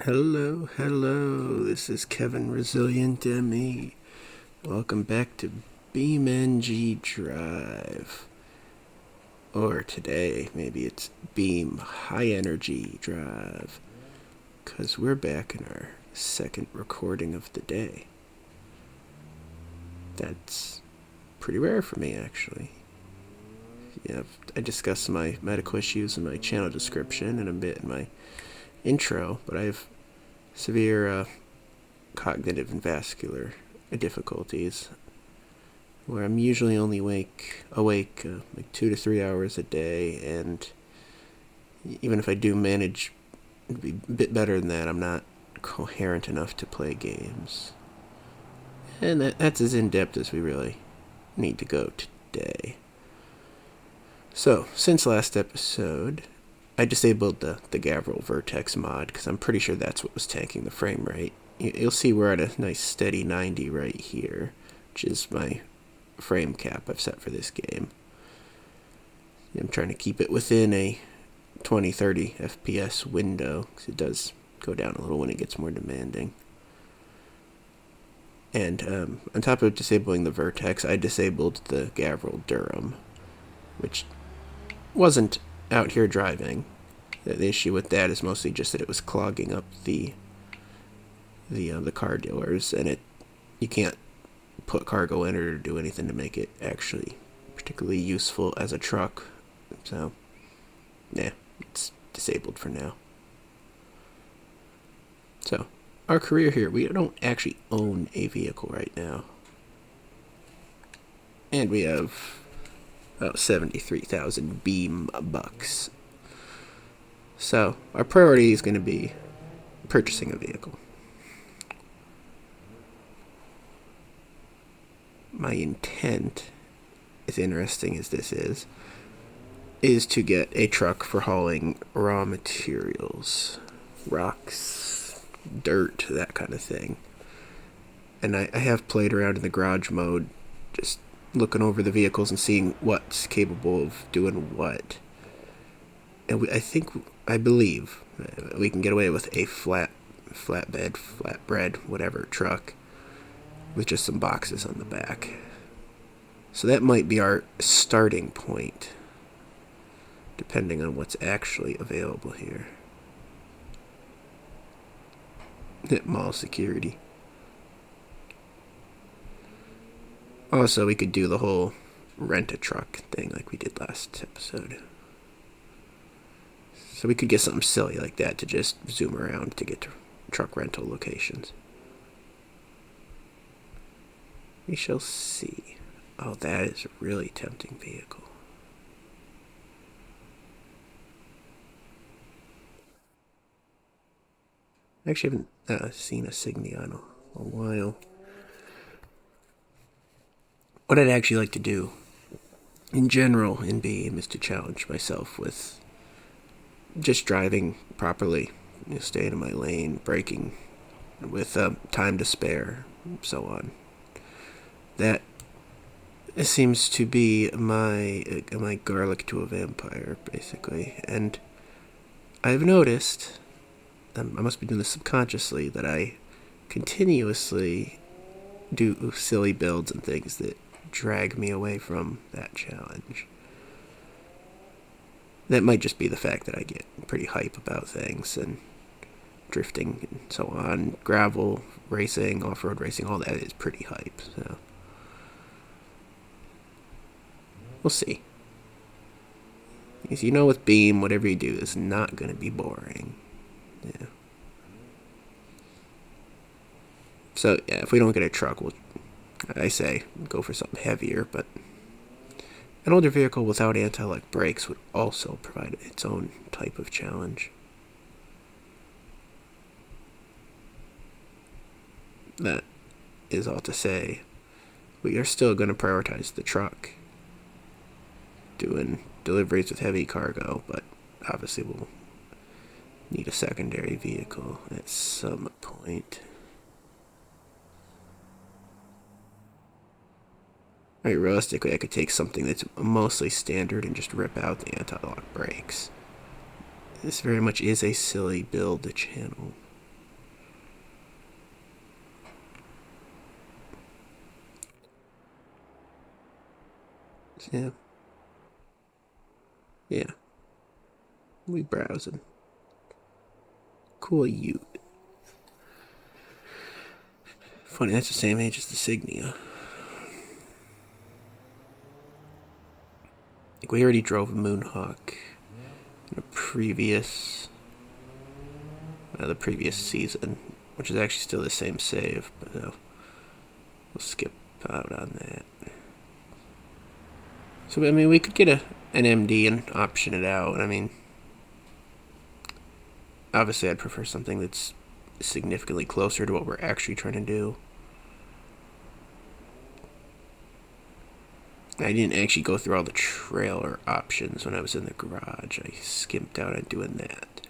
Hello, hello, this is Kevin Resilient ME. Welcome back to Beam.NG Drive. Or today, maybe it's Beam High Energy Drive. Because we're back in our second recording of the day. That's pretty rare for me, actually. Yeah, I discussed my medical issues in my channel description and a bit in my intro, but I have severe cognitive and vascular difficulties where I'm usually only awake like 2 to 3 hours a day, and even if I do manage to be a bit better than that, I'm not coherent enough to play games. And that's as in-depth as we really need to go today. So, since last episode, I disabled the Gavril Vertex mod because I'm pretty sure that's what was tanking the frame rate. You'll see we're at a nice steady 90 right here, which is my frame cap I've set for this game. I'm trying to keep it within a 20-30 FPS window because it does go down a little when it gets more demanding. And on top of disabling the Vertex, I disabled the Gavril Durham, which wasn't out here driving. The issue with that is mostly just that it was clogging up the car dealers, and you can't put cargo in it or do anything to make it actually particularly useful as a truck. So, yeah, it's disabled for now. So, our career here, we don't actually own a vehicle right now. And we have about 73,000 Beam bucks. So, our priority is going to be purchasing a vehicle. My intent, as interesting as this is to get a truck for hauling raw materials, rocks, dirt, that kind of thing. And I have played around in the garage mode, just looking over the vehicles and seeing what's capable of doing what. And I believe we can get away with a flatbed, whatever truck with just some boxes on the back. So that might be our starting point, depending on what's actually available here. Mall security. Also, we could do the whole rent-a-truck thing like we did last episode. So we could get something silly like that to just zoom around to get to truck rental locations. We shall see. Oh, that is a really tempting vehicle. I actually haven't seen a Signy on a while. What I'd actually like to do, in general, in Beam, is to challenge myself with just driving properly, staying in my lane, braking with time to spare, and so on. That seems to be my garlic to a vampire, basically. And I've noticed, I must be doing this subconsciously, that I continuously do silly builds and things that drag me away from that challenge. That might just be the fact that I get pretty hype about things, and drifting and so on. Gravel racing, off-road racing, all that is pretty hype, so we'll see. Because with Beam, whatever you do is not going to be boring. Yeah. So, yeah, if we don't get a truck, I say go for something heavier, but an older vehicle without anti-lock brakes would also provide its own type of challenge. That is all to say, we are still going to prioritize the truck, doing deliveries with heavy cargo, but obviously we'll need a secondary vehicle at some point. Realistically, I could take something that's mostly standard and just rip out the anti-lock brakes. This very much is a silly build channel. Yeah. Yeah. We browsing. Cool you. Funny, that's the same age as the Signia. Like we already drove a Moonhawk in a previous, the previous season, which is actually still the same save, but we'll skip out on that. So I mean, we could get an MD and option it out. I mean, obviously, I'd prefer something that's significantly closer to what we're actually trying to do. I didn't actually go through all the trailer options when I was in the garage. I skimped out on doing that.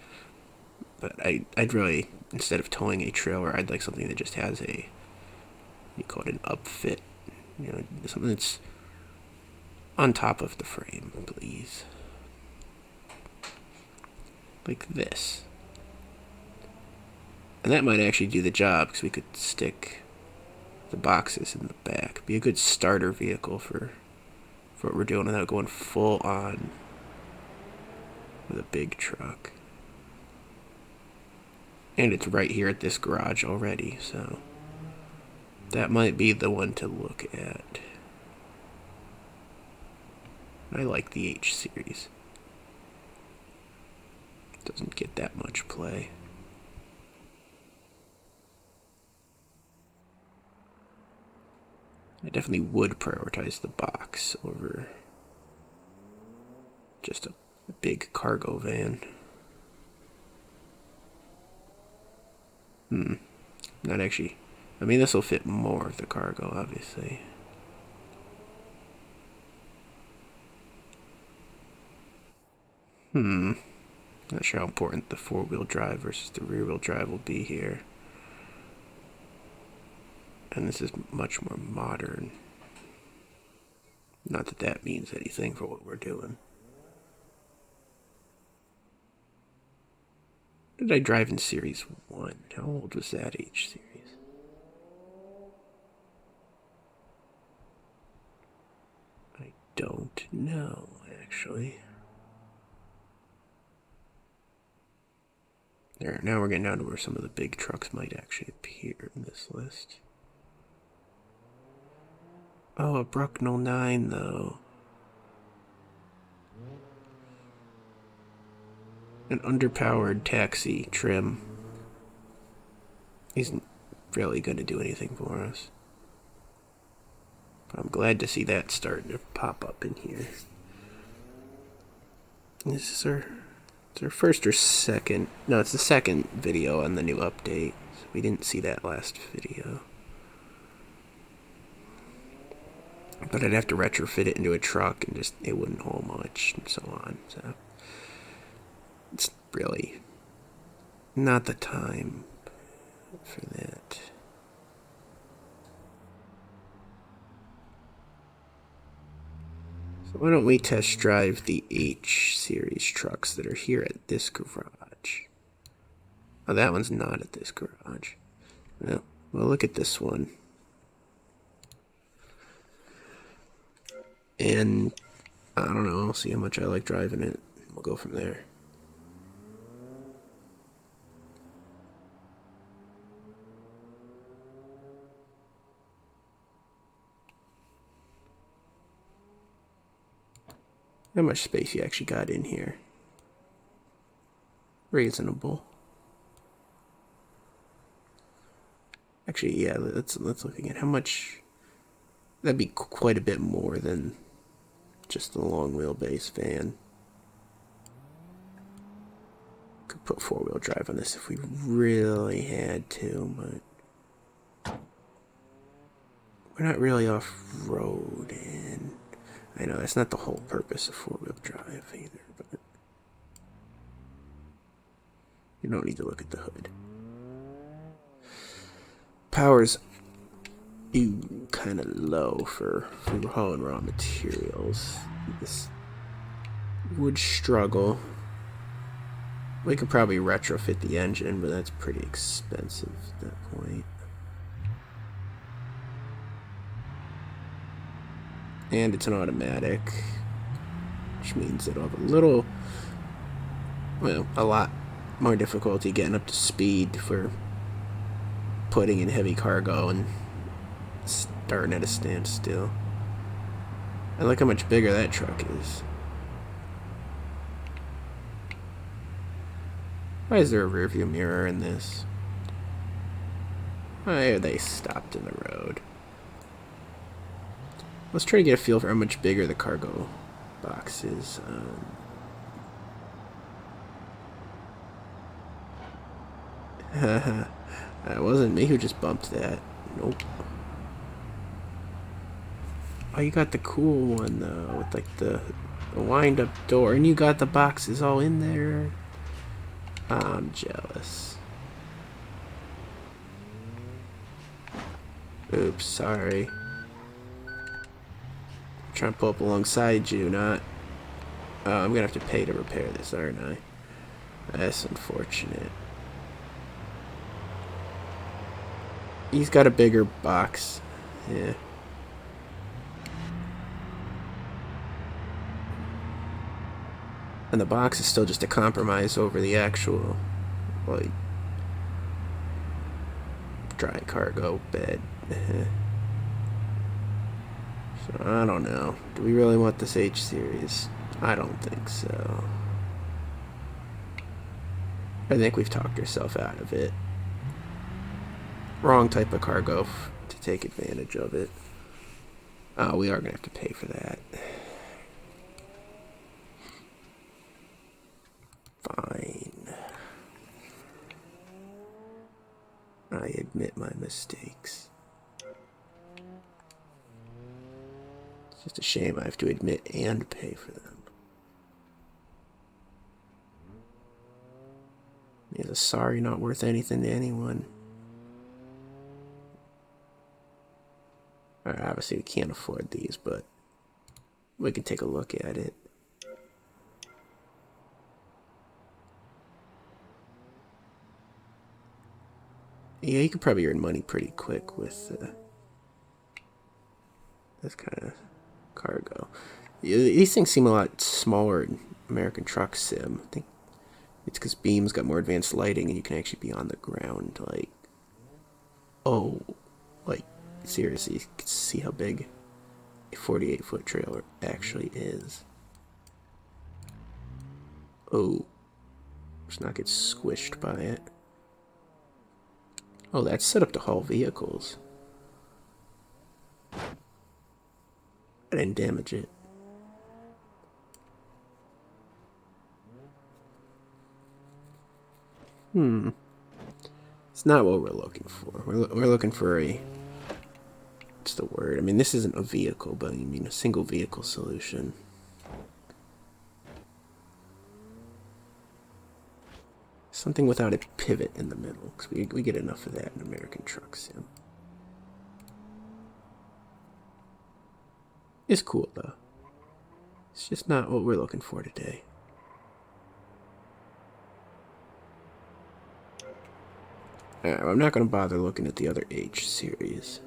But I'd really, instead of towing a trailer, I'd like something that just has a, you call it an upfit. You know, something that's on top of the frame, please. Like this. And that might actually do the job, because we could stick the boxes in the back. Be a good starter vehicle for what we're doing without going full on with a big truck. And it's right here at this garage already, so that might be the one to look at. I like the H series. Doesn't get that much play. I definitely would prioritize the box over just a big cargo van. Not actually. I mean, this will fit more of the cargo, obviously. Not sure how important the four-wheel drive versus the rear-wheel drive will be here. And this is much more modern. Not that that means anything for what we're doing. What did I drive in Series 1? How old was that H series? I don't know, actually. There, now we're getting down to where some of the big trucks might actually appear in this list. Oh, a Brucknell 9, though. An underpowered taxi trim. Isn't really going to do anything for us. But I'm glad to see that starting to pop up in here. This is our first or second. No, it's the second video on the new update. So we didn't see that last video. But I'd have to retrofit it into a truck and just it wouldn't hold much and so on. So it's really not the time for that. So why don't we test drive the H series trucks that are here at this garage? Oh, that one's not at this garage. Well, look at this one. And I don't know, I'll see how much I like driving it. We'll go from there. How much space you actually got in here? Reasonable. Actually, yeah, let's looking at how much. That'd be quite a bit more than just the long wheelbase van. Could put four-wheel drive on this if we really had to, but we're not really off-road, and I know that's not the whole purpose of four-wheel drive either, but you don't need to look at the hood. Power's kind of low for hauling raw materials. This would struggle. We could probably retrofit the engine, but that's pretty expensive at that point. And it's an automatic, which means it'll have a little, well, a lot more difficulty getting up to speed for putting in heavy cargo and starting at a standstill. And look how much bigger that truck is. Why is there a rearview mirror in this? Why are they stopped in the road? Let's try to get a feel for how much bigger the cargo box is. That wasn't me who just bumped that. Nope. Oh, you got the cool one though, with like the wind-up door, and you got the boxes all in there. I'm jealous. Oops, sorry. I'm trying to pull up alongside you, not... I'm gonna have to pay to repair this, aren't I? That's unfortunate. He's got a bigger box. Yeah. And the box is still just a compromise over the actual, like, dry cargo bed. So, I don't know. Do we really want this H series? I don't think so. I think we've talked ourselves out of it. Wrong type of cargo to take advantage of it. Oh, we are going to have to pay for that. Fine. I admit my mistakes. It's just a shame I have to admit and pay for them. Is a sorry not worth anything to anyone? Alright, obviously we can't afford these, but we can take a look at it. Yeah, you could probably earn money pretty quick with this kind of cargo. Yeah, these things seem a lot smaller in American Truck Sim. I think it's because Beam's got more advanced lighting and you can actually be on the ground, like... Oh, like, seriously, you can see how big a 48-foot trailer actually is. Oh, let's not get squished by it. Oh, that's set up to haul vehicles. I didn't damage it. It's not what we're looking for. We're looking for a... What's the word? I mean, this isn't a vehicle, but I mean a single vehicle solution. Something without a pivot in the middle, because we get enough of that in American Truck Sim. It's cool, though. It's just not what we're looking for today. Alright, well, I'm not going to bother looking at the other H series.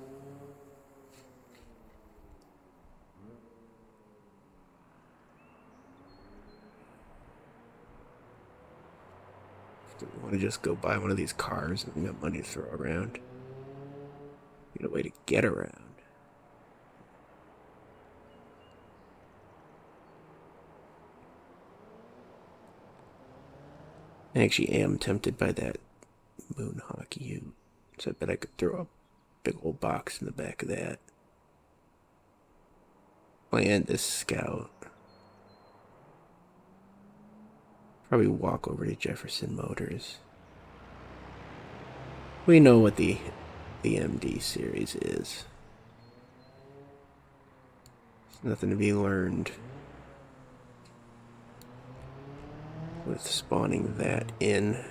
Do we want to just go buy one of these cars and we got money to throw around? Need a way to get around. I actually am tempted by that Moonhawk U. So I bet I could throw a big old box in the back of that. And this Scout. Probably walk over to Jefferson Motors. We know what the MD series is. There's nothing to be learned with spawning that in.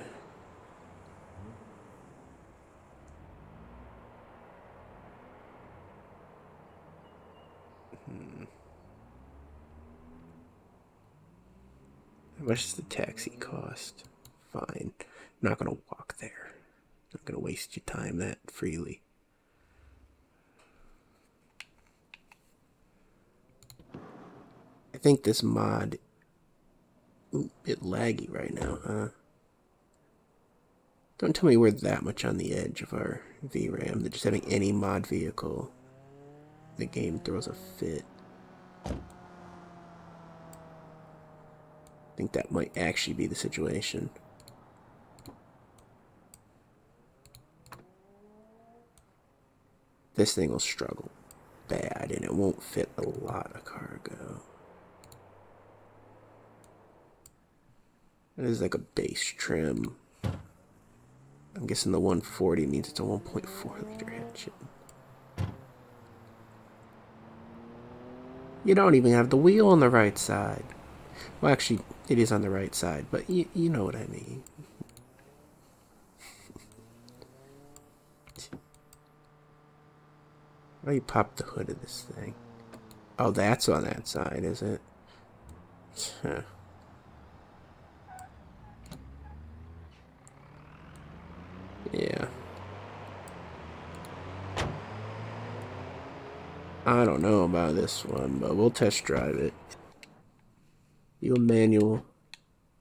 How much does the taxi cost? Fine. I'm not gonna walk there. I'm not gonna waste your time that freely. think this mod... Ooh, a bit laggy right now, huh? Don't tell me we're that much on the edge of our VRAM that just having any mod vehicle, the game throws a fit. I think that might actually be the situation. This thing will struggle bad, and it won't fit a lot of cargo. It is like a base trim. I'm guessing the 140 means it's a 1.4 liter engine. You don't even have the wheel on the right side. Well, actually, it is on the right side, but you know what I mean. How do you pop the hood of this thing? Oh, that's on that side, is it? Huh. Yeah. I don't know about this one, but we'll test drive it. You a manual?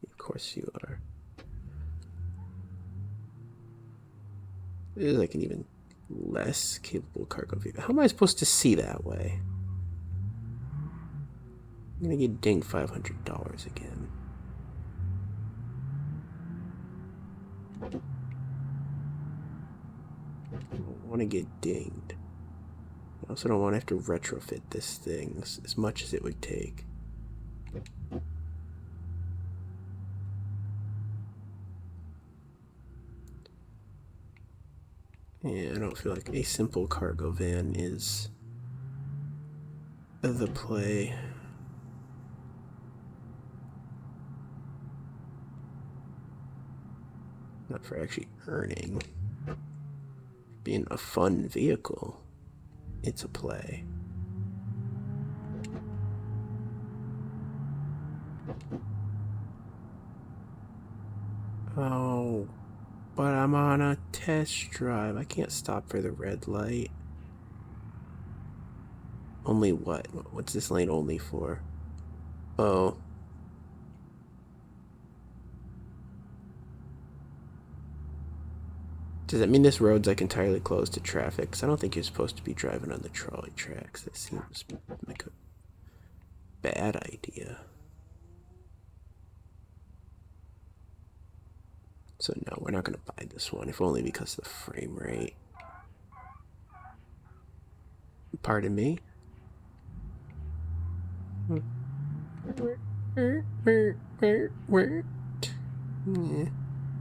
Of course you are. It is like an even less capable cargo vehicle. How am I supposed to see that way? I'm gonna get dinged $500 again. I don't want to get dinged. I also don't want to have to retrofit this thing as much as it would take. Yeah, I don't feel like a simple cargo van is the play. Not for actually earning. Being a fun vehicle, it's a play. Oh, but I'm on a test drive. I can't stop for the red light. Only what? What's this lane only for? Oh. Does that mean this road's like entirely closed to traffic? Because I don't think you're supposed to be driving on the trolley tracks. That seems like a bad idea. So no, we're not going to buy this one, if only because of the frame rate. Pardon me?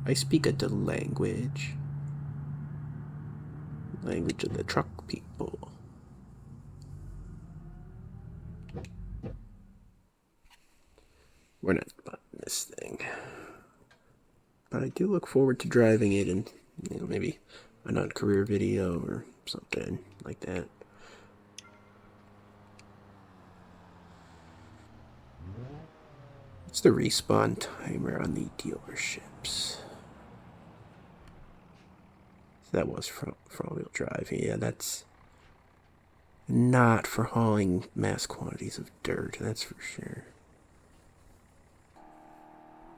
I speak a language. Language of the truck people. We're not buying this thing. But I do look forward to driving it in, maybe a non-career video or something like that. What's the respawn timer on the dealerships? That was for all-wheel drive. Yeah, that's not for hauling mass quantities of dirt, that's for sure.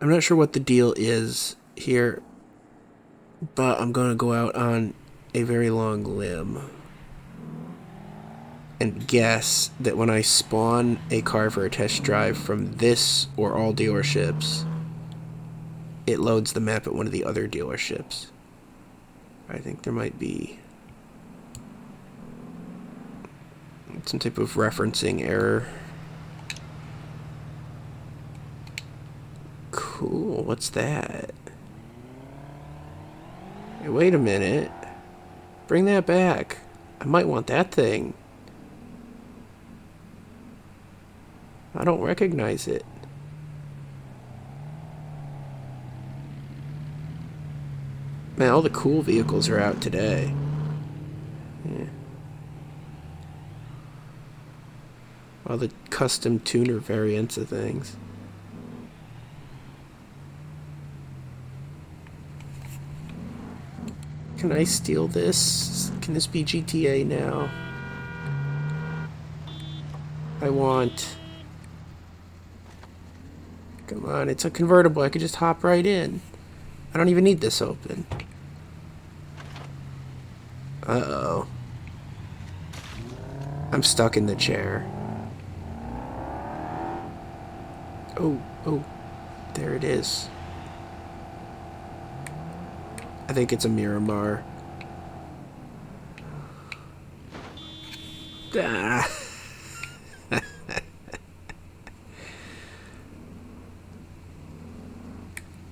I'm not sure what the deal is here, but I'm going to go out on a very long limb and guess that when I spawn a car for a test drive from this or all dealerships, it loads the map at one of the other dealerships. I think there might be some type of referencing error. Cool, what's that? Hey, wait a minute. Bring that back. I might want that thing. I don't recognize it. Man, all the cool vehicles are out today. Yeah. All the custom tuner variants of things. Can I steal this? Can this be GTA now? I want Come on, it's a convertible. I could just hop right in. I don't even need this open. Uh-oh. I'm stuck in the chair. Oh, oh. There it is. I think it's a Miramar. Ah.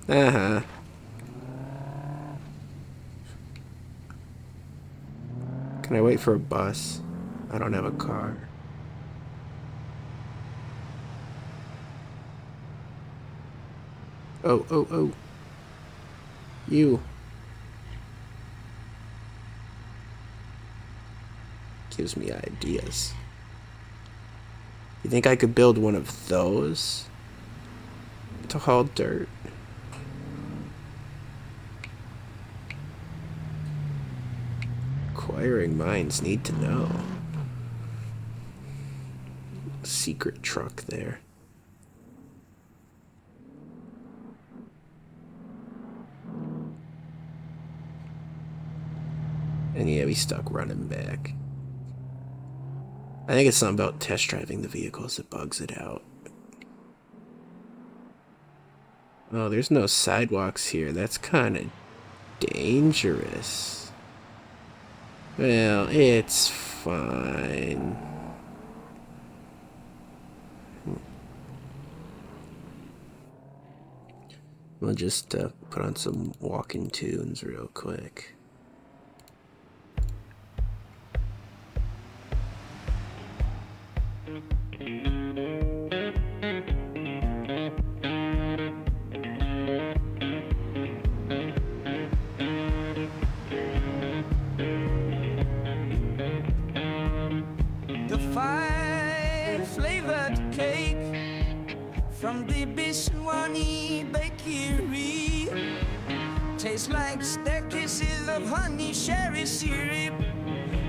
Uh-huh. Can I wait for a bus? I don't have a car. Oh, oh, oh. You. Gives me ideas. You think I could build one of those to haul dirt? Acquiring minds need to know. Secret truck there. And yeah, we stuck running back. I think it's something about test driving the vehicles that bugs it out. Oh, there's no sidewalks here. That's kind of dangerous. Well, it's fine. We'll just put on some walking tunes real quick. The five-flavored cake from the Biswani Bakery tastes like staircases of honey sherry syrup.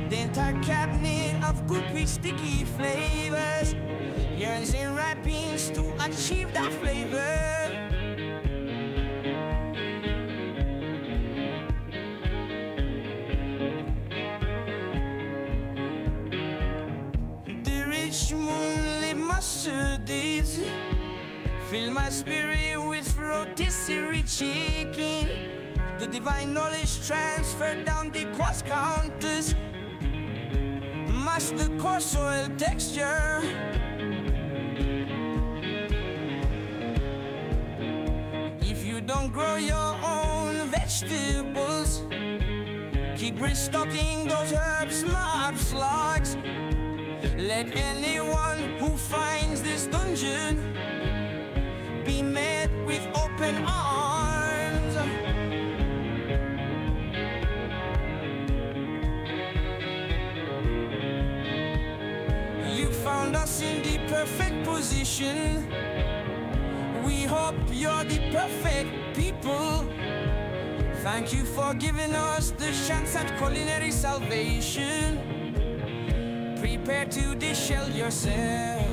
The entire cabinet of goopy sticky flavors yearns in wrappings to achieve that flavor. The rich moonlit mustardies fill my spirit with rotisserie chicken. The divine knowledge transferred down the cross counters. Mash the coarse soil texture. If you don't grow your own vegetables, keep restocking those herbs, mob slugs. Let anyone who finds this dungeon be met with open arms. You found us in the perfect position. We hope you're the perfect people. Thank you for giving us the chance at culinary salvation. Prepare to deshell yourself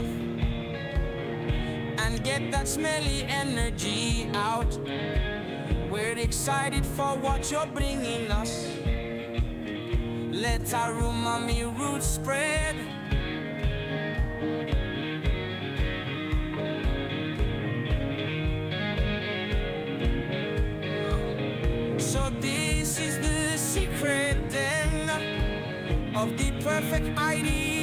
and get that smelly energy out. We're excited for what you're bringing us. Let our umami roots spread. So this is the secret then of the perfect ideology.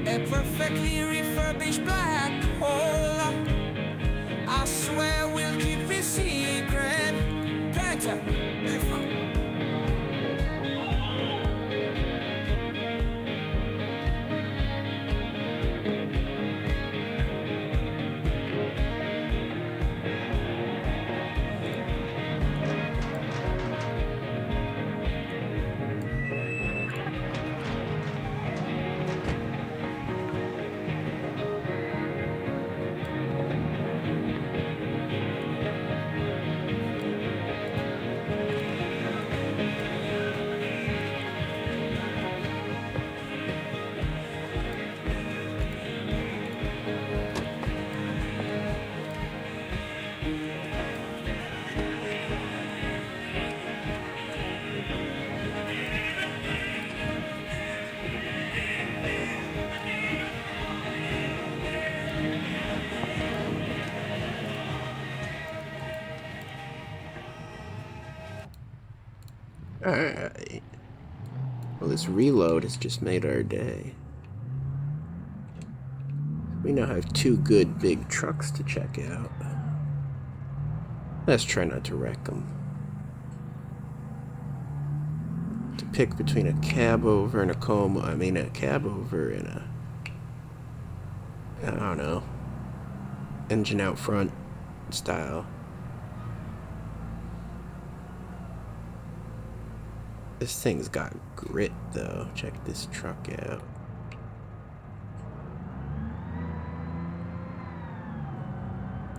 A perfectly refurbished black hole. I swear we'll keep it secret. Better. Alright. Well, this reload has just made our day. We now have 2 good big trucks to check out. Let's try not to wreck them. To pick between a cab over and a coma. I mean, a cab over and a... I don't know. Engine out front style. This thing's got grit, though. Check this truck out.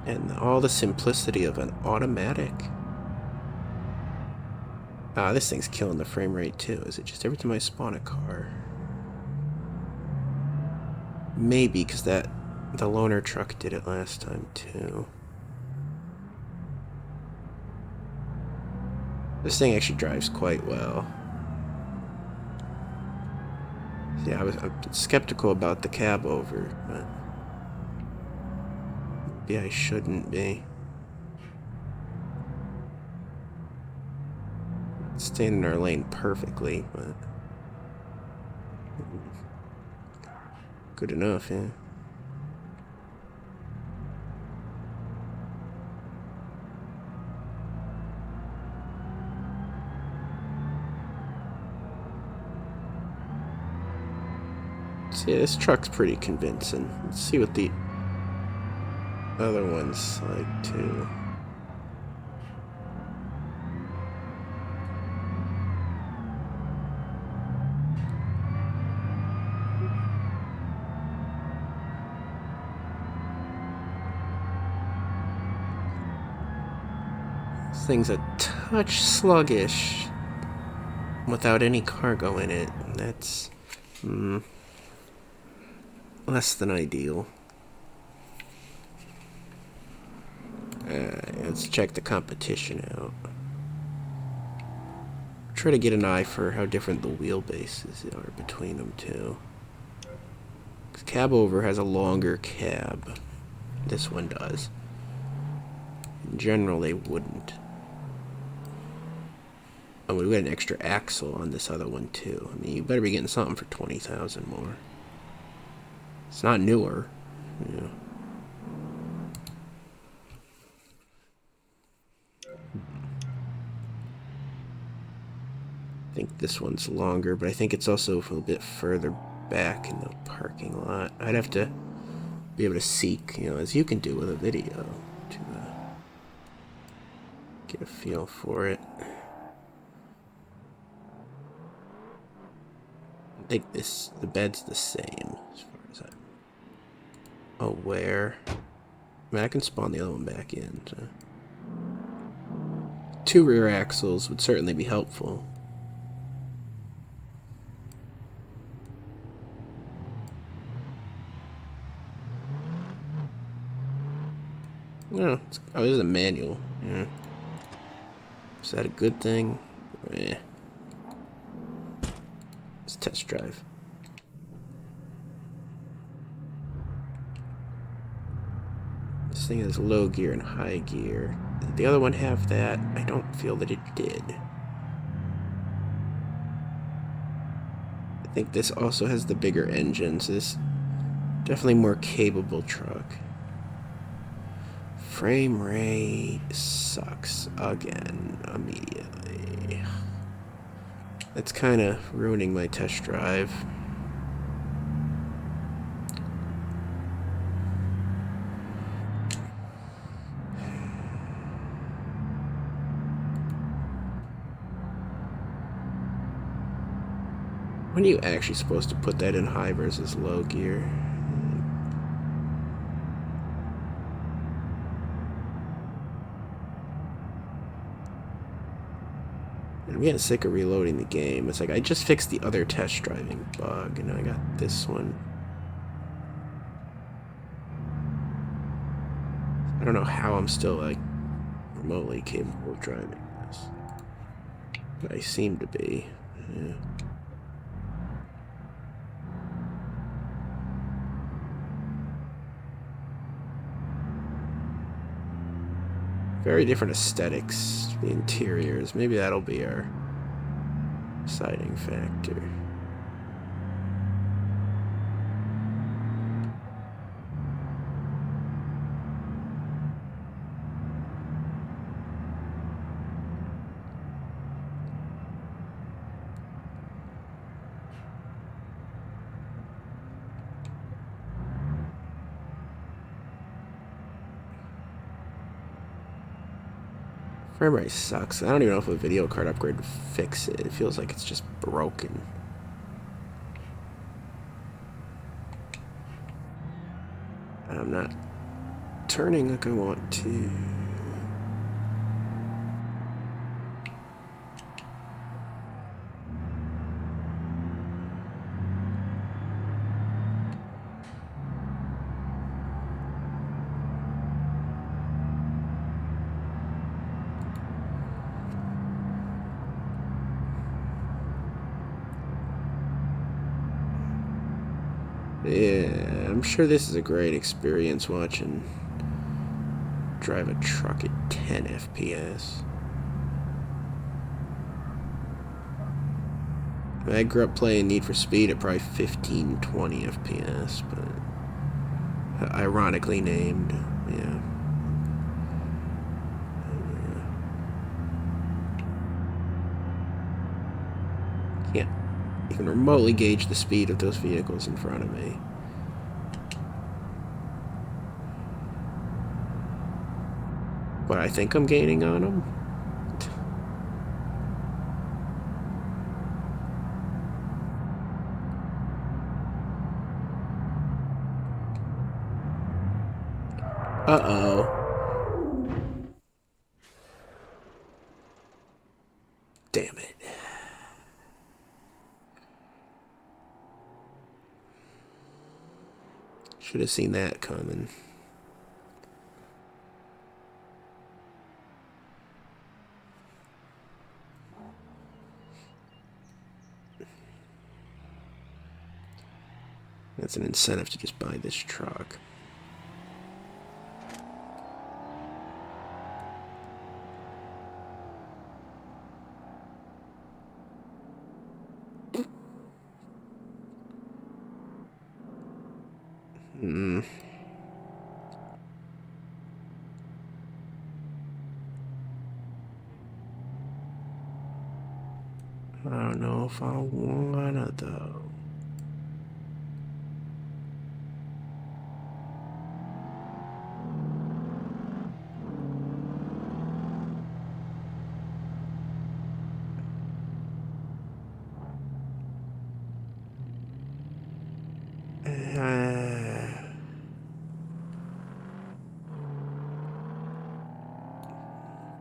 And all the simplicity of an automatic. Ah, this thing's killing the frame rate, too. Is it just every time I spawn a car? Maybe, because the loaner truck did it last time, too. This thing actually drives quite well. Yeah, I'm skeptical about the cab over, but maybe I shouldn't be. Staying in our lane perfectly, but good enough, yeah. So yeah, this truck's pretty convincing. Let's see what the other one's like, too. This thing's a touch sluggish without any cargo in it. That's less than ideal. Let's check the competition out. Try to get an eye for how different the wheelbases are between them, too. Because cab over has a longer cab. This one does. In general, they wouldn't. Oh, we got an extra axle on this other one, too. I mean, you better be getting something for 20,000 more. It's not newer, you know. I think this one's longer, but I think it's also a little bit further back in the parking lot. I'd have to be able to seek, you know, as you can do with a video, to get a feel for it. I think the bed's the same as far as I'm aware. I mean, I can spawn the other one back in. So. 2 rear axles would certainly be helpful. No, oh, this is a manual. Yeah. Is that a good thing? Yeah. Let's test drive. This thing has low gear and high gear. Did the other one have that? I don't feel that it did. I think this also has the bigger engine, so this definitely more capable truck. Frame rate sucks again immediately. That's kind of ruining my test drive. When are you actually supposed to put that in high versus low gear? I'm getting sick of reloading the game. It's like I just fixed the other test driving bug, and I got this one. I don't know how I'm still like remotely capable of driving this, but I seem to be. Yeah. Very different aesthetics. The interiors. Maybe that'll be our Siding factor. Frame rate sucks. I don't even know if a video card upgrade would fix it. It feels like it's just broken. I'm not turning like I want to. Yeah, I'm sure this is a great experience watching drive a truck at 10 FPS. I grew up playing Need for Speed at probably 15, 20 FPS, but ironically named, yeah. Can't even remotely gauge the speed of those vehicles in front of me. But I think I'm gaining on them. Uh-oh. Damn it. Should have seen that coming. That's an incentive to just buy this truck. I don't know if I wanna though.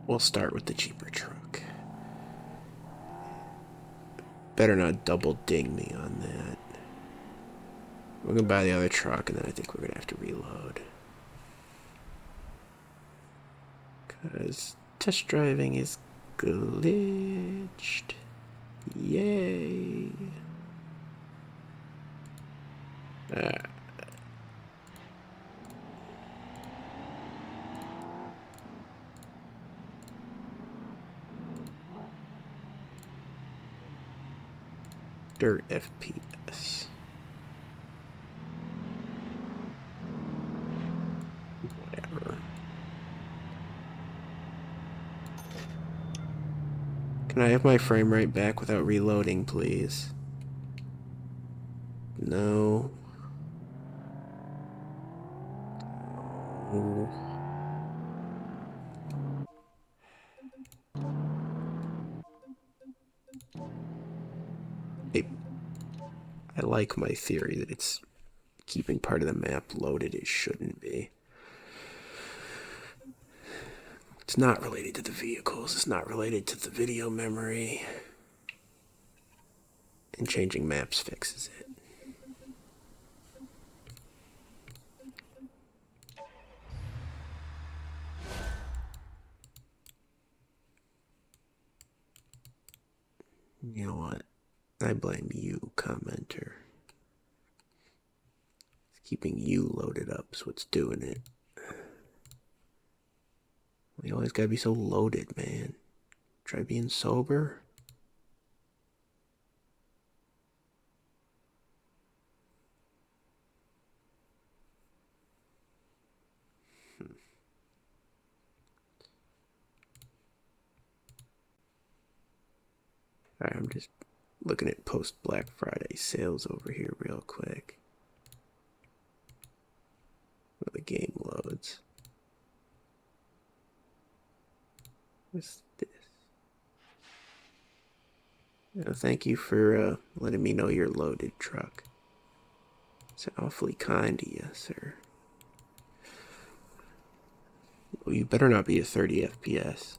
We'll start with the cheaper truck. Better not double ding me on that. We're gonna buy the other truck and then I think we're gonna have to reload. Because test driving is glitched. Yay. Dirt FPS. Whatever. Can I have my frame rate back without reloading, please? No. Oh. I like my theory that it's keeping part of the map loaded. It shouldn't be. It's not related to the vehicles. It's not related to the video memory. And changing maps fixes it. You know what? I blame you, commenter. Keeping you loaded up is what's doing it. You always gotta be so loaded, man. Try being sober. Alright, I'm just looking at post Black Friday sales over here real quick. While the game loads. What's this? Thank you for letting me know you're loaded, truck. It's awfully kind of you, sir. Well, you better not be at 30 FPS.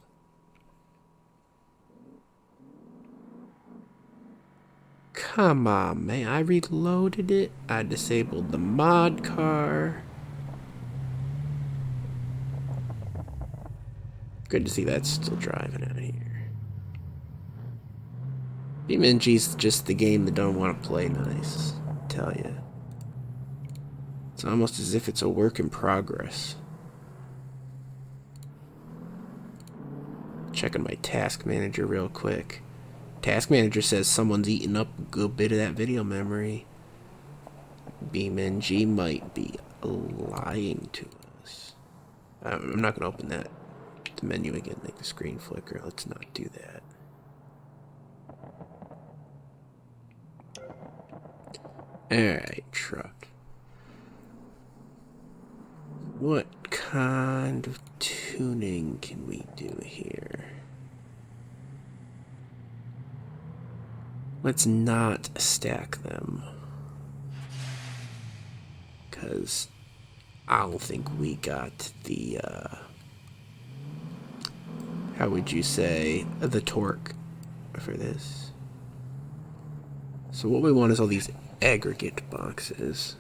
Come on, man. I reloaded it. I disabled the mod car. Good to see that's still driving out here. Beam.NG's just the game that don't want to play nice, I tell you. It's almost as if it's a work in progress. Checking my task manager real quick. Task manager says someone's eating up a good bit of that video memory. Beam.NG might be lying to us. I'm not going to open that. The menu again, make the screen flicker. Let's not do that. Alright, truck. What kind of tuning can we do here? Let's not stack them. Because I don't think we got the, how would you say, the torque for this. So what we want is all these aggregate boxes.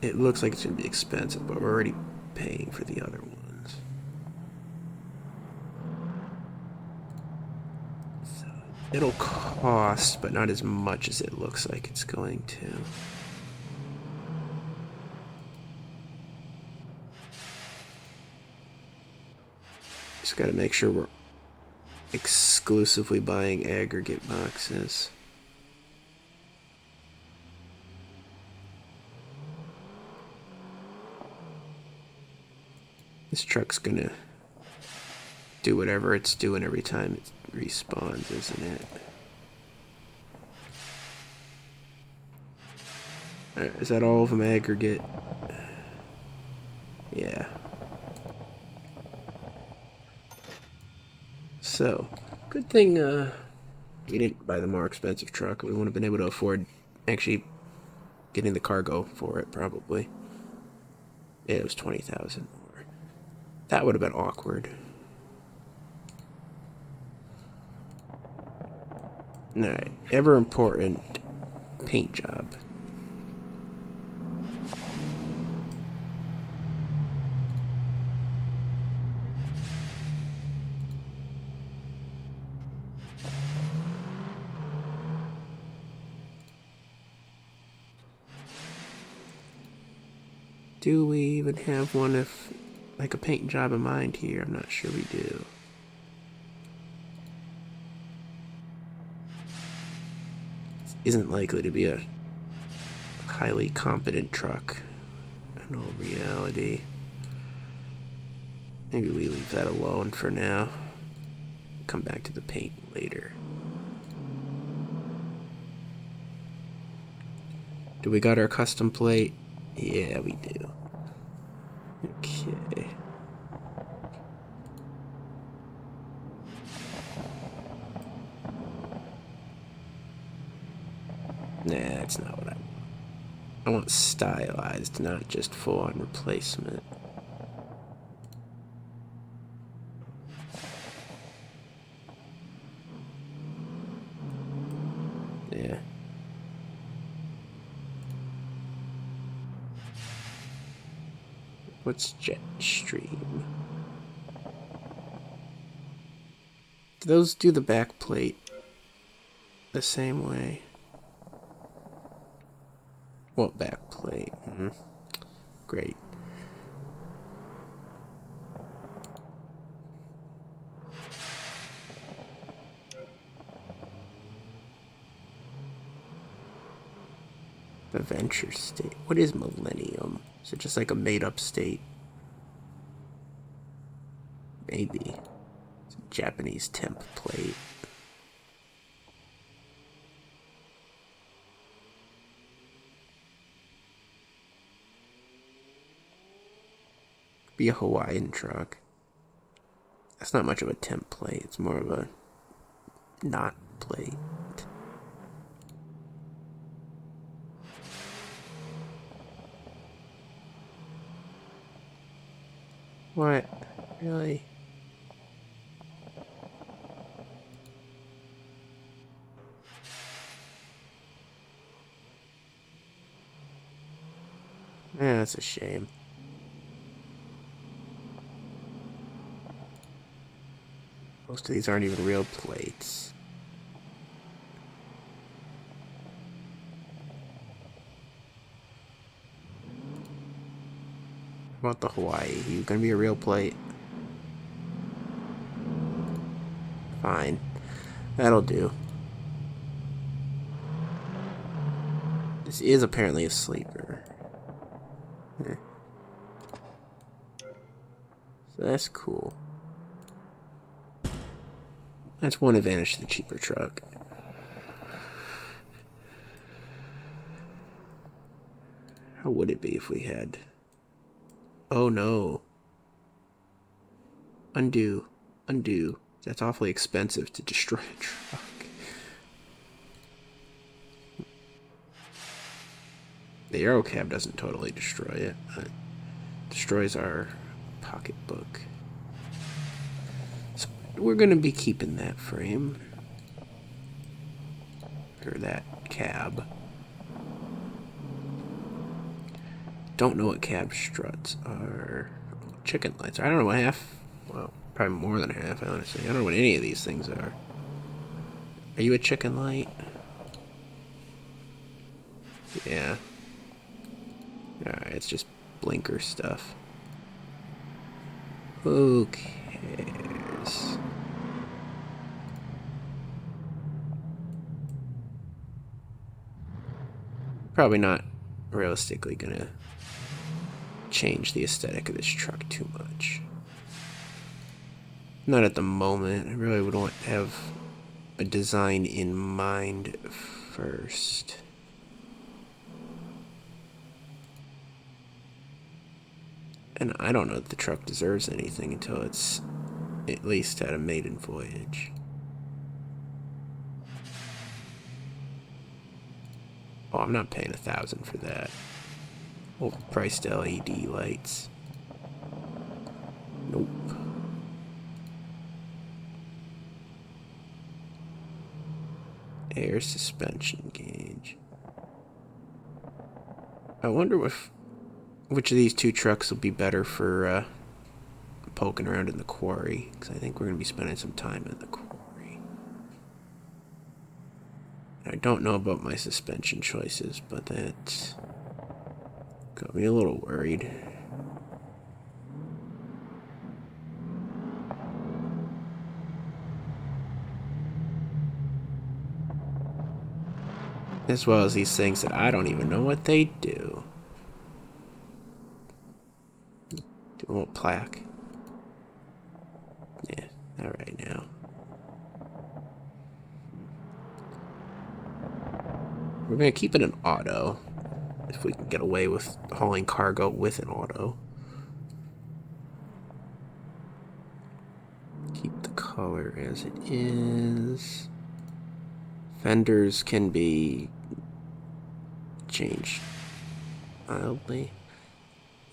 It looks like it's going to be expensive, but we're already paying for the other ones. So it'll cost, but not as much as it looks like it's going to. Just got to make sure we're exclusively buying aggregate boxes. This truck's gonna do whatever it's doing every time it respawns, isn't it? Alright, is that all of them aggregate? Yeah. So, good thing we didn't buy the more expensive truck. We wouldn't have been able to afford actually getting the cargo for it, probably. Yeah, it was 20,000 more. That would have been awkward. Alright, ever important paint job. Do we even have one if, like, a paint job in mind here? I'm not sure we do. This isn't likely to be a highly competent truck in all reality. Maybe we leave that alone for now. Come back to the paint later. Do we got our custom plate? Yeah, we do. Okay. Nah, that's not what I want. I want stylized, not just full-on replacement. Yeah. What's Jetstream? Do those do the back plate the same way? What back plate? Great. The Venture State. What is Millennium? Is it just like a made-up state? Maybe. Japanese temp plate. Be a Hawaiian truck. That's not much of a temp plate. It's more of a knot plate. What? Really? Yeah, that's a shame. Most of these aren't even real plates. How about the Hawaii? You gonna be a real plate? Fine. That'll do. This is apparently a sleeper. So that's cool. That's one advantage to the cheaper truck. How would it be if we had... Oh no. Undo. Undo. That's awfully expensive to destroy a truck. The Aero cab doesn't totally destroy it. It destroys our pocketbook. So we're going to be keeping that frame. Or that cab. Don't know what cab struts are. Chicken lights. I don't know what half. Well, probably more than half, honestly. I don't know what any of these things are. Are you a chicken light? Yeah. Alright, it's just blinker stuff. Who cares? Probably not realistically gonna change the aesthetic of this truck too much. Not at the moment. I really would want to have a design in mind first. And I don't know that the truck deserves anything until it's at least had a maiden voyage. Oh, I'm not paying $1,000 for that. Overpriced LED lights. Nope. Air suspension gauge. I wonder which of these two trucks will be better for poking around in the quarry, because I think we're going to be spending some time in the quarry. I don't know about my suspension choices, but that got me a little worried. As well as these things that I don't even know what they do. Do a little plaque. Yeah, not right now. We're going to keep it an auto. If we can get away with hauling cargo with an auto. Keep the color as it is. Fenders can be changed mildly.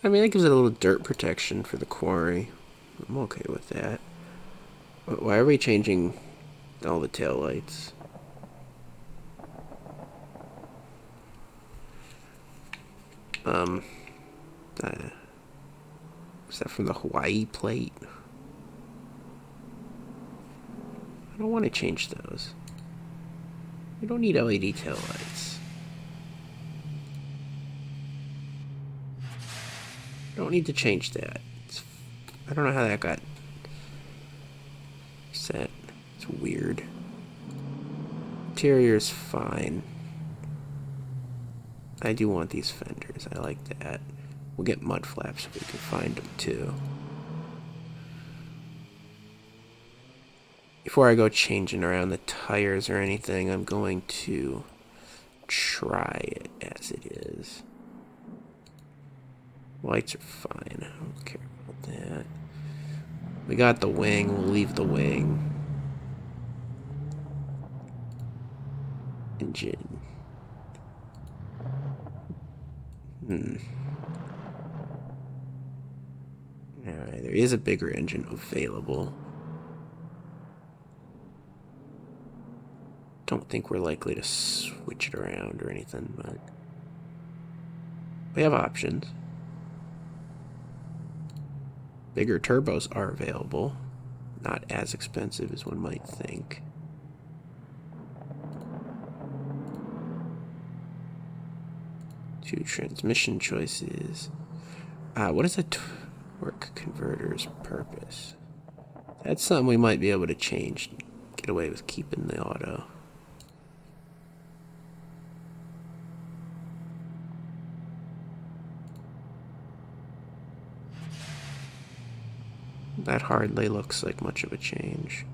I mean, that gives it a little dirt protection for the quarry. I'm okay with that. But why are we changing all the taillights? Is that from the Hawaii plate? I don't want to change those. We don't need LED taillights. Don't need to change that. I don't know how that got set. It's weird. Interior's fine. I do want these fenders. I like that. We'll get mud flaps if we can find them too. before I go changing around the tires or anything, I'm going to try it as it is. Lights are fine. I don't care about that. We got the wing. We'll leave the wing. Engine. Alright, there is a bigger engine available. Don't think we're likely to switch it around or anything, but we have options. Bigger turbos are available. Not as expensive as one might think. Two transmission choices. What is a torque converter's purpose? That's something we might be able to change. Get away with keeping the auto. That hardly looks like much of a change.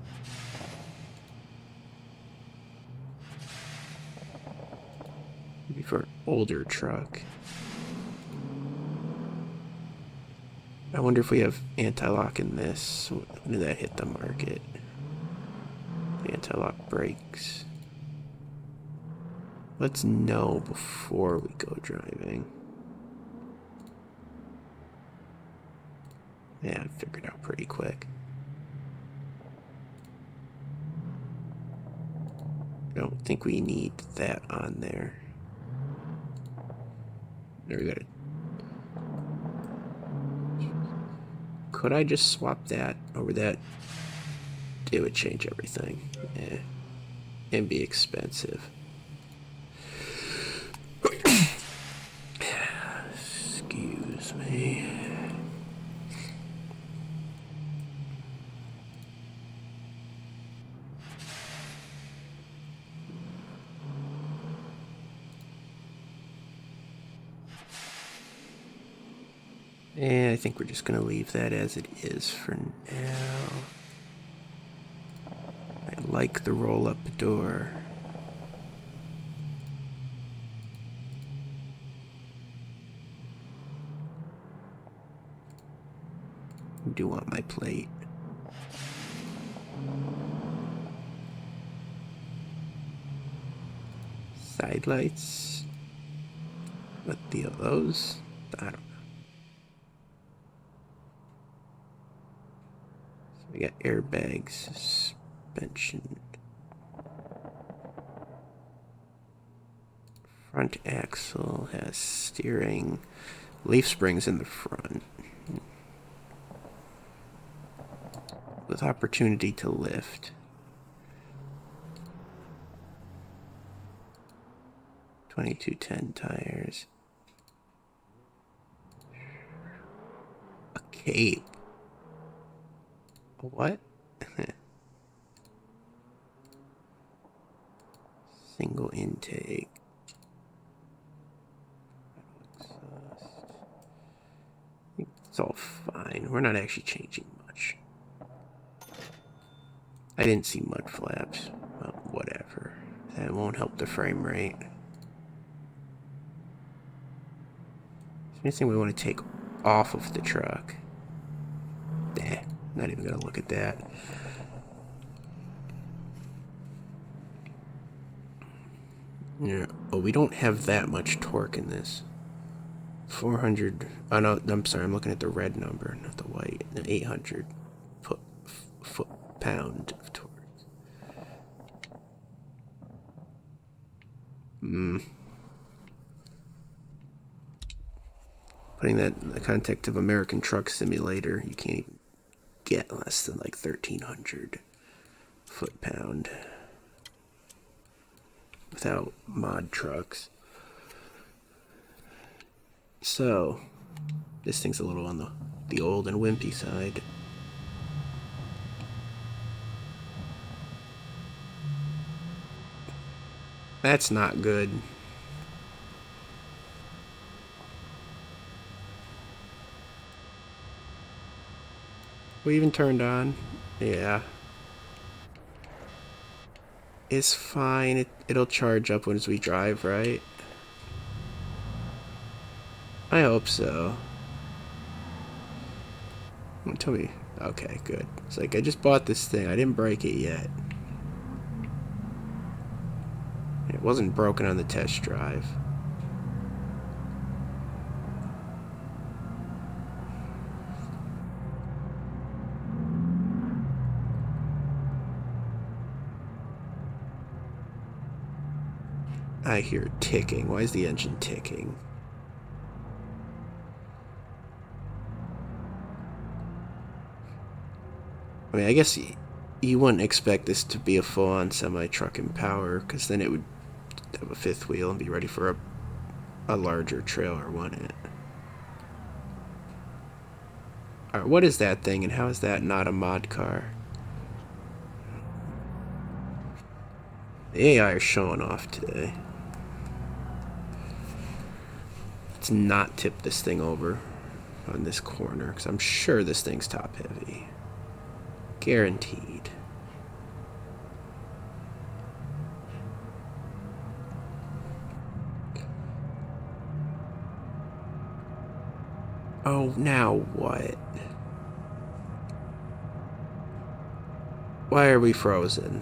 Maybe for an older truck. I wonder if we have anti-lock in this. When did that hit the market? The anti-lock brakes. Let's know before we go driving. Yeah, I figured out pretty quick. I don't think we need that on there. There we got it. Could I just swap that over that? It would change everything. Yeah. And be expensive. Excuse me. And I think we're just going to leave that as it is for now. I like the roll-up door. I do want my plate. Side lights. What deal those? I don't know. We got airbags, suspension, front axle has steering, leaf springs in the front, with opportunity to lift. .2210 tires. A cape. What? Single intake. It's all fine. We're not actually changing much. I didn't see mud flaps. Well, whatever. That won't help the frame rate. Is there anything we want to take off of the truck? Nah. Not even gonna look at that. Yeah. Oh, we don't have that much torque in this. 400. Oh no, I'm sorry. I'm looking at the red number, not the white. 800 foot-pound of torque. Putting that in the context of American Truck Simulator, you can't even get less than like 1,300 foot-pound without mod trucks. So this thing's a little on the old and wimpy side. That's not good. We even turned on. Yeah. is fine. It'll charge up once we drive, right? I hope so. Tell me. Okay, good. It's like I just bought this thing. I didn't break it yet. It wasn't broken on the test drive. I hear ticking. Why is the engine ticking? I mean, I guess you wouldn't expect this to be a full-on semi-truck in power, because then it would have a fifth wheel and be ready for a larger trailer, wouldn't it? Alright, what is that thing, and how is that not a mod car? The AI is showing off today. Let's not tip this thing over on this corner, because I'm sure this thing's top heavy. Guaranteed. Oh, now what? Why are we frozen?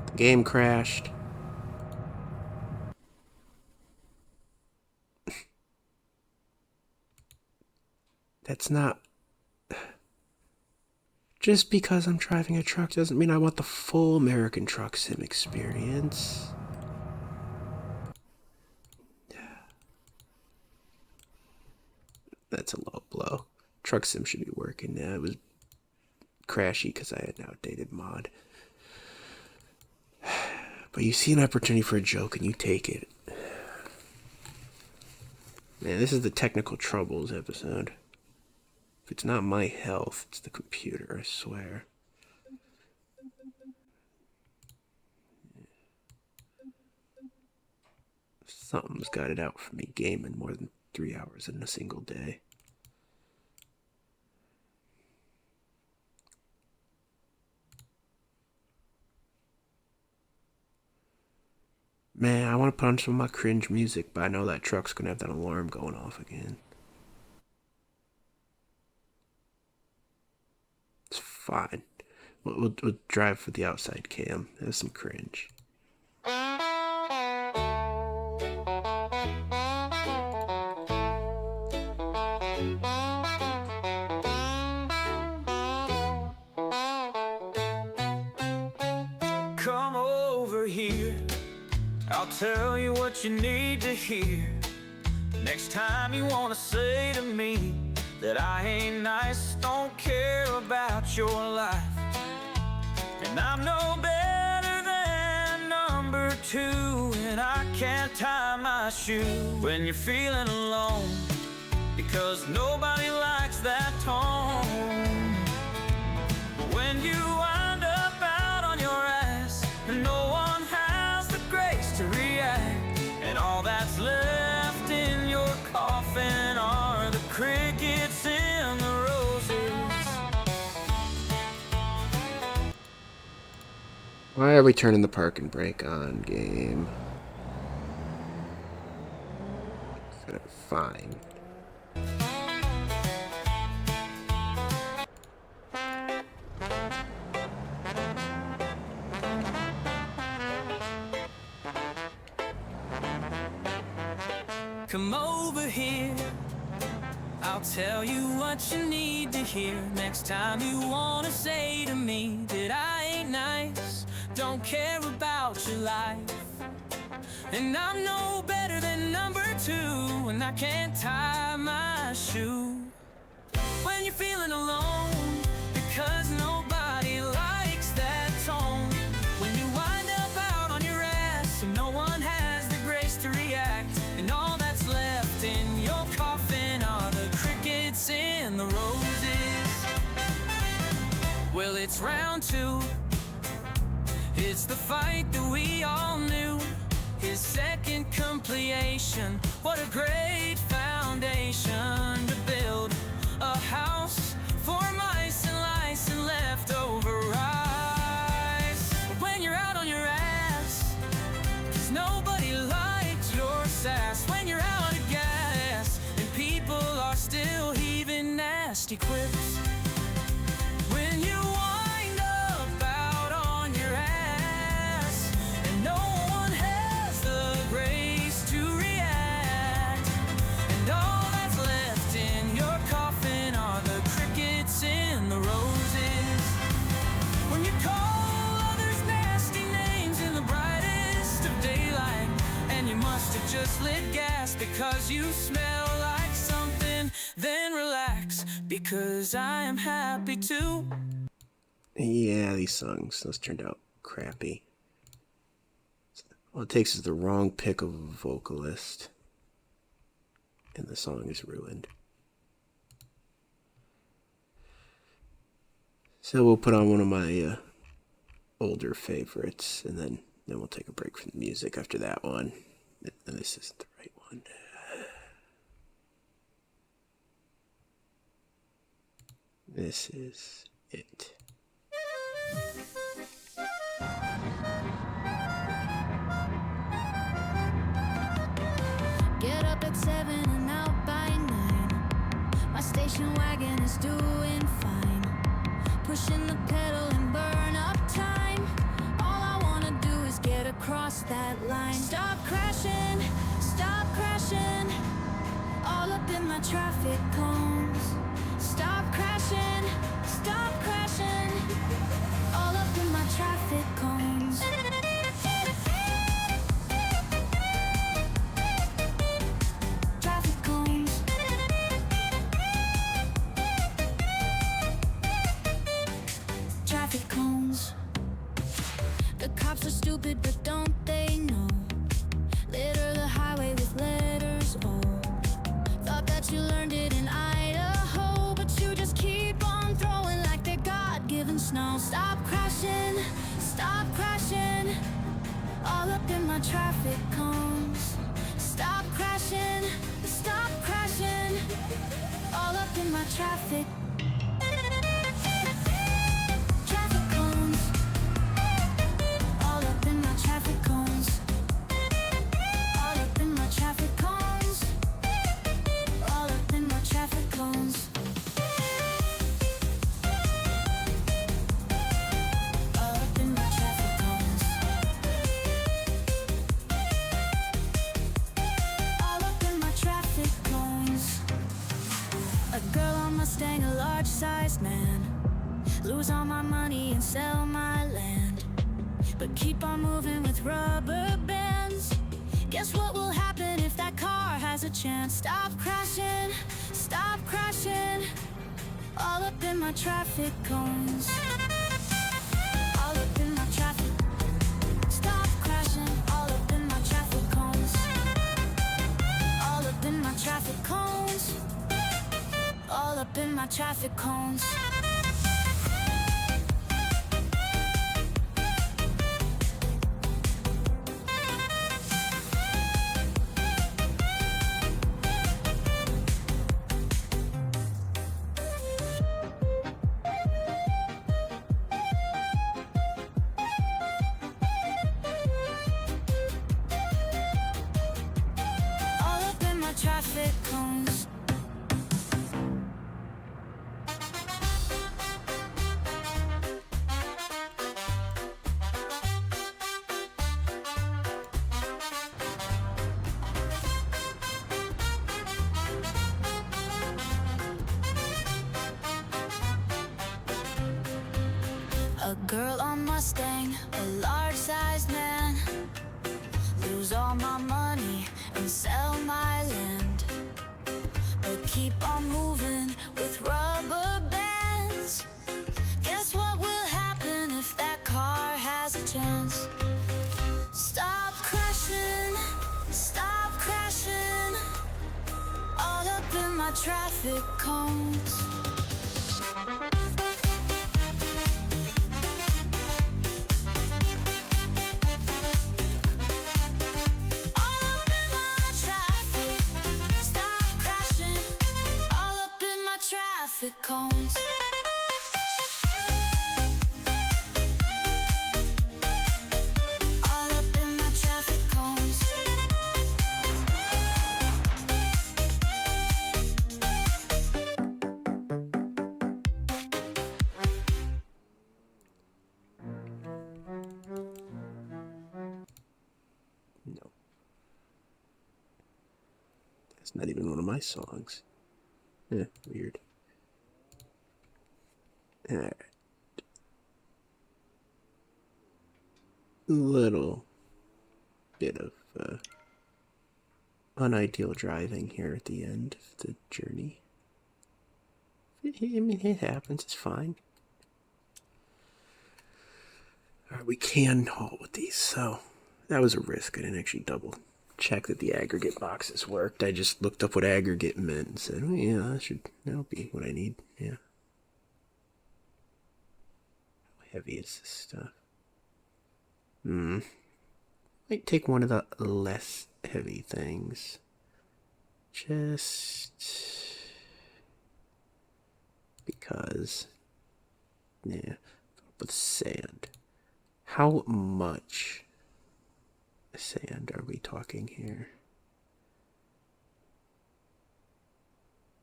The game crashed. That's not... Just because I'm driving a truck doesn't mean I want the full American Truck Sim experience. That's a low blow. Truck Sim should be working now. It was crashy because I had an outdated mod. But you see an opportunity for a joke and you take it. Man, this is the technical troubles episode. If it's not my health, it's the computer, I swear. Something's got it out for me gaming more than 3 hours in a single day. Man, I want to put on some of my cringe music, but I know that truck's gonna have that alarm going off again. It's fine. We'll drive for the outside cam. There's some cringe. Come over here, I'll tell you what you need to hear. Next time you wanna say to me that I ain't nice, don't care about your life. And I'm no better than number two, and I can't tie my shoe when you're feeling alone, because nobody likes that tone. But when you wind up out on your ass, no one has the grace to react, and all that's left in your coffin are the crickets in the roses. Why are we turning the parking brake on, game? Fine. Come over here, I'll tell you what you need to hear. Next time you wanna say to me that I ain't nice, don't care about your life. And I'm no better than number two, and I can't tie my shoe when you're feeling alone, because nobody likes that tone. When you wind up out on your ass and no one has the grace to react, and all that's left in your coffin are the crickets in the roses. Well, it's round two, it's the fight that we all knew. His second completion, what a great foundation to build a house for mice and lice and leftover rice. When you're out on your ass nasty quips. When you wind up out on your ass and no one has the grace to react, and all that's left in your coffin are the crickets in the roses. When you call others nasty names in the brightest of daylight, and you must have just lit gas because you smell like something, then relax, because I am happy too. Yeah, these songs, those turned out crappy. All it takes is the wrong pick of a vocalist, and the song is ruined. So we'll put on one of my older favorites, and then we'll take a break from the music after that one. And this isn't the right one. This is it. Get up at 7 and out by 9. My station wagon is doing fine. Pushing the pedal and burn up time. All I wanna do is get across that line. Stop crashing, all up in my traffic cones. Stop crashing, all up in my traffic cones. Traffic cones. Traffic cones. The cops are stupid, but don't they know? Litter the highway with letters O. Thought that you learned it in Idaho, but you just keep on throwing like they're God-given snow. Stop crashing, all up in my traffic cones. Stop crashing, all up in my traffic. Traffic cones. All up in my traffic cones. All up in my traffic cones. All up in my traffic cones. All up in my traffic cones. All up in my traffic cones. A girl on Mustang, a large-sized man. Lose all my money and sell my land, but keep on moving with rubber bands. Guess what will happen if that car has a chance? Stop crashing, all up in my traffic cones. All up in my traffic. Stop crashing, all up in my traffic cones. All up in my traffic cones. All up in my traffic cones. All up in my traffic cones. A girl on Mustang, a large-sized man. Lose all my money and sell my land, but keep on moving with rubber bands. Guess what will happen if that car has a chance? Stop crashing, all up in my traffic cones. Traffic cones. All up in my traffic cones. It's not even one of my songs. Weird. Alright. Little bit of unideal driving here at the end of the journey. I mean, it happens. It's fine. Alright, we can haul with these, so that was a risk. I didn't actually double check that the aggregate boxes worked. I just looked up what aggregate meant and said, oh, yeah, that'll be what I need. Yeah. How heavy is this stuff? Might take one of the less heavy things. Just because. Yeah. With sand. How much sand are we talking here?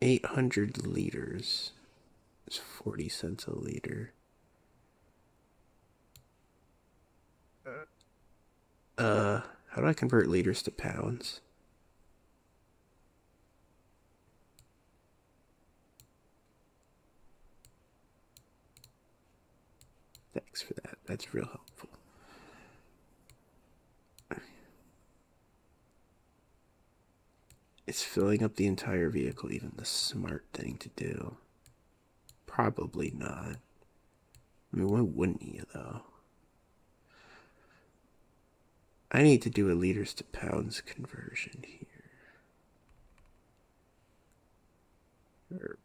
800 liters. It's 40 cents a liter. How do I convert liters to pounds? Thanks for that. That's real helpful. Is filling up the entire vehicle even the smart thing to do? Probably not. I mean, why wouldn't you, though? I need to do a liters to pounds conversion here.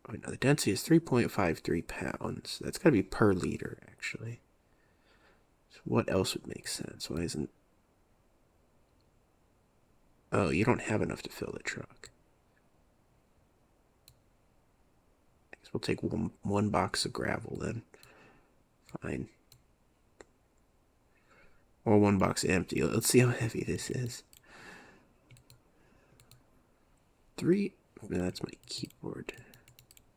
Oh, no, the density is 3.53 pounds. That's got to be per liter, actually. So what else would make sense? Why isn't... Oh, you don't have enough to fill the truck. I guess we'll take one box of gravel then. Fine. Or one box empty. Let's see how heavy this is. 3. That's my keyboard.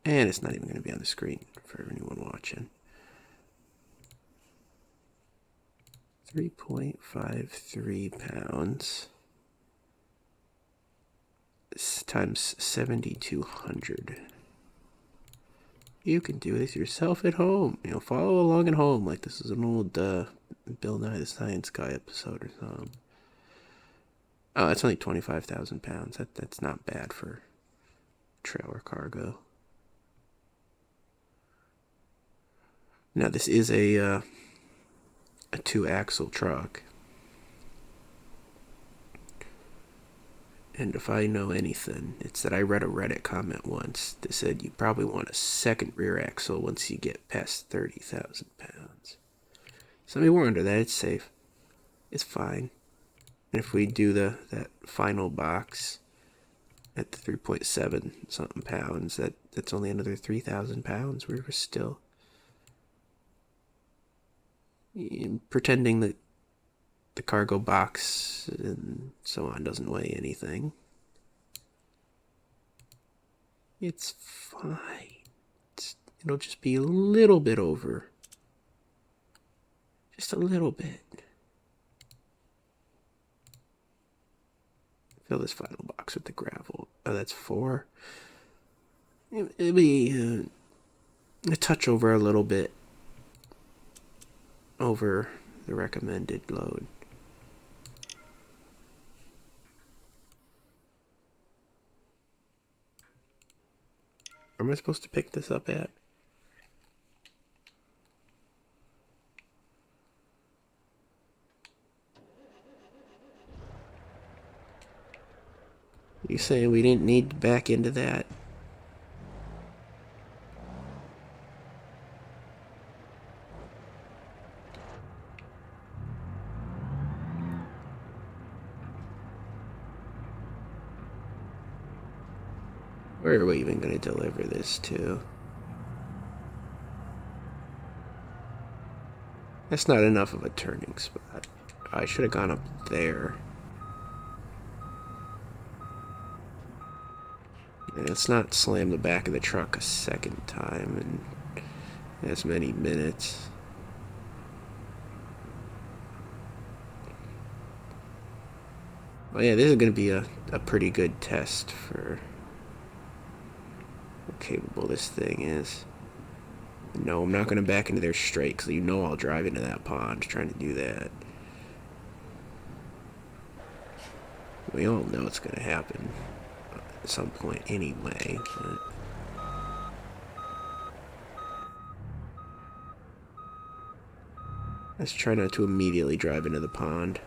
And it's not even going to be on the screen for anyone watching. 3.53 pounds times 7,200. You can do this yourself at home. You know, follow along at home like this is an old Bill Nye the Science Guy episode or something. Oh, that's only 25,000 pounds. That's not bad for trailer cargo. Now this is a 2-axle truck. And if I know anything, it's that I read a Reddit comment once that said you probably want a second rear axle once you get past 30,000 pounds. So I mean, we're under that. It's safe. It's fine. And if we do that final box at the 3.7 something pounds, that's only another 3,000 pounds. We're still pretending that the cargo box and so on doesn't weigh anything. It's fine. It'll just be a little bit over. Just a little bit. Fill this final box with the gravel. Oh, that's 4. It'll be a touch over a little bit over the recommended load. Where am I supposed to pick this up at? You saying we didn't need to back into that? Where are we even going to deliver this to? That's not enough of a turning spot. I should have gone up there. And let's not slam the back of the truck a second time in as many minutes. Oh yeah, this is going to be a pretty good test for how capable this thing is. No, I'm not going to back into there straight, because you know I'll drive into that pond trying to do that. We all know it's going to happen at some point anyway. But let's try not to immediately drive into the pond.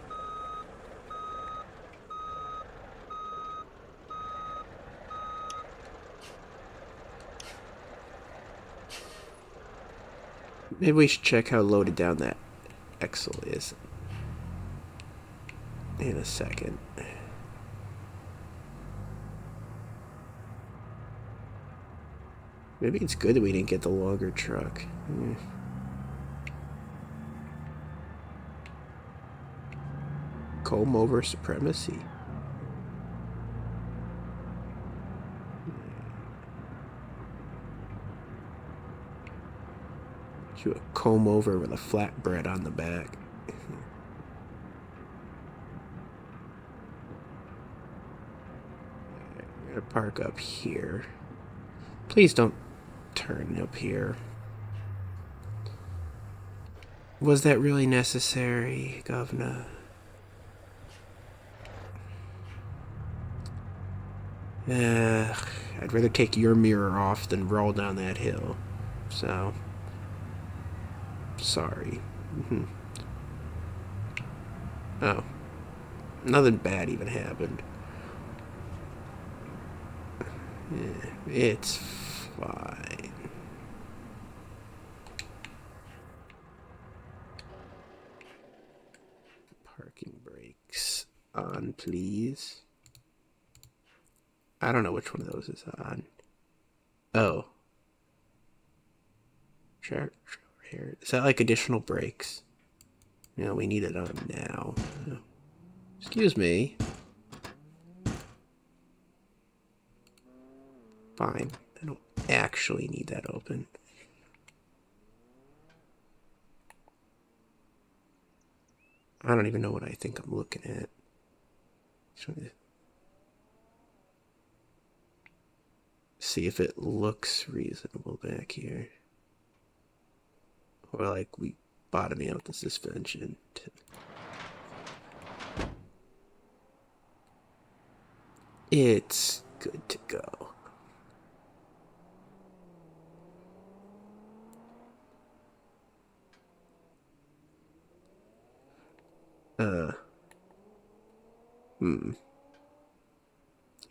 Maybe we should check how loaded down that axle is in a second. Maybe it's good that we didn't get the longer truck. Comb over supremacy. Do a comb over with a flatbread on the back. We're gonna park up here. Please don't turn up here. Was that really necessary, Governor? I'd rather take your mirror off than roll down that hill. So, sorry. Oh, nothing bad even happened. It's fine. Parking brakes on, please. I don't know which one of those is on. Oh. Sure. Here. Is that like additional brakes? No, we need it on now. Oh. Excuse me. Fine. I don't actually need that open. I don't even know what I think I'm looking at. See if it looks reasonable back here. Or like we bottoming out the suspension. It's good to go.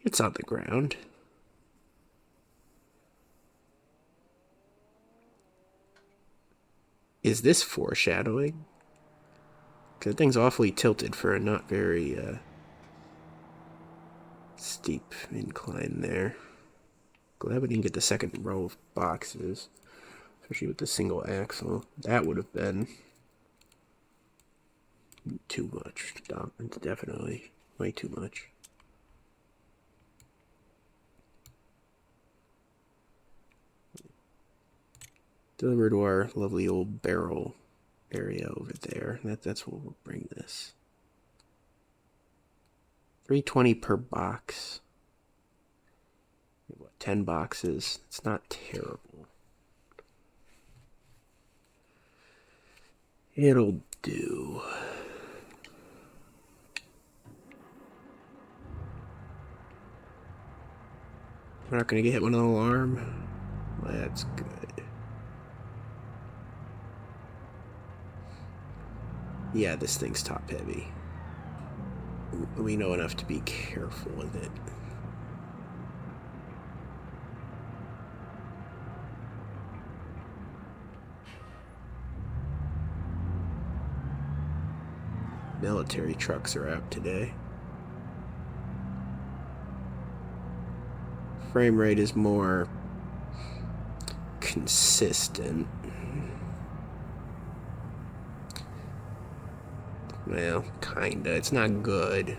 It's on the ground. Is this foreshadowing? Because the thing's awfully tilted for a not very steep incline there. Glad we didn't get the second row of boxes, especially with the single axle. That would have been too much. Definitely way too much. Delivered to our lovely old barrel area over there. That's where we'll bring this. $3.20 per box. What, 10 boxes? It's not terrible. It'll do. We're not gonna get hit with an alarm. That's good. Yeah, this thing's top heavy. We know enough to be careful with it. Military trucks are out today. Frame rate is more consistent. Well, kinda. It's not good.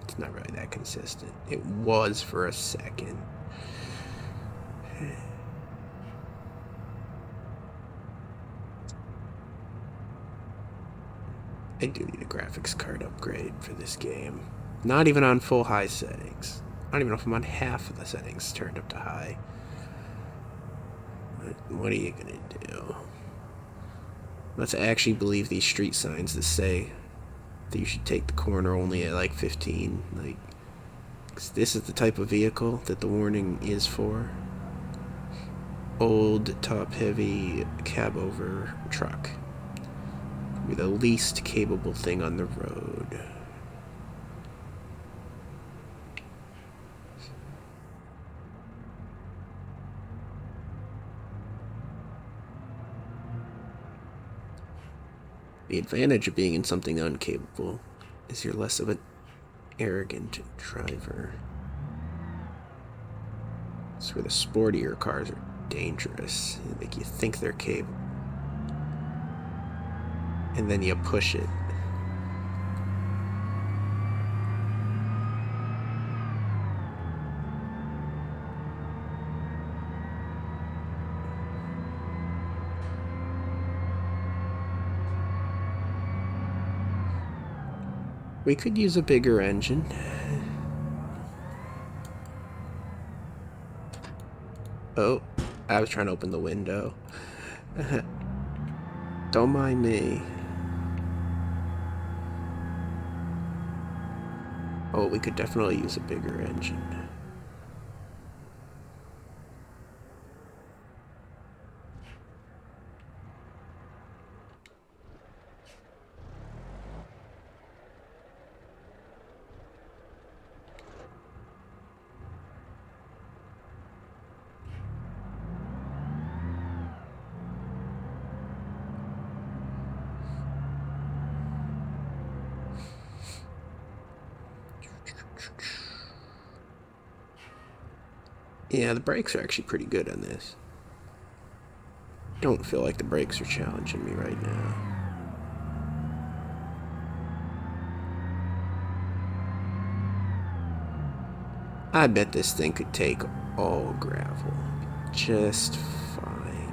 It's not really that consistent. It was for a second. I do need a graphics card upgrade for this game. Not even on full high settings. I don't even know if I'm on half of the settings turned up to high. What are you gonna do? Let's actually believe these street signs that say that you should take the corner only at like 15. Like, 'cause this is the type of vehicle that the warning is for. Old, top-heavy, cab-over truck. Be the least capable thing on the road. The advantage of being in something uncapable is you're less of an arrogant driver. It's where the sportier cars are dangerous. They make you think they're capable. And then you push it. We could use a bigger engine. Oh, I was trying to open the window. Don't mind me. Oh, we could definitely use a bigger engine. Yeah, the brakes are actually pretty good on this. Don't feel like the brakes are challenging me right now. I bet this thing could take all gravel just fine.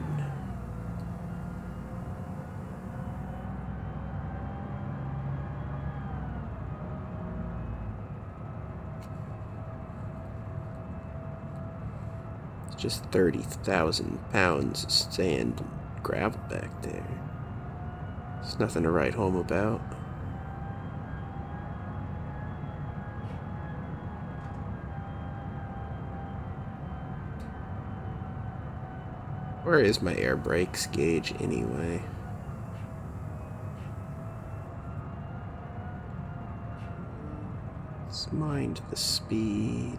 It's just 30,000 pounds of sand and gravel back there. It's nothing to write home about. Where is my air brakes gauge anyway? Let's mind the speed.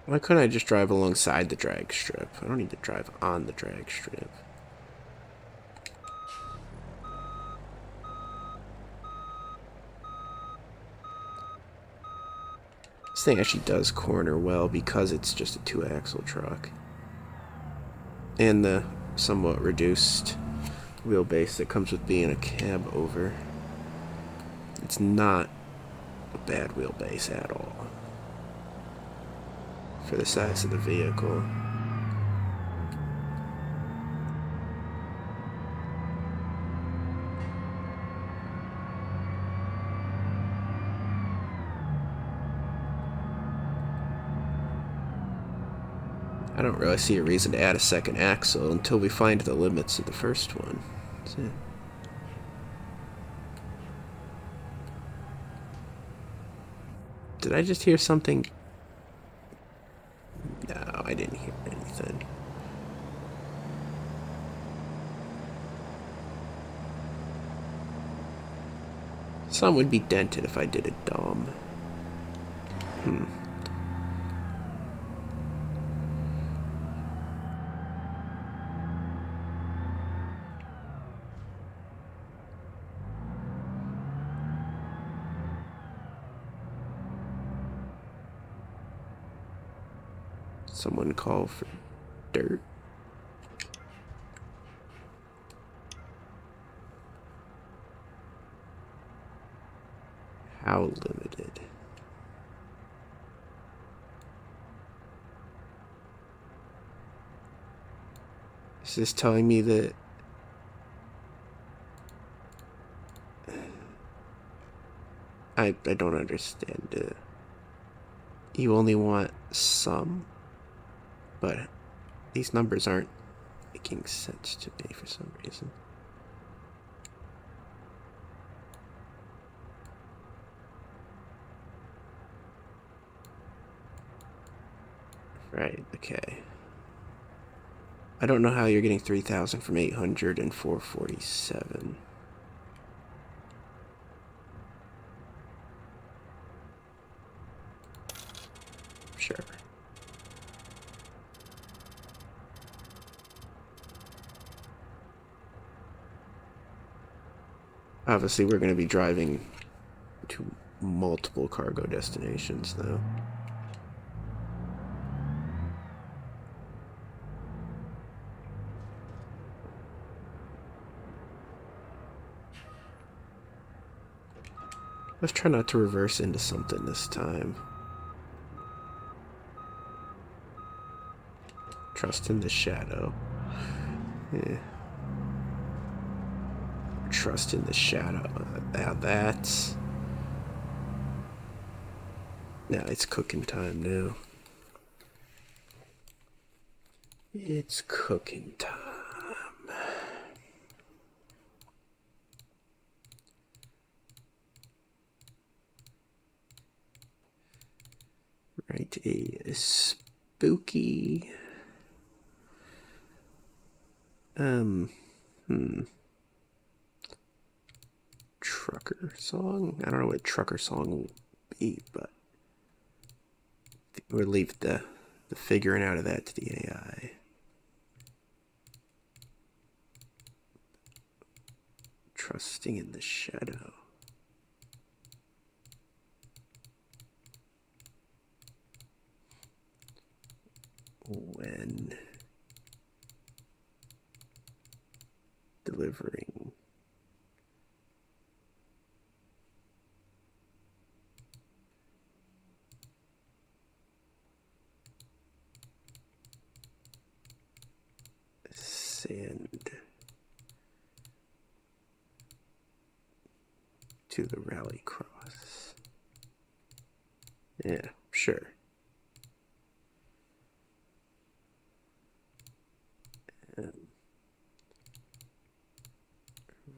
Why couldn't I just drive alongside the drag strip? I don't need to drive on the drag strip. This thing actually does corner well because it's just a 2-axle truck. And the somewhat reduced wheelbase that comes with being a cab over. It's not a bad wheelbase at all for the size of the vehicle. I don't really see a reason to add a second axle until we find the limits of the first one. That's it. Did I just hear something? No, I didn't hear anything. Some would be dented if I did a dom. Someone call for dirt. How limited? this telling me that I don't understand. You only want some, but these numbers aren't making sense to me for some reason. Right, okay. I don't know how you're getting 3,000 from 800 and 447. Sure. Obviously, we're going to be driving to multiple cargo destinations, though. Let's try not to reverse into something this time. Trust in the shadow. Yeah. Trust in the shadow. Now that's... Now it's cooking time now. It's cooking time. Right, a spooky... Trucker song? I don't know what a trucker song will be, but we'll leave the figuring out of that to the AI. Trusting in the shadow. When delivering sand to the rally cross. Yeah, sure.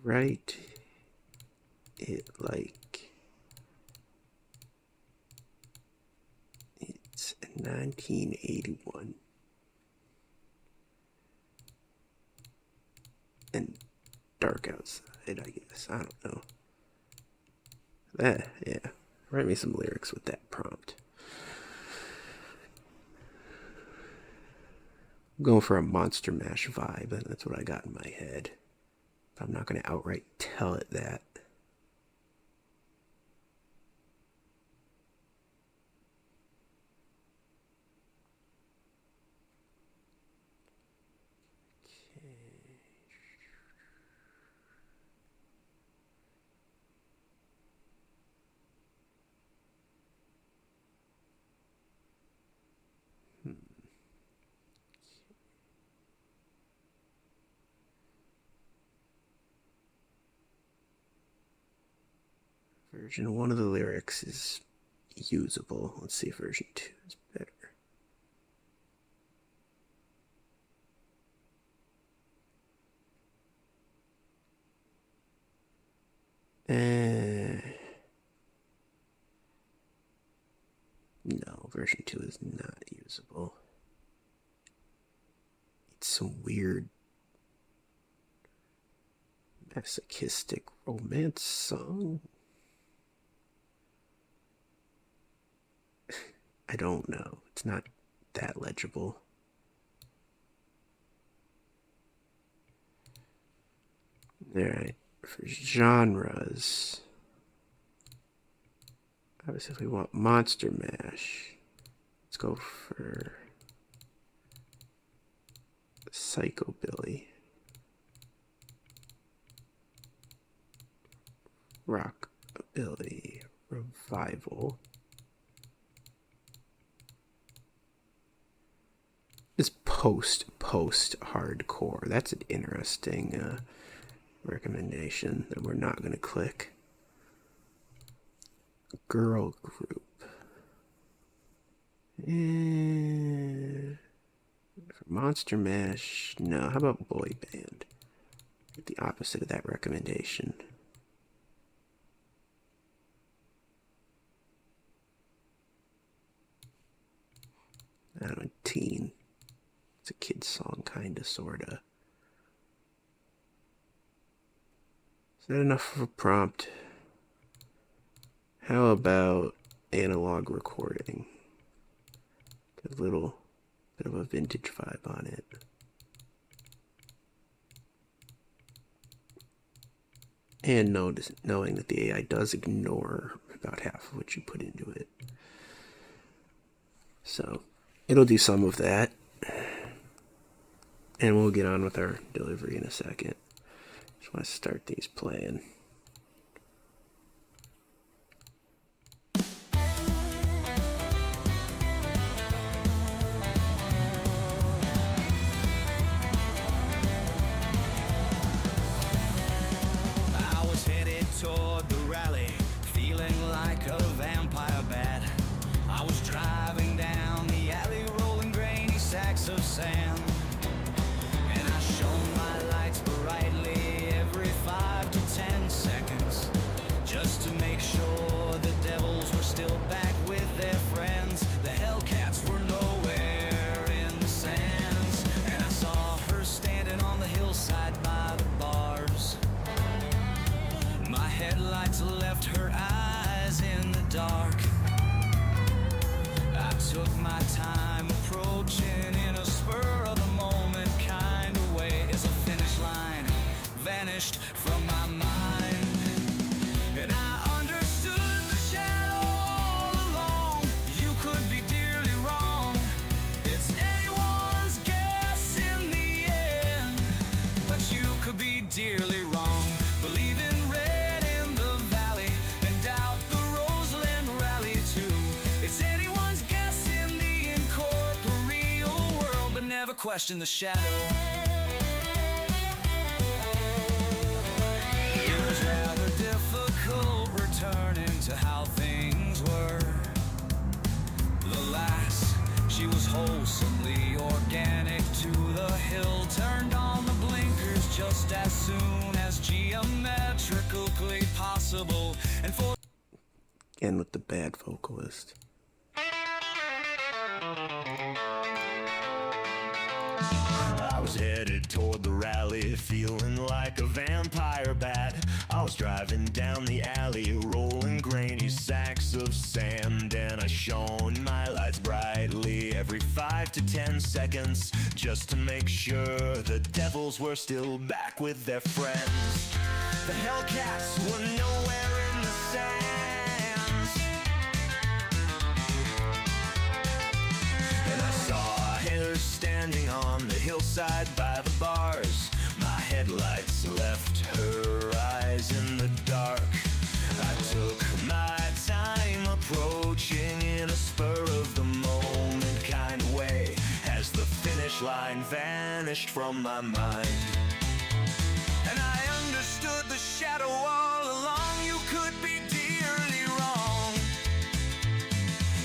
Write it like it's 1981 and dark outside, I guess. I don't know. Yeah. Write me some lyrics with that prompt. I'm going for a Monster Mash vibe. That's what I got in my head. I'm not going to outright tell it that. Version 1 of the lyrics is usable. Let's see if version 2 is better. No, version 2 is not usable. It's some weird masochistic romance song. I don't know. It's not that legible. Alright, for genres, obviously if we want Monster Mash, let's go for Psychobilly, Rockabilly, Revival. This post-hardcore. That's an interesting recommendation that we're not going to click. Girl group. Monster Mash. No, how about boy band? The opposite of that recommendation. I don't know, teen. It's a kid's song, kinda, sorta. Is that enough of a prompt? How about analog recording? Got a little bit of a vintage vibe on it. And knowing that the AI does ignore about half of what you put into it. So it'll do some of that. And we'll get on with our delivery in a second. Just want to start these playing. Toward the rally, feeling like a vampire bat. I was driving down the alley, rolling grainy sacks of sand, and I shone my lights brightly every 5 to 10 seconds, just to make sure the devils were still back with their friends. The Hellcats were nowhere in the sands, and I saw her standing on the hillside by the bars. My headlights left her eyes in the dark. I took my time approaching in a spur of the moment kind of way, as a finish line vanished from my mind. And I understood the shadow all along. You could be dearly wrong. It's anyone's guess in the end, but you could be dearly wrong. Believe in red in the valley and doubt the Roseland rally too. It's anyone's guess in the incorporeal world, but never question the shadow. It was rather difficult returning to how things were. The lass, she was wholesomely organic to the hill, turned on the blinkers just as soon as geometrically possible, and for Again with the bad vocalist. I was headed toward the rally, feeling like a vampire bat. I was driving down the alley, rolling grainy sacks of sand, and I shone my lights brightly every 5 to 10 seconds, just to make sure the devils were still back with their friends. The Hellcats were nowhere in the sands, and I saw her standing on the hillside by the bars. My headlights left her eyes in the dark. I took my time approaching in a spur of the moment kind of way, as the finish line vanished from my mind. and I understood the shadow all along. You could be dearly wrong.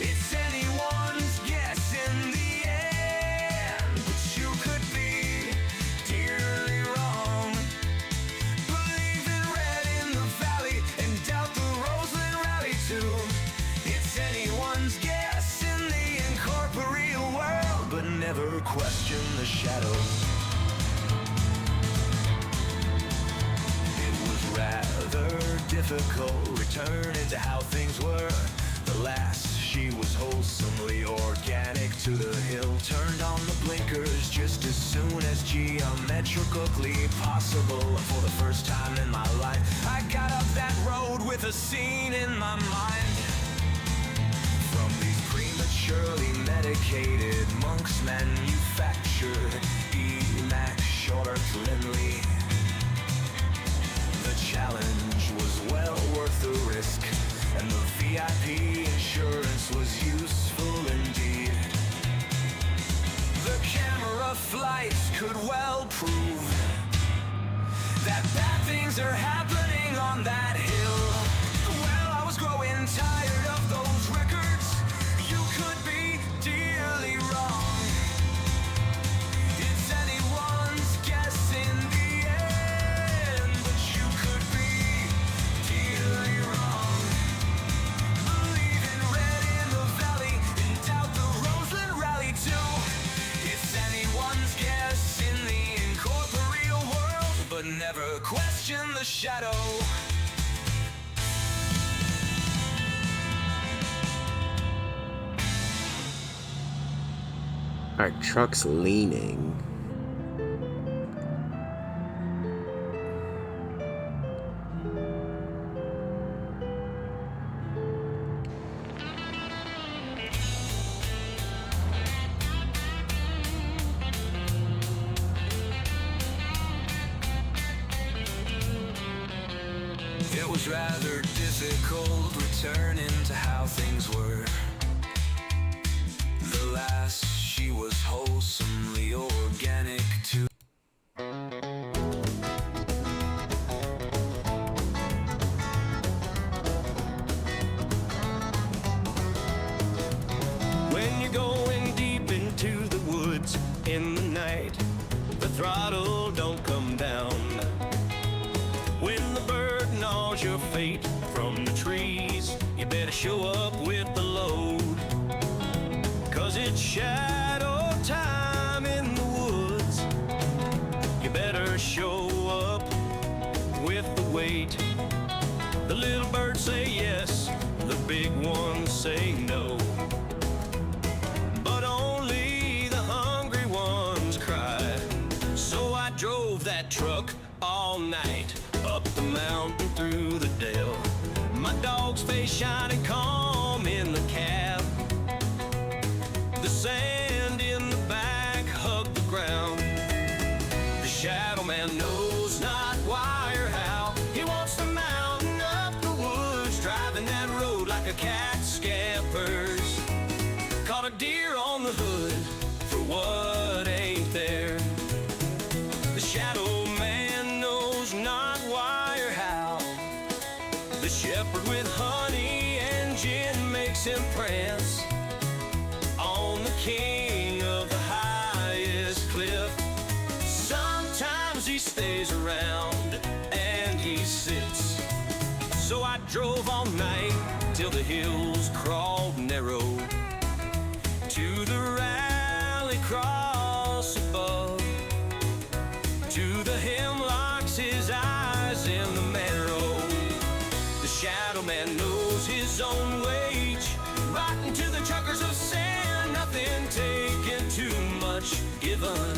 It's anyone's guess in the end, but you could be dearly wrong. Believe in red in the valley and doubt the Roseland rally too. It's anyone's guess in the incorporeal world, But never question the shadow. It was rather difficult returning to how things were. The lass, she was wholesomely organic to the hill, turned on the blinkers just as soon as geometrically possible. For the first time in my life, I got up that road with a scene in my mind. from these prematurely medicated monks manufactured immaculately. The challenge was well worth the risk, and the VIP insurance was useful indeed. The camera lights could well prove that bad things are happening on that hill. Well, I was growing tired of those records. You could be dearly wrong. It's anyone's guess in the end, but you could be dearly wrong. Believe in red in the valley and doubt the Roseland rally too. It's anyone's guess in the incorporeal world, but never question the shadow. Our truck's leaning. It was rather difficult returning to how things were. The last, she was wholesomely organic too. When you're going deep into the woods in the night, the throttle don't come down. When the bird gnaws your fate from the trees, you better show up with the load. 'Cause it's shadow time in the woods. You better show up with the weight. The little birds say yes, the big ones say no. But only the hungry ones cry. So I drove that truck all night, up the mountain through the dale. My dog's face shining calm in the cab. The sand in the back hugged the ground. The shadow man knows not why or how. He wants to mountain up the woods, driving that road like a cat scampers. Caught a deer on the hood for what ain't there. The shadow man knows not why or how. The shepherd with honey and gin makes him prance on the king of the highest cliff. Sometimes he stays around and he sits. So I drove all night till the hills crawled narrow to the rally cross above. To the hemlocks, his eyes in the marrow. The shadow man knows his own wage. Rotten to the chuckers of sand, nothing taken, too much given.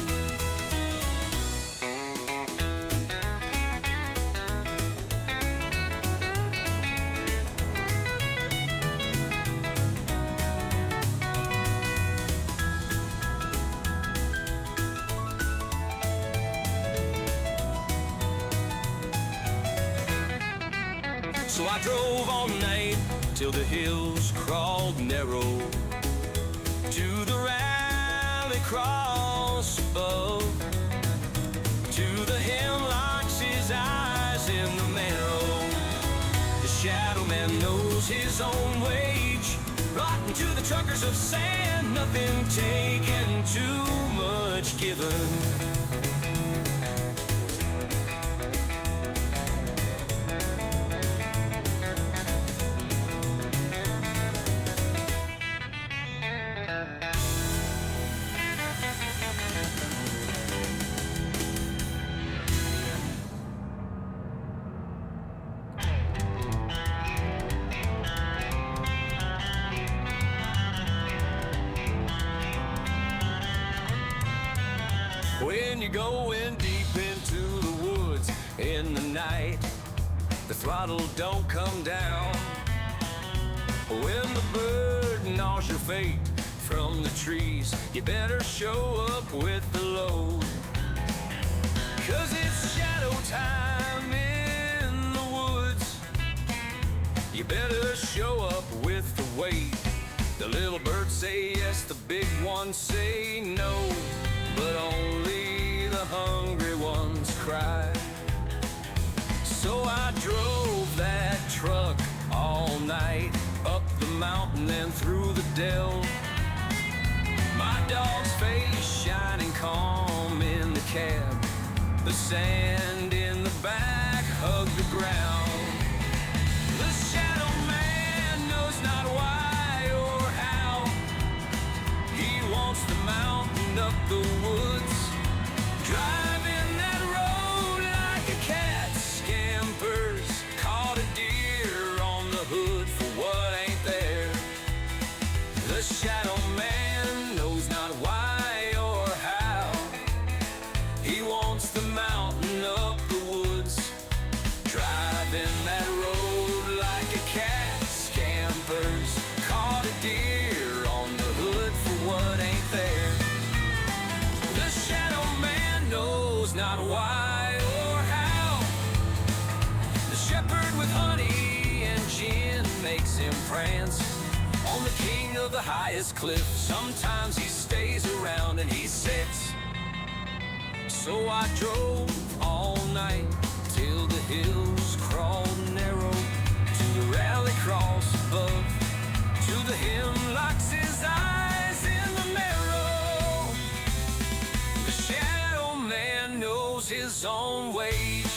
So I drove all night till the hills crawled narrow to the rally cross above. To the hemlocks, his eyes in the marrow. The shadow man knows his own wage. Rotten to the truckers of sand, nothing taken, too much given. When you're going deep into the woods in the night, the throttle don't come down. When the bird gnaws your fate from the trees, you better show up with the load. 'Cause it's shadow time in the woods. You better show up with the weight. The little birds say yes, the big ones say no, but only dry. So I drove that truck all night, up the mountain and through the dell. My dog's face shining calm in the cab. The sand in the back hugged the ground. The shadow man knows not why or how. He wants the mountain up the woods, driving that road like a cat. Scampers caught a deer on the hood for what ain't there. The shadow man knows not why or how. He wants the mountain up the woods, driving that road like a cat. Scampers caught a deer on the hood for what ain't there. The shadow man knows not why or how. The shepherd with honey and gin makes him prance on the king of the highest cliff. Sometimes he stays around and he sits. So I drove all night till the hills crawled narrow to the rally cross above, to the hemlocks, his eyes in the marrow. The shadow man knows his own wage,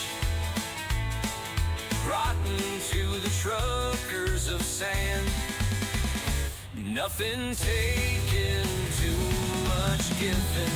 rotten to the truckers of sand. Nothing taken, too much given.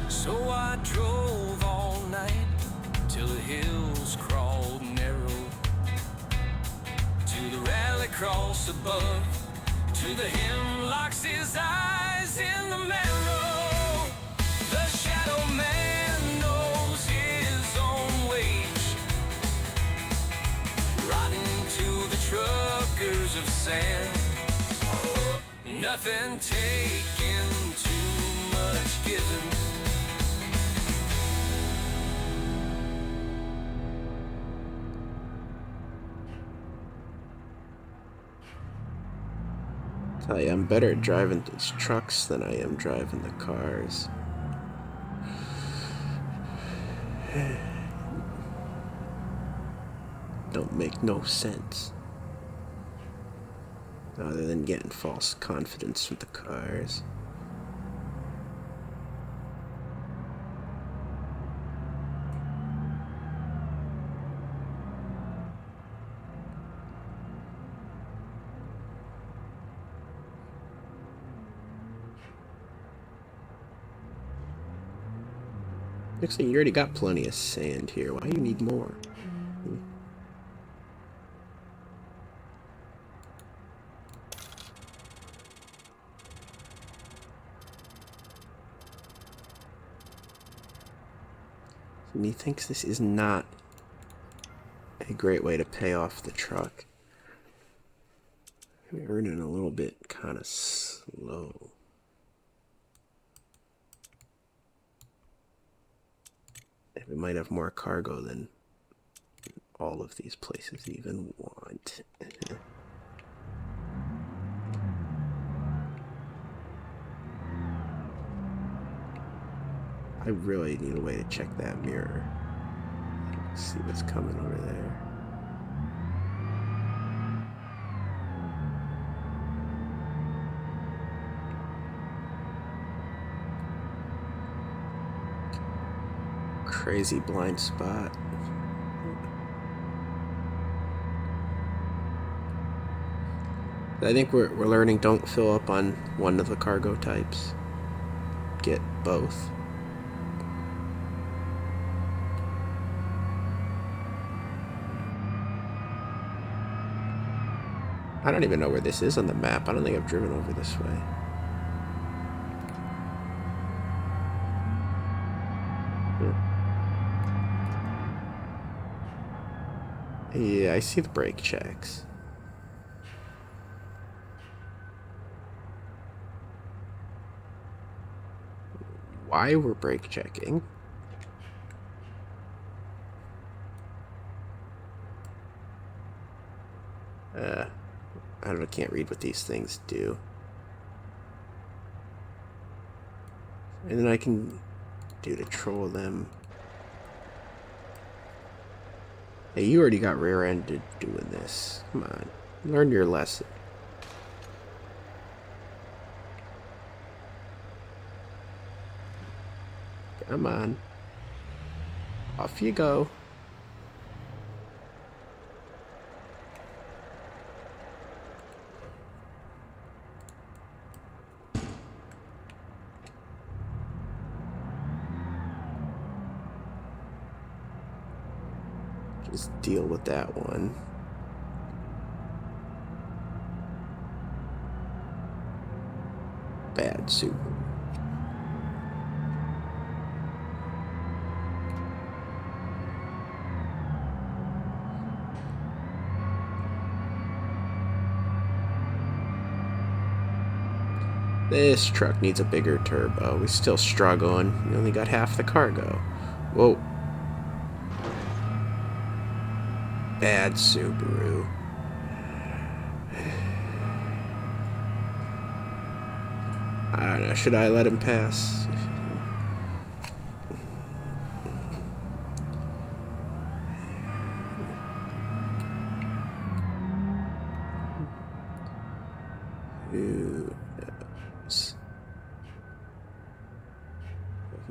So I drove all night till the hills crawled narrow, to the rally cross above, to the hemlocks, his eyes in the marrow. The shadow man knows his own wage, rotting to the truckers of sand. Nothing taken, too much given. Tell you, I'm better at driving these trucks than I am driving the cars. Don't make no sense. Other than getting false confidence from the cars. Looks like you already got plenty of sand here. Why do you need more? And he thinks this is not a great way to pay off the truck. We're running a little bit kind of slow. We might have more cargo than all of these places even want. I really need a way to check that mirror. See what's coming over there. Crazy blind spot. I think we're learning don't fill up on one of the cargo types. Get both. I don't even know where this is on the map. I don't think I've driven over this way. Yeah, I see the brake checks. why we're brake checking. I don't know, can't read what these things do. And then I can do to troll them. Hey, you already got rear-ended doing this. Come on, learn your lesson. Come on. Off you go. Just deal with that one. Bad soup. This truck needs a bigger turbo. We're still struggling. We only got half the cargo. Whoa. Bad Subaru. I don't know. Should I let him pass? Who knows?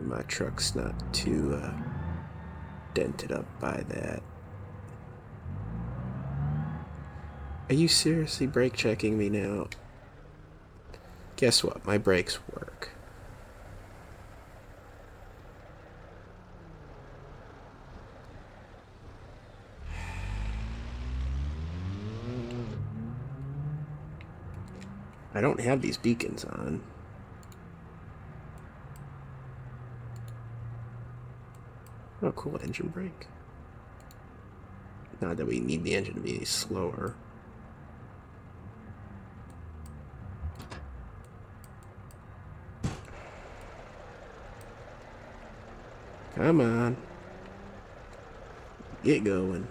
My truck's not too dented up by that. Are you seriously brake checking me now? Guess what? My brakes work. I don't have these beacons on. Oh, cool, engine brake. Not that we need the engine to be slower. Come on. Get going.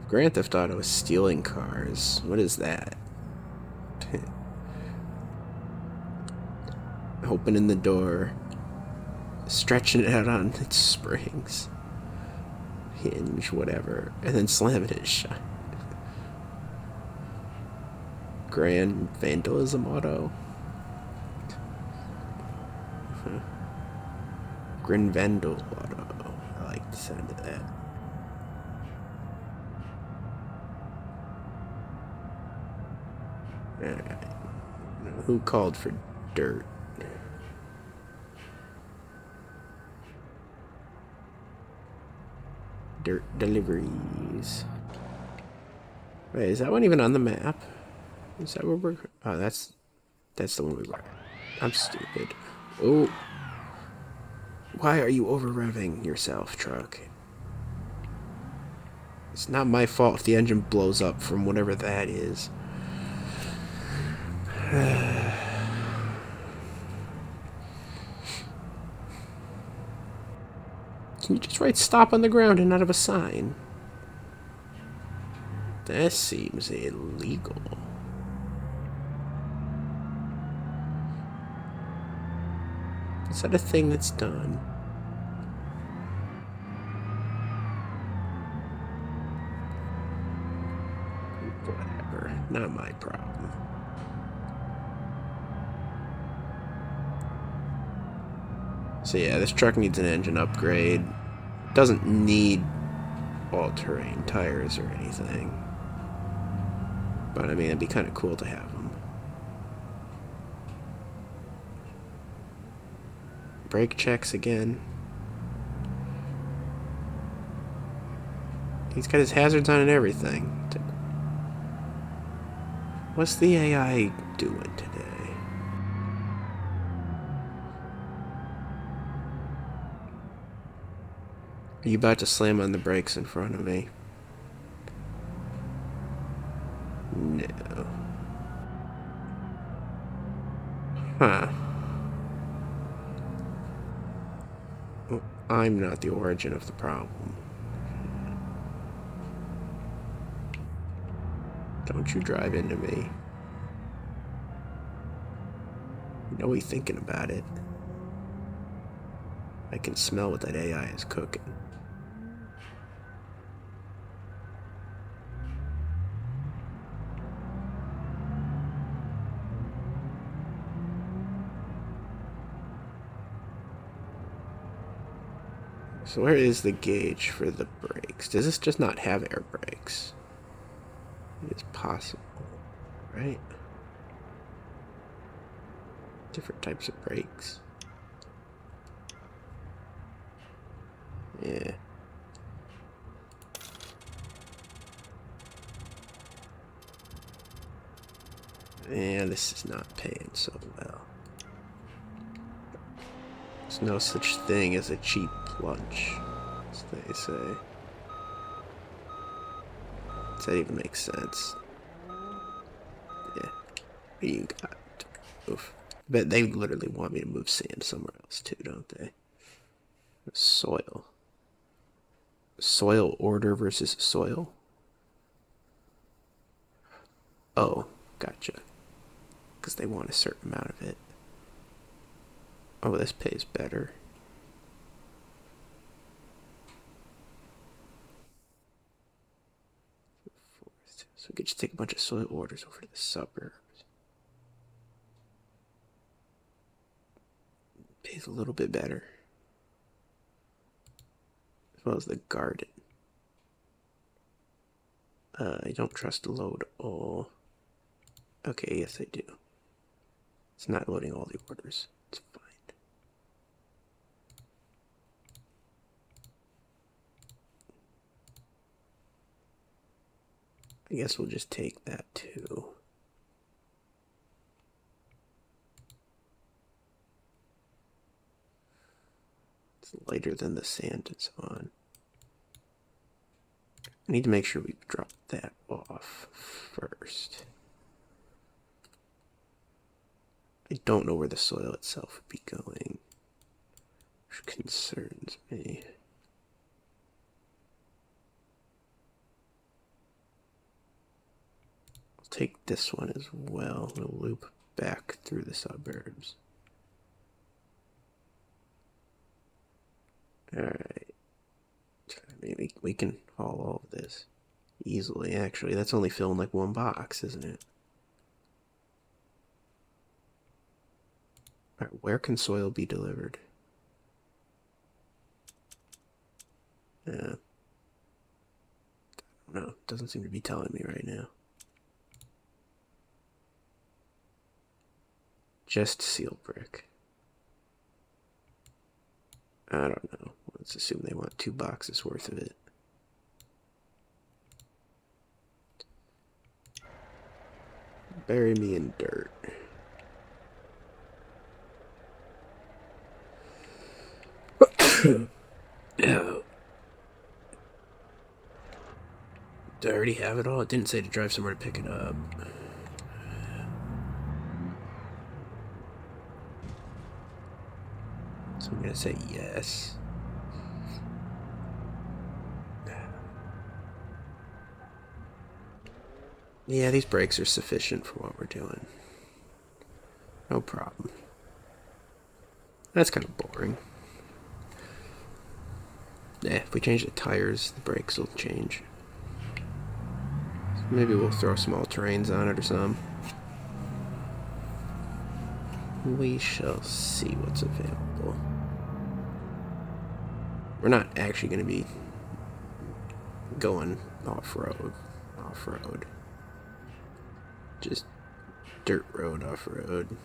Grand Theft Auto is stealing cars. What is that? Opening the door, stretching it out on its springs, hinge, whatever, and then slamming it shut. Grand Vandalism Auto. Grand Vandal Auto. I like the sound of that. Alright. Who called for dirt? Dirt deliveries. Wait, is that one even on the map? Is that where we're... Oh, that's the one we were... I'm stupid. Oh. Why are you over-revving yourself, truck? It's not my fault if the engine blows up from whatever that is. Can you just write stop on the ground and not have a sign? That seems illegal. Is that a thing that's done? Whatever. Not my problem. So yeah, this truck needs an engine upgrade. Doesn't need all-terrain tires or anything. But I mean, it'd be kind of cool to have them. Brake checks again. He's got his hazards on and everything. What's the AI doing today? Are you about to slam on the brakes in front of me? No. Huh. Well, I'm not the origin of the problem. Don't you drive into me. You know he's thinking about it. I can smell what that AI is cooking. So where is the gauge for the brakes? Does this just not have air brakes? It is possible, right? Different types of brakes. Yeah. Yeah, this is not paying so well. There's no such thing as a cheap lunch, as they say. Does that even make sense? Yeah. You got. Oof. Bet they literally want me to move sand somewhere else too, don't they? Soil. Soil order versus soil? Oh, gotcha. Because they want a certain amount of it. Oh, this pays better. So we could just take a bunch of soil orders over to the suburbs. Pays a little bit better. As well as the garden. I don't trust the load all. Okay, yes I do. It's not loading all the orders. It's fine. I guess we'll just take that too. It's lighter than the sand and so on. I need to make sure we drop that off first. I don't know where the soil itself would be going, which concerns me. I'll take this one as well. We'll loop back through the suburbs. Alright. Maybe we can haul all of this easily, actually. That's only filling like one box, isn't it? Alright, where can soil be delivered? I don't know. It doesn't seem to be telling me right now. Just seal brick. I don't know. Let's assume they want 2 boxes worth of it. Bury me in dirt. Oh. Do I already have it all? It didn't say to drive somewhere to pick it up. So I'm gonna say yes. Yeah, these brakes are sufficient for what we're doing. No problem. That's kind of boring. Yeah, if we change the tires, the brakes will change. So maybe we'll throw small terrains on it or something. We shall see what's available. We're not actually going to be going off-road. Off-road. Just dirt road off-road.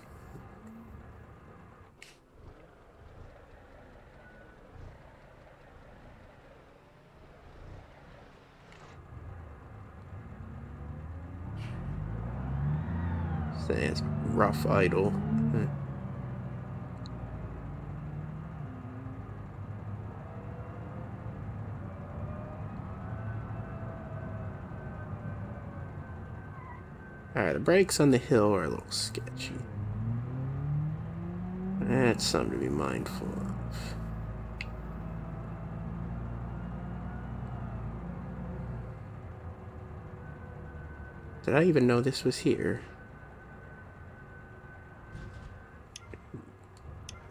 It's rough idle. Alright, the brakes on the hill are a little sketchy. That's something to be mindful of. Did I even know this was here?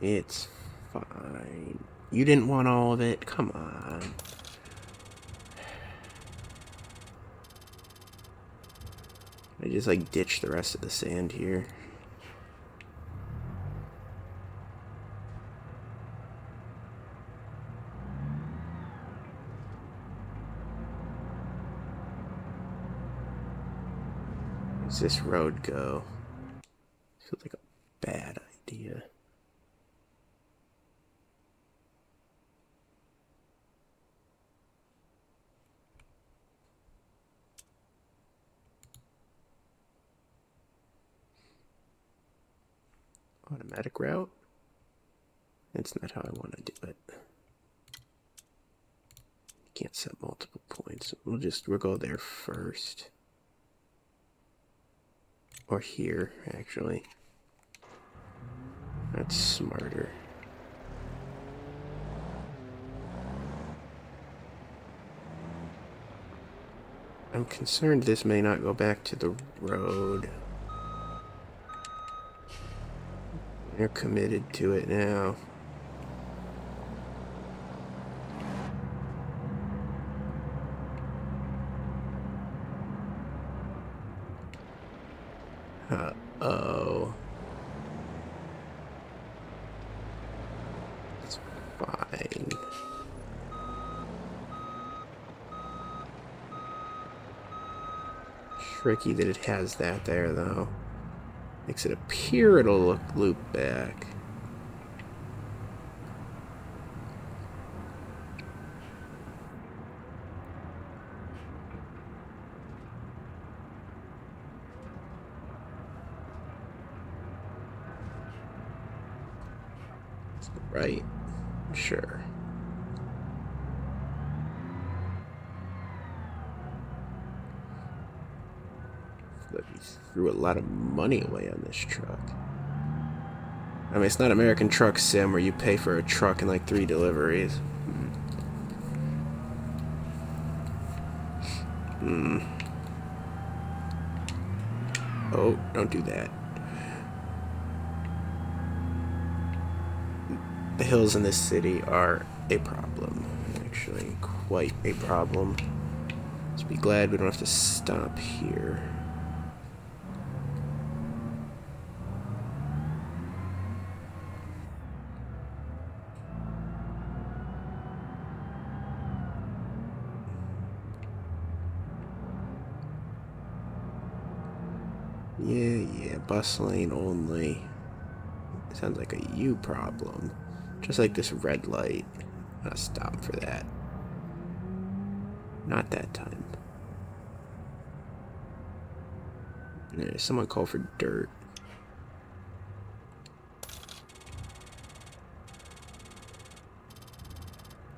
It's fine. You didn't want all of it? Come on. I just like ditch the rest of the sand here. Where's this road go? Feels like a bad idea. Automatic route? That's not how I want to do it. Can't set multiple points. We'll go there first. Or here, actually. That's smarter. I'm concerned this may not go back to the road. They're committed to it now. Uh-oh. It's fine. Tricky that it has that there, though. Makes it appear it'll loop back. Right? Sure. Look, he threw a lot of money away on this truck. I mean, it's not American Truck Sim where you pay for a truck in like 3 deliveries. Oh, don't do that. The hills in this city are a problem. Actually, quite a problem. Just be glad we don't have to stop here. Yeah, bus lane only. Sounds like a you problem. Just like this red light. I'll stop for that. Not that time. Someone call for dirt.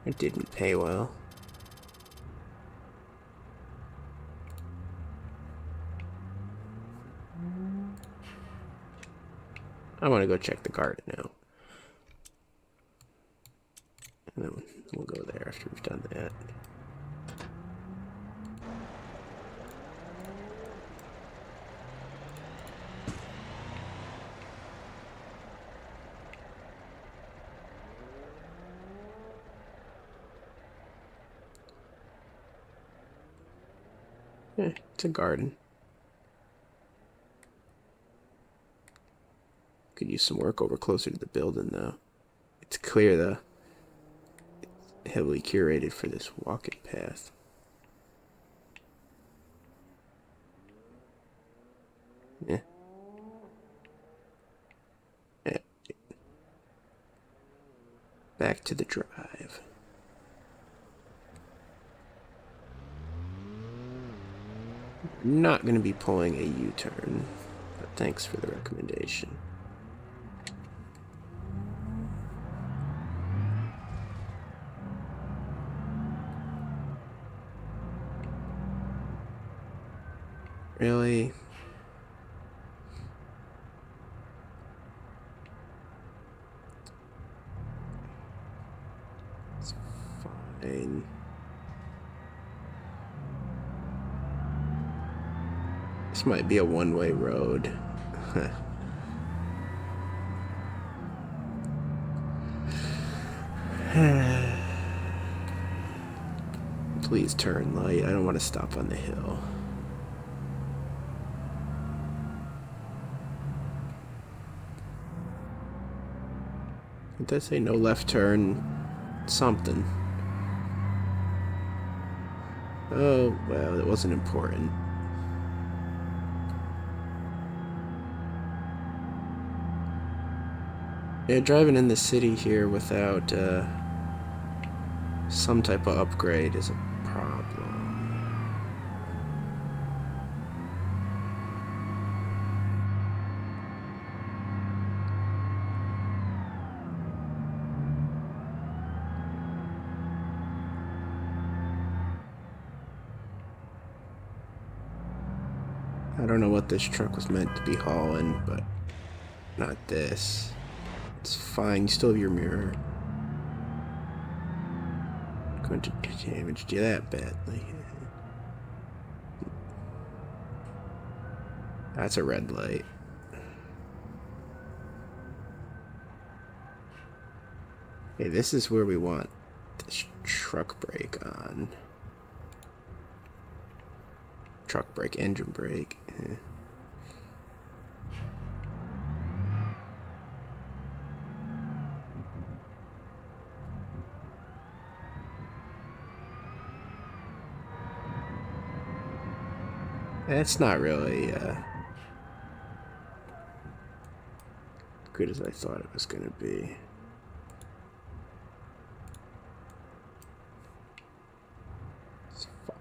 It didn't pay well. I want to go check the garden now. And then we'll go there after we've done that. It's a garden. Could use some work over closer to the building, though. It's clear, it's heavily curated for this walking path. Yeah. Back to the drive. Not going to be pulling a U-turn. Thanks for the recommendation. Really? It's fine. This might be a one-way road. Please turn light. I don't want to stop on the hill. It does say no left turn something. Oh, well, it wasn't important. Yeah, driving in the city here without some type of upgrade is a problem. I don't know what this truck was meant to be hauling, but not this. It's fine, you still have your mirror. Going to damage you that badly. That's a red light. Okay, this is where we want this truck brake on. Truck brake, engine brake. It's not really good as I thought it was going to be. It's fine.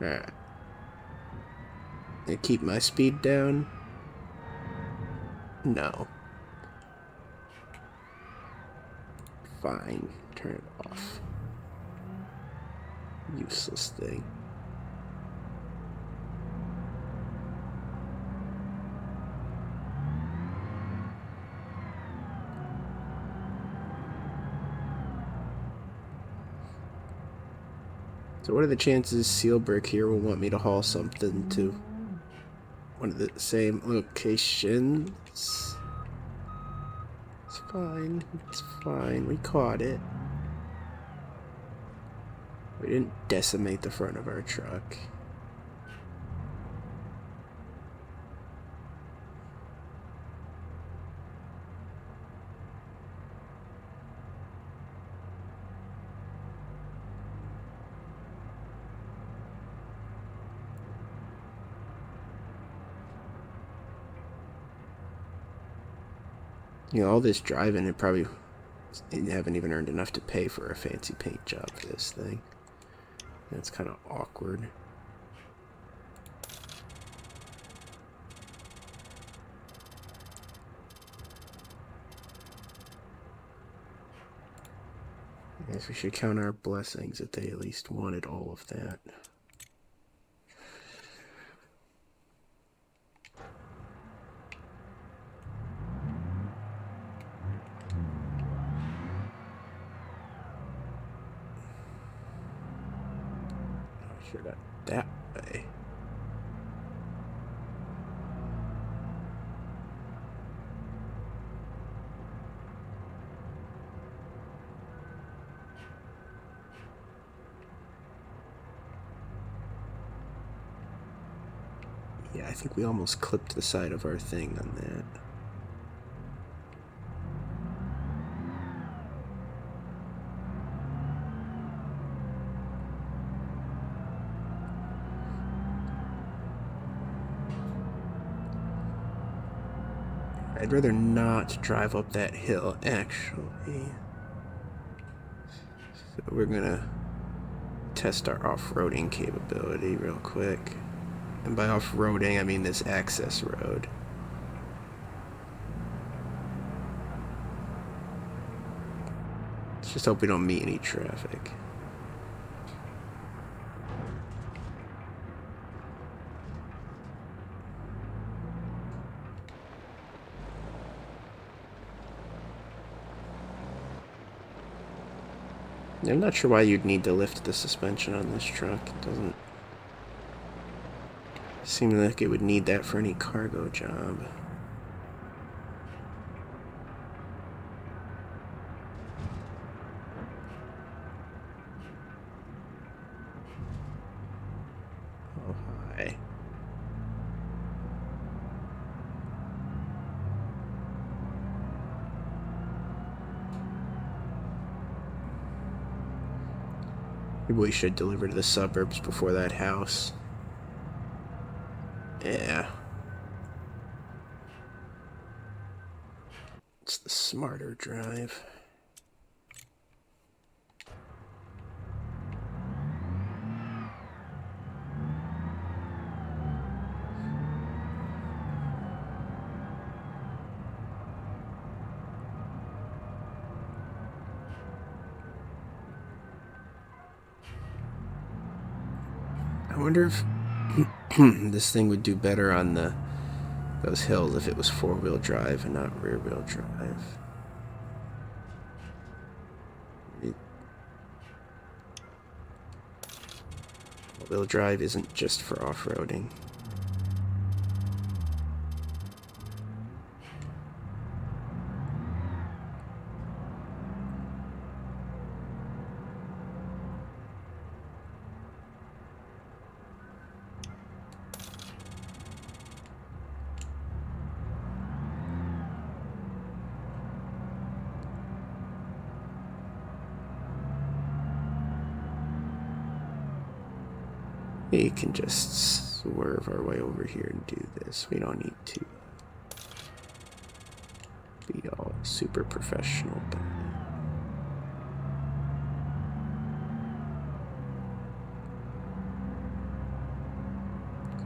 Alright. And keep my speed down? No. Fine. Turn it off. Useless thing. So what are the chances Sealbrick here will want me to haul something to one of the same locations? It's fine. It's fine. We caught it. We didn't decimate the front of our truck. You know, all this driving, it probably you haven't even earned enough to pay for a fancy paint job for this thing. That's kind of awkward. I guess we should count our blessings that they at least wanted all of that. Should have that way. Yeah, I think we almost clipped the side of our thing on that. I'd rather not drive up that hill, actually. So we're gonna test our off-roading capability real quick. And by off-roading, I mean this access road. Let's just hope we don't meet any traffic. I'm not sure why you'd need to lift the suspension on this truck. It doesn't seem like it would need that for any cargo job. Oh, hi. Maybe we should deliver to the suburbs before that house. Yeah. It's the smarter drive. I wonder if this thing would do better on those hills if it was four-wheel drive and not rear-wheel drive. Four-wheel drive isn't just for off-roading. We can just swerve our way over here and do this. We don't need to be all super professional about it.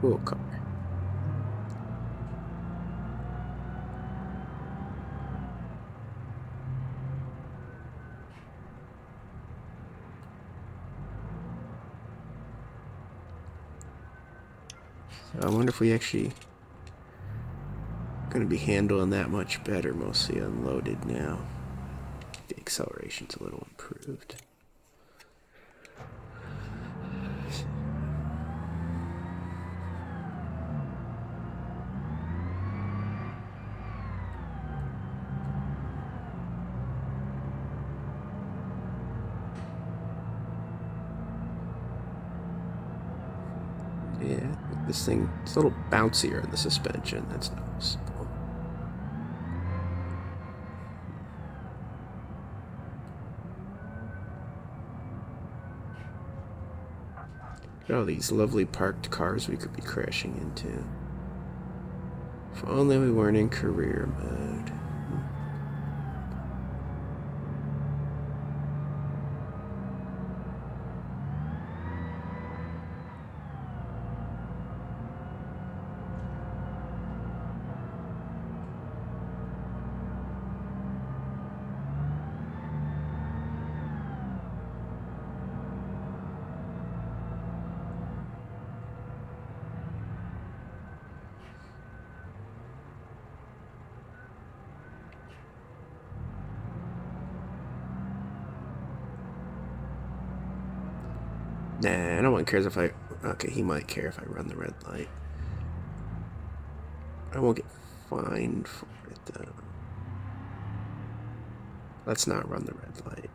Cool car. So I wonder if we actually going to be handling that much better, mostly unloaded now. The acceleration's a little improved. Yeah, this thing, it's a little bouncier in the suspension, that's noticeable. Look at all these lovely parked cars we could be crashing into. If only we weren't in career mode. Nah, no one cares if I... Okay, he might care if I run the red light. I won't get fined for it, though. Let's not run the red light.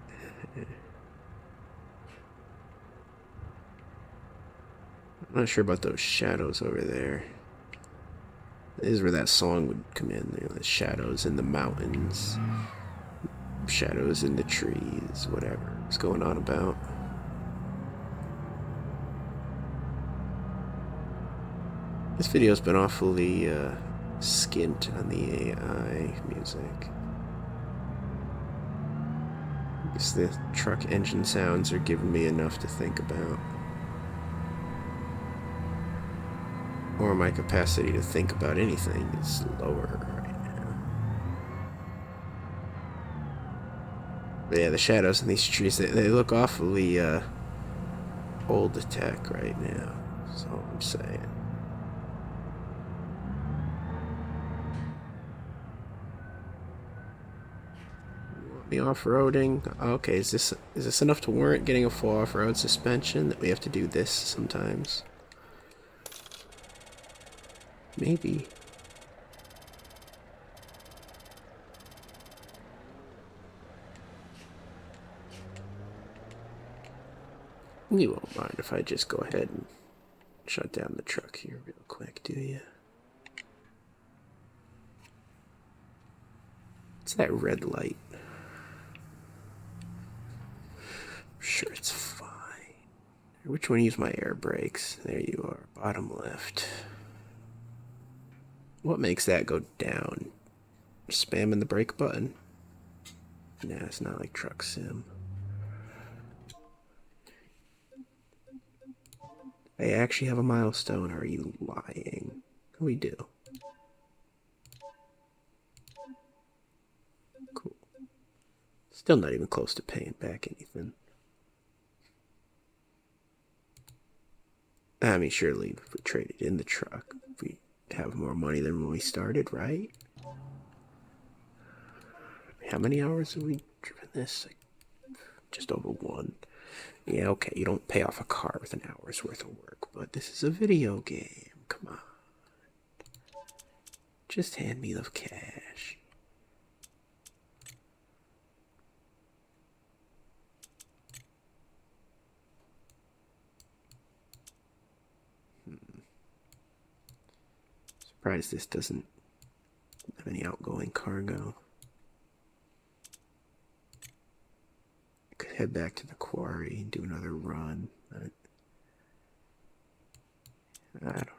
I'm not sure about those shadows over there. This is where that song would come in. You know, the shadows in the mountains. Shadows in the trees. Whatever it's going on about. This video's been awfully skint on the AI music. I guess the truck engine sounds are giving me enough to think about. Or my capacity to think about anything is lower right now. But yeah, the shadows in these trees, they look awfully old tech right now. That's all I'm saying. You want me off-roading? Okay, is this enough to warrant getting a full off-road suspension? That we have to do this sometimes? Maybe. You won't mind if I just go ahead and shut down the truck here real quick, do you? It's that red light. Sure, it's fine. Which one used my air brakes? There you are, bottom left. What makes that go down? Spamming the brake button? Nah, it's not like Truck Sim. I actually have a milestone. Are you lying? We do. Cool. Still not even close to paying back anything. I mean, surely if we traded in the truck, we have more money than when we started, right? How many hours have we driven this? Like, just over 1. Yeah, okay, you don't pay off a car with an hour's worth of work, but this is a video game. Come on. Just hand me the cash. Surprised this doesn't have any outgoing cargo. I could head back to the quarry and do another run, but I don't know.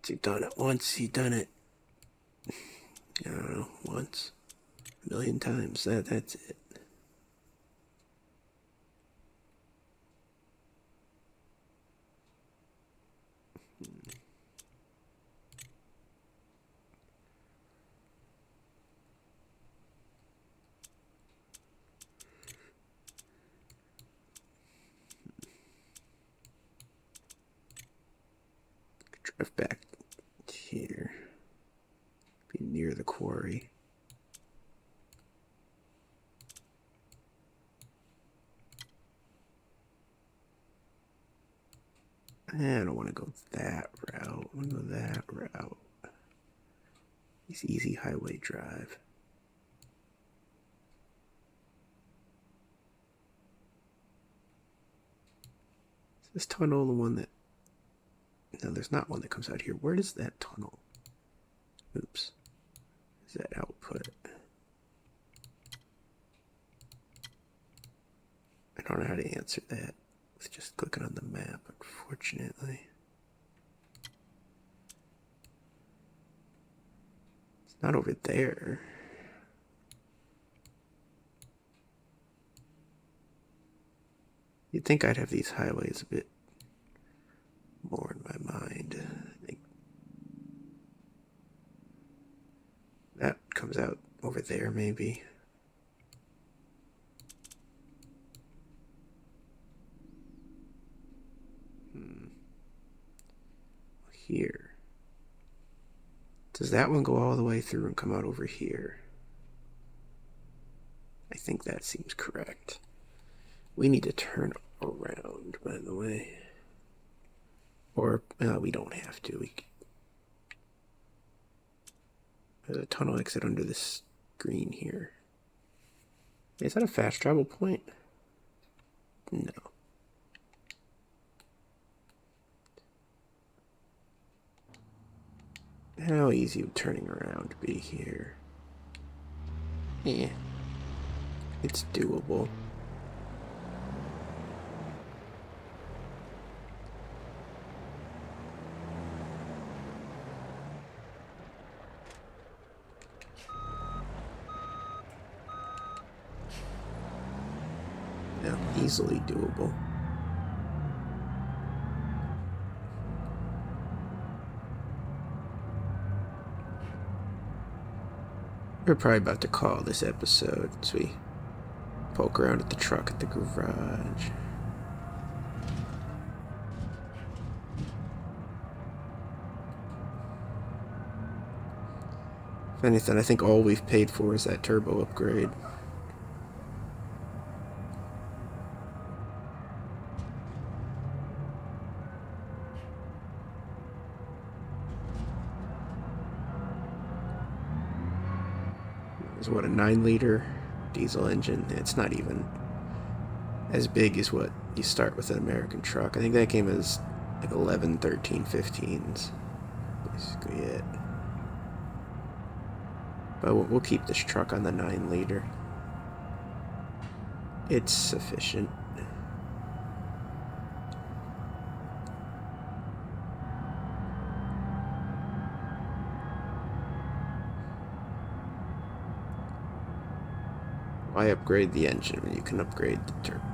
You've done it once, you've done it, I don't know, once, a million times. That's it. Drive back here. Be near the quarry. I don't want to go that route. I want to go that route. It's easy highway drive. Is this tunnel the one that... No, there's not one that comes out here. Where does that tunnel? Oops. Is that output? I don't know how to answer that. It's just clicking on the map, unfortunately. It's not over there. You'd think I'd have these highways a bit more in my mind. I think that comes out over there, maybe. Here. Does that one go all the way through and come out over here? I think that seems correct. We need to turn around, by the way. Or, we don't have to. There's a tunnel exit under this green here. Is that a fast travel point? No. How easy would turning around be here? Yeah. It's doable. easily doable. We're probably about to call this episode as we poke around at the truck at the garage. If anything, I think all we've paid for is that turbo upgrade. It's what, a 9-liter diesel engine? It's not even as big as what you start with an American truck. I think that came as like 11, 13, 15s. Basically it. But we'll keep this truck on the 9-liter. It's sufficient. Why upgrade the engine when you can upgrade the turbo?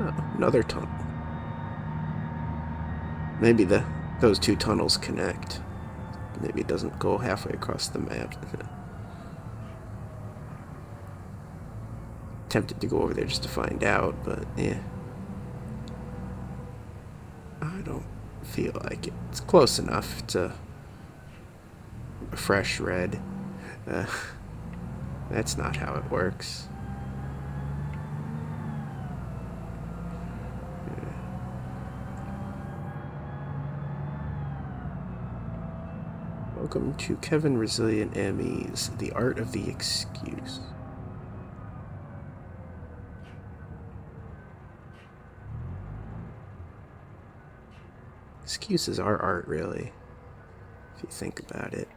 Oh, another tunnel. Maybe those two tunnels connect. Maybe it doesn't go halfway across the map. Tempted to go over there just to find out, but yeah. I don't feel like it. It's close enough to a fresh red. That's not how it works. Welcome to Kevin Resilient ME's The Art of the Excuse. Excuses are art, really, if you think about it.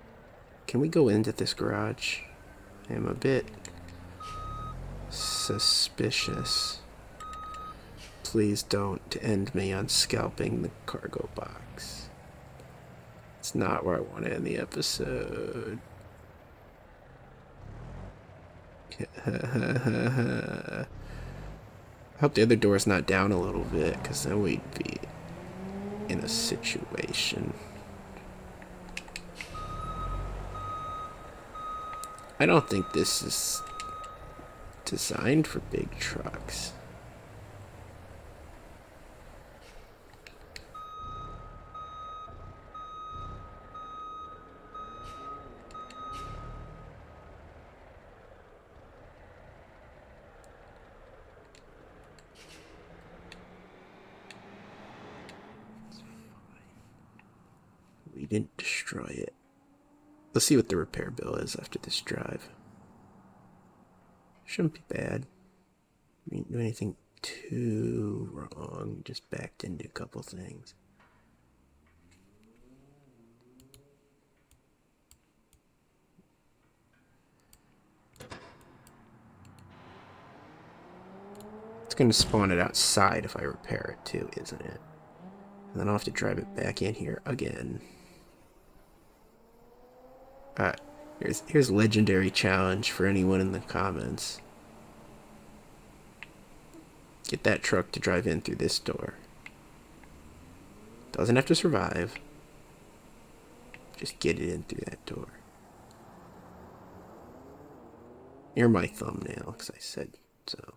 Can we go into this garage? I am a bit suspicious. Please don't end me on scalping the cargo box. It's not where I want to end the episode. I hope the other door's not down a little bit, because then we'd be in a situation. I don't think this is designed for big trucks. We didn't destroy it. Let's see what the repair bill is after this drive. Shouldn't be bad. We didn't do anything too wrong. Just backed into a couple things. It's going to spawn it outside if I repair it too, isn't it? And then I'll have to drive it back in here again. Here's legendary challenge for anyone in the comments. Get that truck to drive in through this door. Doesn't have to survive. Just get it in through that door. You're my thumbnail, because I said so.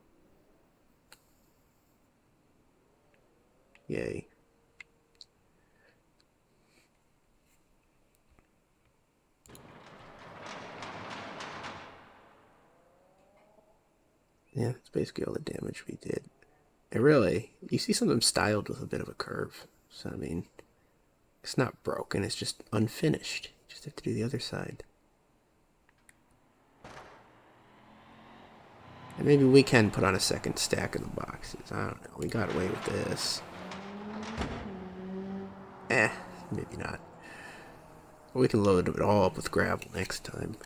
Yay. Yeah, that's basically all the damage we did. And really, you see something styled with a bit of a curve. So, I mean, it's not broken, it's just unfinished. You just have to do the other side. And maybe we can put on a second stack of the boxes. I don't know. We got away with this. Maybe not. We can load it all up with gravel next time.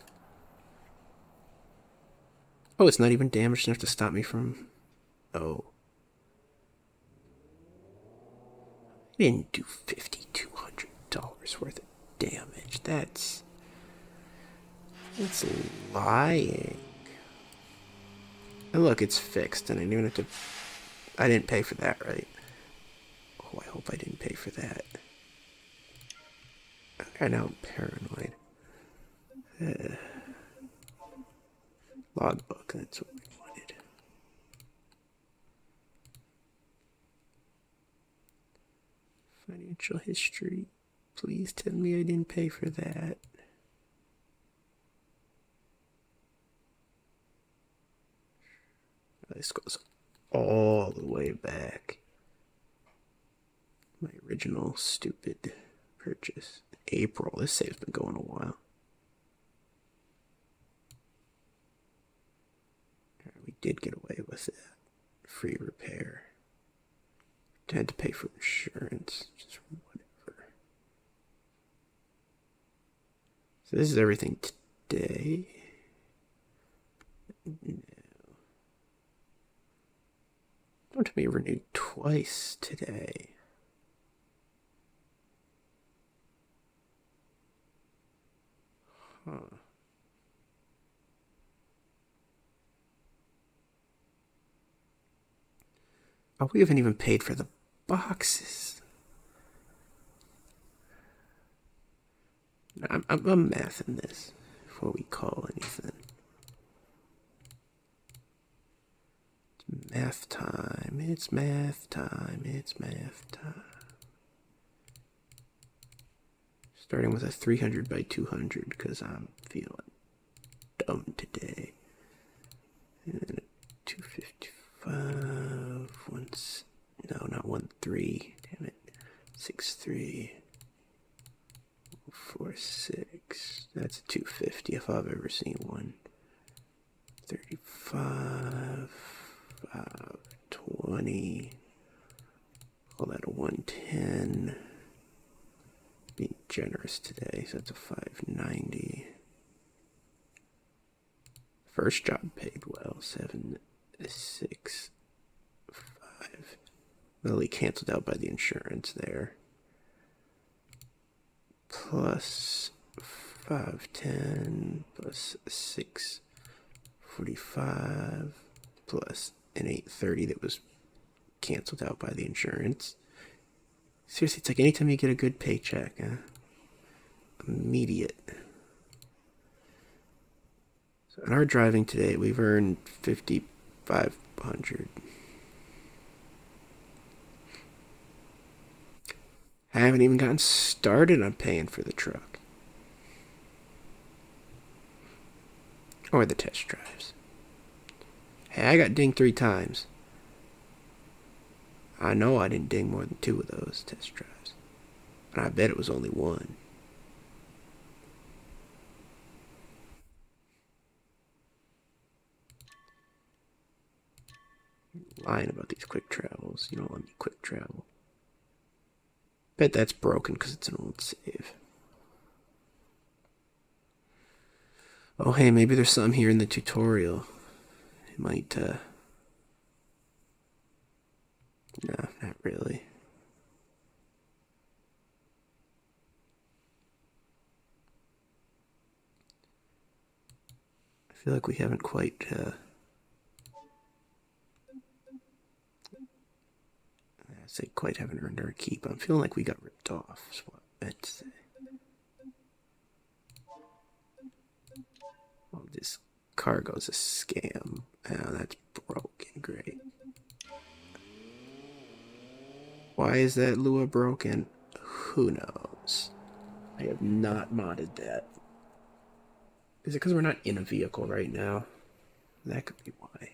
Oh, it's not even damaged enough to stop me from... Oh. I didn't do $5,200 worth of damage. That's lying. And look, it's fixed, and I didn't even have to... I didn't pay for that, right? Oh, I hope I didn't pay for that. Okay, now I'm paranoid. Logbook, that's what we wanted. Financial history. Please tell me I didn't pay for that. This goes all the way back. My original stupid purchase. April. This save's been going a while. We did get away with that. Free repair. Had to pay for insurance. Just whatever. So this is everything today. No. Don't tell me you renewed twice today. Huh. Oh, we haven't even paid for the boxes. I'm mathing this before we call anything. It's math time. It's math time. It's math time. Starting with a 300 by 200 because I'm feeling dumb today. And then a 255. No, not 1-3. Damn it. 6-3. 4-6. That's a 250 if I've ever seen one. 35. 520. Call that a 110. Being generous today, so that's a 590. First job paid well, 765. Well, he canceled out by the insurance there. Plus 510 plus 645 plus an 830 that was canceled out by the insurance. Seriously, it's like anytime you get a good paycheck, immediate. So in our driving today, we've earned 5,500. I haven't even gotten started on paying for the truck. Or the test drives. Hey, I got dinged 3 times. I know I didn't ding more than 2 of those test drives. And I bet it was only 1. You're lying about these quick travels. You don't let me quick travel. Bet that's broken because it's an old save. Oh, hey, maybe there's some here in the tutorial. It might, no, not really. I feel like we haven't quite, I say quite haven't earned our keep. I'm feeling like we got ripped off, is what I meant to say. Oh, this cargo's a scam. Oh, that's broken. Great. Why is that Lua broken? Who knows? I have not modded that. Is it because we're not in a vehicle right now? That could be why.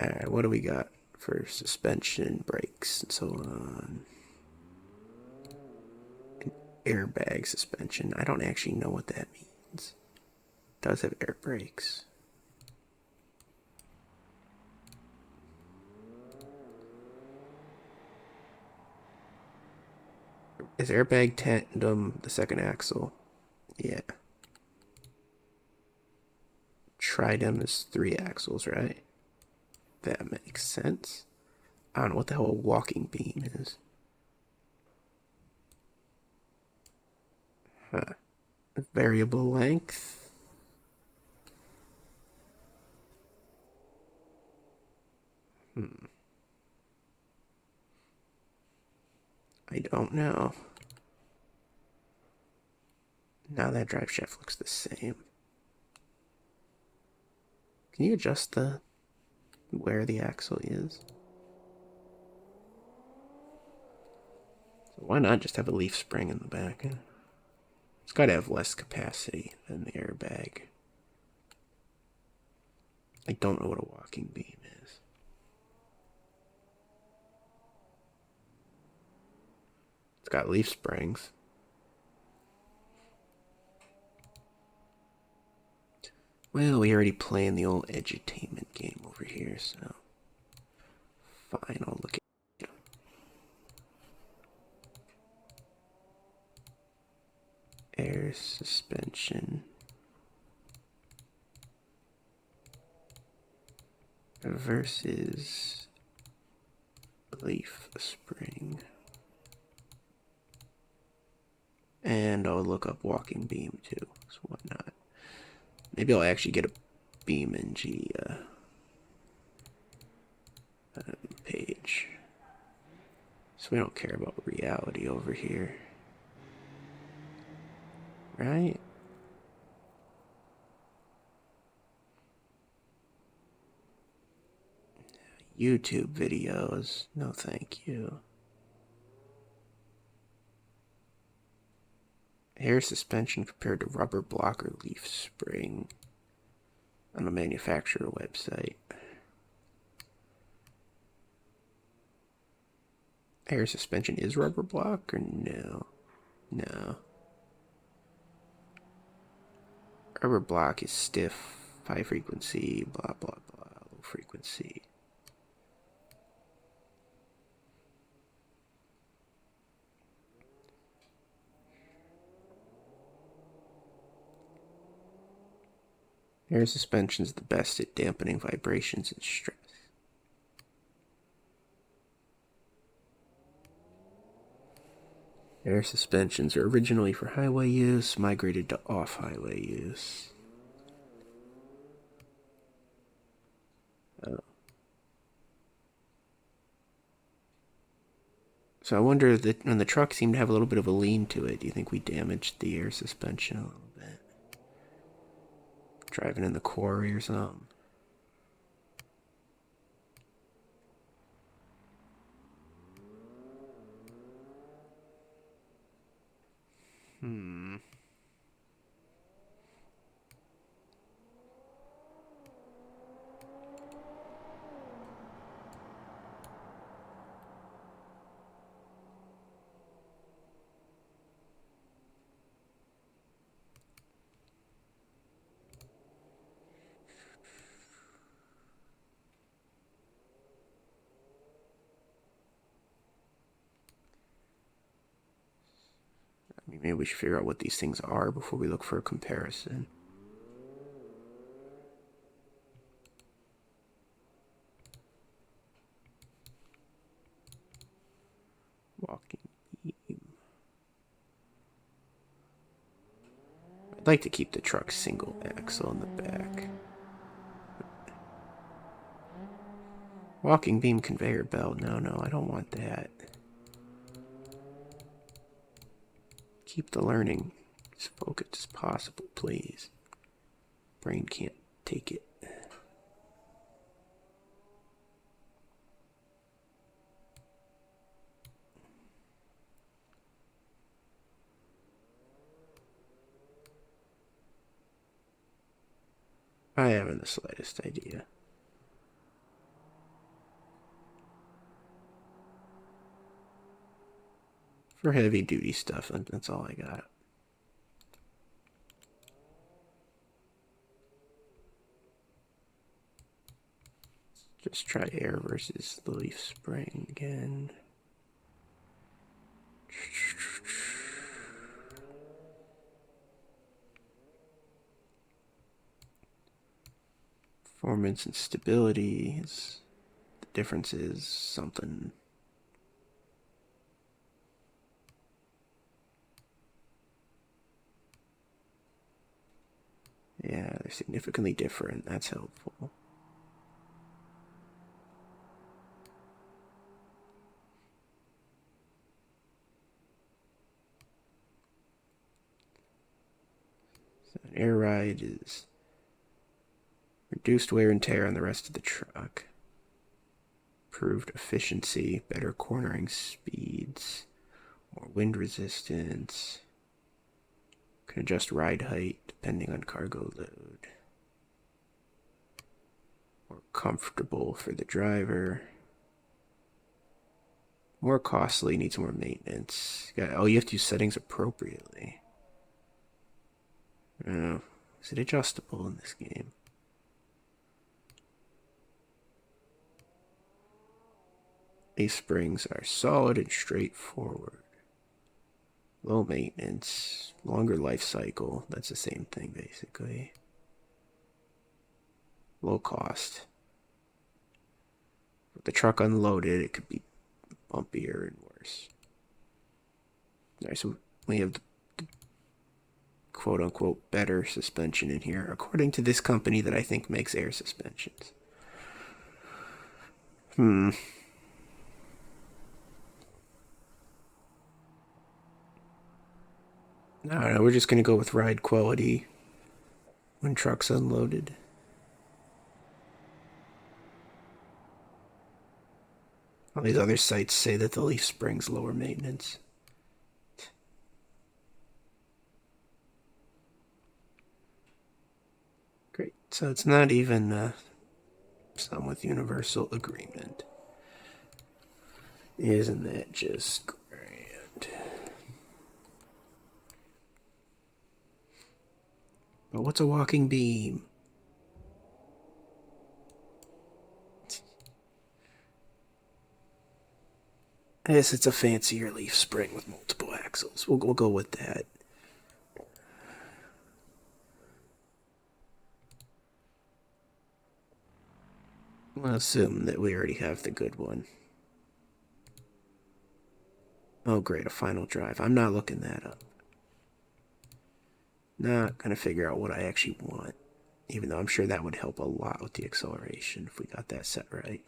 Alright, what do we got for suspension, brakes, and so on? An airbag suspension. I don't actually know what that means. It does have air brakes. Is airbag tandem the second axle? Yeah. Tridem is 3 axles, right? That makes sense. I don't know what the hell a walking beam is. Huh. Variable length. I don't know. Now that drive shaft looks the same. Can you adjust the where the axle is? So why not just have a leaf spring in the back? It's got to have less capacity than the airbag. I don't know what a walking beam is. It's got leaf springs. Well, we already playing the old edutainment game over here, so fine, I'll look at it. Air suspension versus leaf spring. And I'll look up walking beam too, so why not? Maybe I'll actually get a Beam.NG page. So we don't care about reality over here. Right? YouTube videos. No thank you. Air suspension compared to rubber block or leaf spring on a manufacturer website. Air suspension is rubber block or no? No. Rubber block is stiff, high frequency, blah blah blah, low frequency. Air suspension is the best at dampening vibrations and stress. Air suspensions are originally for highway use, migrated to off-highway use. So I wonder that when the truck seemed to have a little bit of a lean to it, do you think we damaged the air suspension a little bit? Driving in the quarry or something? I mean, maybe we should figure out what these things are before we look for a comparison. Walking beam. I'd like to keep the truck single axle in the back. Walking beam conveyor belt. No, I don't want that. Keep the learning as focused as possible, please. Brain can't take it. I haven't the slightest idea. For heavy duty stuff, that's all I got. Just try air versus the leaf spring again. Performance and stability is, the difference is something. Yeah, they're significantly different. That's helpful. So an air ride is reduced wear and tear on the rest of the truck. Improved efficiency, better cornering speeds, more wind resistance. Can adjust ride height depending on cargo load. More comfortable for the driver. More costly, needs more maintenance. Oh, you have to use settings appropriately. Oh, is it adjustable in this game? These springs are solid and straightforward. Low maintenance, longer life cycle. That's the same thing, basically. Low cost. With the truck unloaded, it could be bumpier and worse. Alright, so we have the quote-unquote better suspension in here, according to this company that I think makes air suspensions. I don't know, we're just gonna go with ride quality when truck's unloaded. All these other sites say that the leaf spring's lower maintenance. Great, so it's not even some with universal agreement. Isn't that just grand? But what's a walking beam? Yes, it's a fancier leaf spring with multiple axles. We'll go with that. We'll assume that we already have the good one. Oh great, a final drive. I'm not looking that up. Not gonna figure out what I actually want. Even though I'm sure that would help a lot with the acceleration if we got that set right.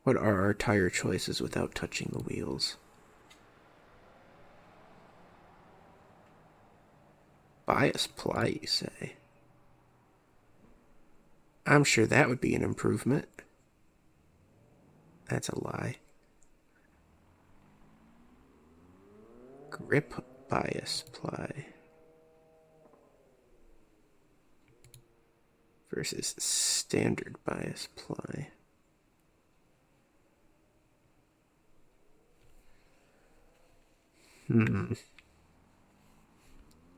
What are our tire choices without touching the wheels? Bias ply, you say? I'm sure that would be an improvement. That's a lie. Grip bias ply versus standard bias ply.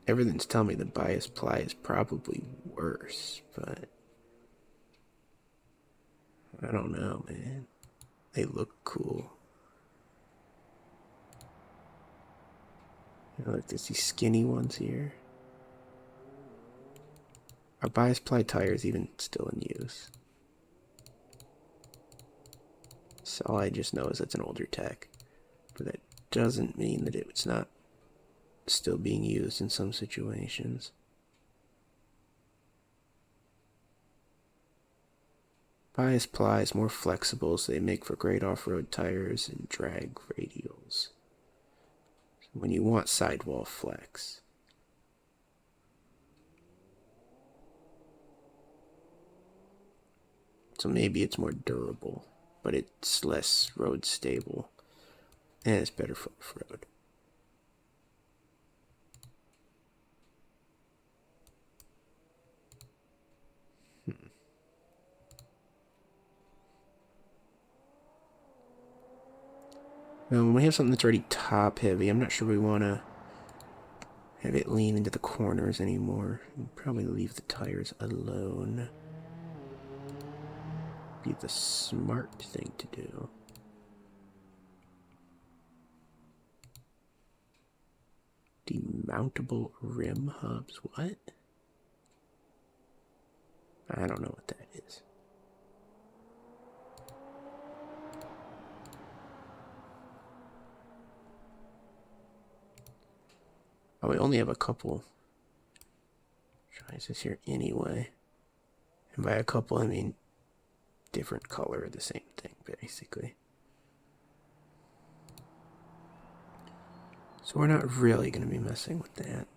Everything's telling me the bias ply is probably worse, but I don't know, man. They look cool. You know, like there's these skinny ones here. Are bias ply tires even still in use? So all I just know is it's an older tech, but that doesn't mean that it's not still being used in some situations. Bias ply is more flexible, so they make for great off-road tires and drag radials. When you want sidewall flex. So maybe it's more durable, but it's less road stable, and it's better for off-road. Now, when we have something that's already top heavy, I'm not sure we want to have it lean into the corners anymore. We'll probably leave the tires alone. Be the smart thing to do. Mountable rim hubs. What? I don't know what that is. Oh, we only have a couple choices here anyway. And by a couple, I mean different color of the same thing, basically. So we're not really going to be messing with that.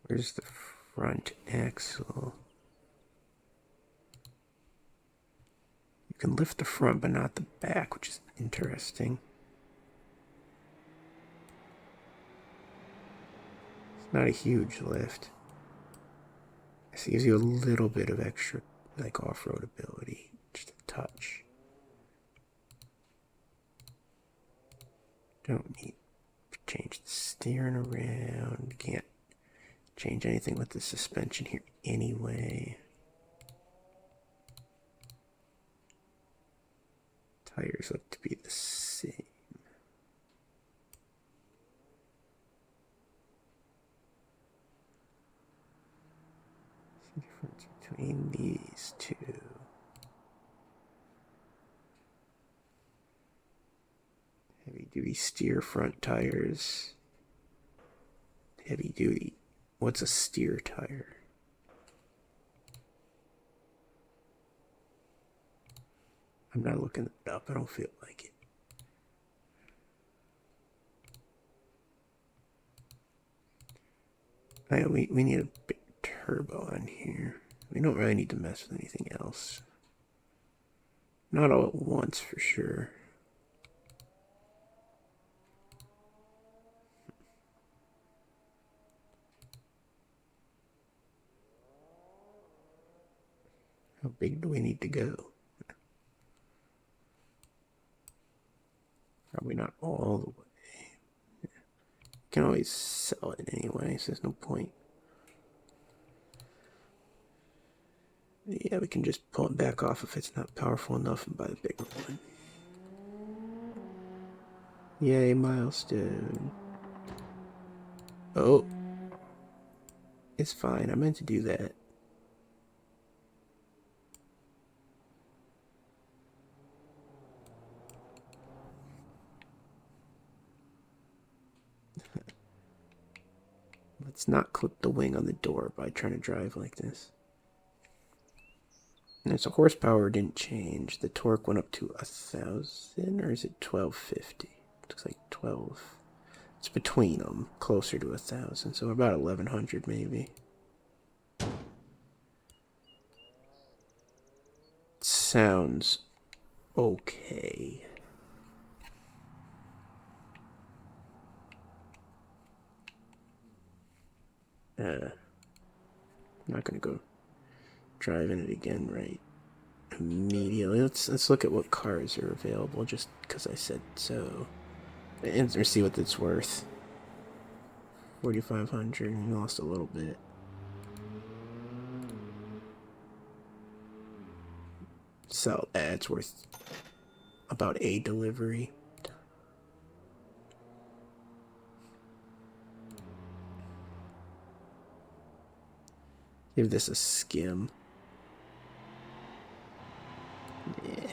Where's the front axle? You can lift the front, but not the back, which is interesting. It's not a huge lift. This gives you a little bit of extra, like, off-road ability. Just a touch. Don't need to change the steering around. Can't change anything with the suspension here anyway. Tires look to be the same. What's the difference between these two? Heavy duty steer front tires. Heavy duty. What's a steer tire? I'm not looking it up. I don't feel like it. We need a big turbo on here. We don't really need to mess with anything else. Not all at once, for sure. How big do we need to go? Probably not all the way. You can always sell it anyway, so there's no point. Yeah, we can just pull it back off if it's not powerful enough and buy the bigger one. Yay, milestone. Oh. It's fine, I meant to do that. Let's not clip the wing on the door by trying to drive like this. And so horsepower didn't change. The torque went up to 1,000, or is it 1250? Looks like 12. It's between them, closer to 1,000, so about 1,100 maybe. Sounds okay. I'm not gonna go driving it again right immediately. Let's look at what cars are available, just because I said so, and see what it's worth. 4,500. We lost a little bit. So it's worth about a delivery. Give this a skim. Yeah.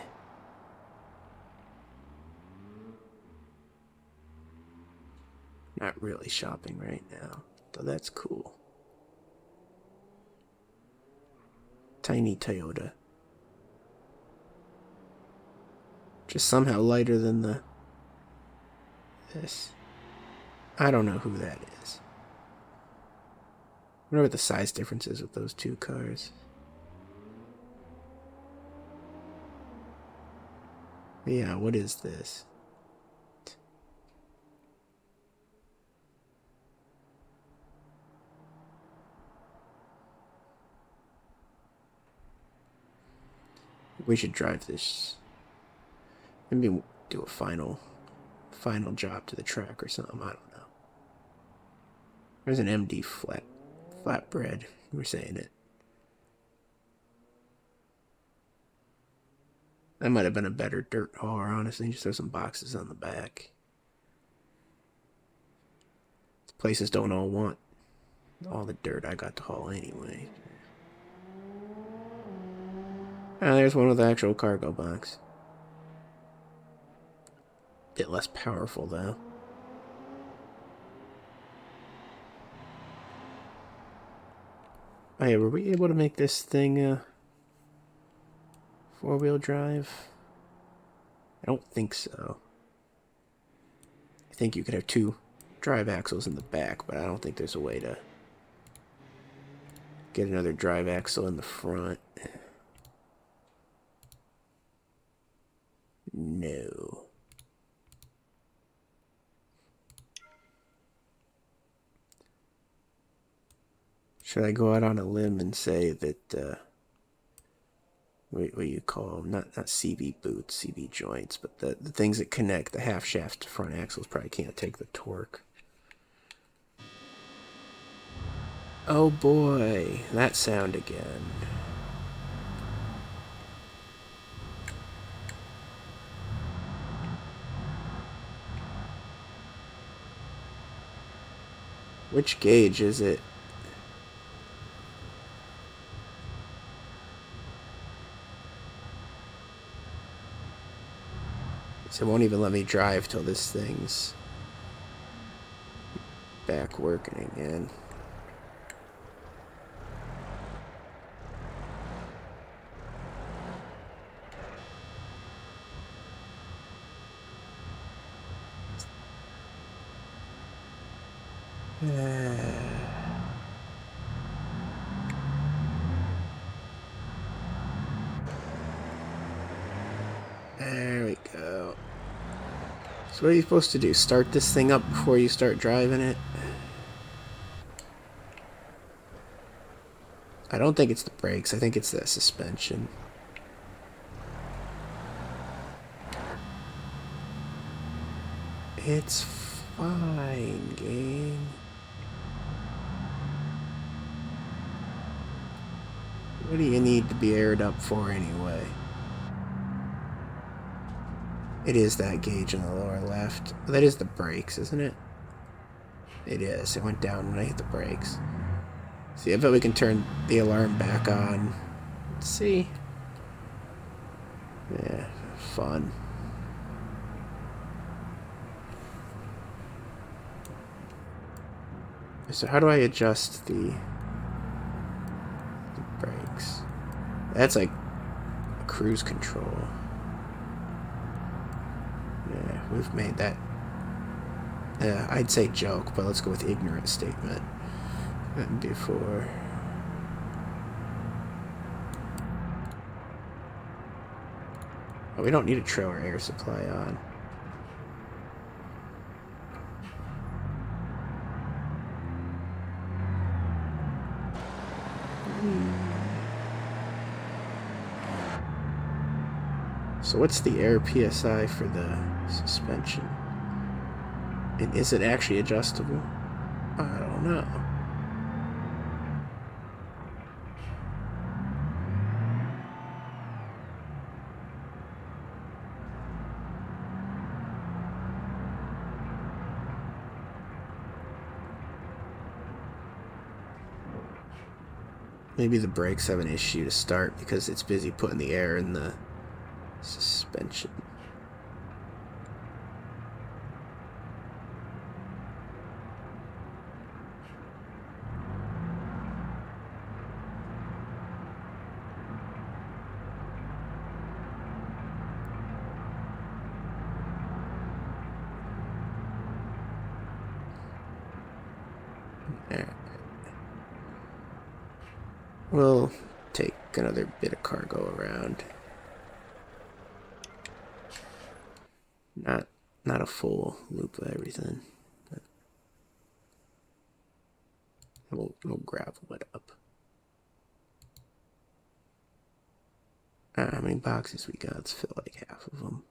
Not really shopping right now, though that's cool. Tiny Toyota. Just somehow lighter than this. I don't know who that is. I wonder what the size difference is with those two cars. Yeah, what is this? We should drive this. Maybe do a final job to the track or something. I don't know. There's an MD flatbread. We're saying it. That might have been a better dirt hauler, honestly. Just throw some boxes on the back. Places don't all want all the dirt I got to haul anyway. Ah, there's one with the actual cargo box. Bit less powerful, though. Oh yeah, were we able to make this thing, four-wheel drive? I don't think so. I think you could have 2 drive axles in the back, but I don't think there's a way to get another drive axle in the front. No. Should I go out on a limb and say that, what do you call them? Not CV boots, CV joints, but the things that connect the half shaft to front axles probably can't take the torque. Oh boy, that sound again. Which gauge is it? So it won't even let me drive till this thing's back working again. There we go. So what are you supposed to do? Start this thing up before you start driving it? I don't think it's the brakes. I think it's the suspension. It's fine, game. What do you need to be aired up for anyway? It is that gauge in the lower left. That is the brakes, isn't it? It is. It went down when I hit the brakes. See, I bet we can turn the alarm back on. Let's see. Yeah, fun. So how do I adjust the brakes? That's like cruise control. Yeah, we've made that. I'd say joke, but let's go with ignorant statement. Before. Oh, we don't need a trailer air supply on. So what's the air PSI for the suspension? And is it actually adjustable? I don't know. Maybe the brakes have an issue to start because it's busy putting the air in the suspension. There. We'll take another bit of cargo around. Not a full loop of everything. We'll gravel it up. How many boxes we got? Let's fill like half of them.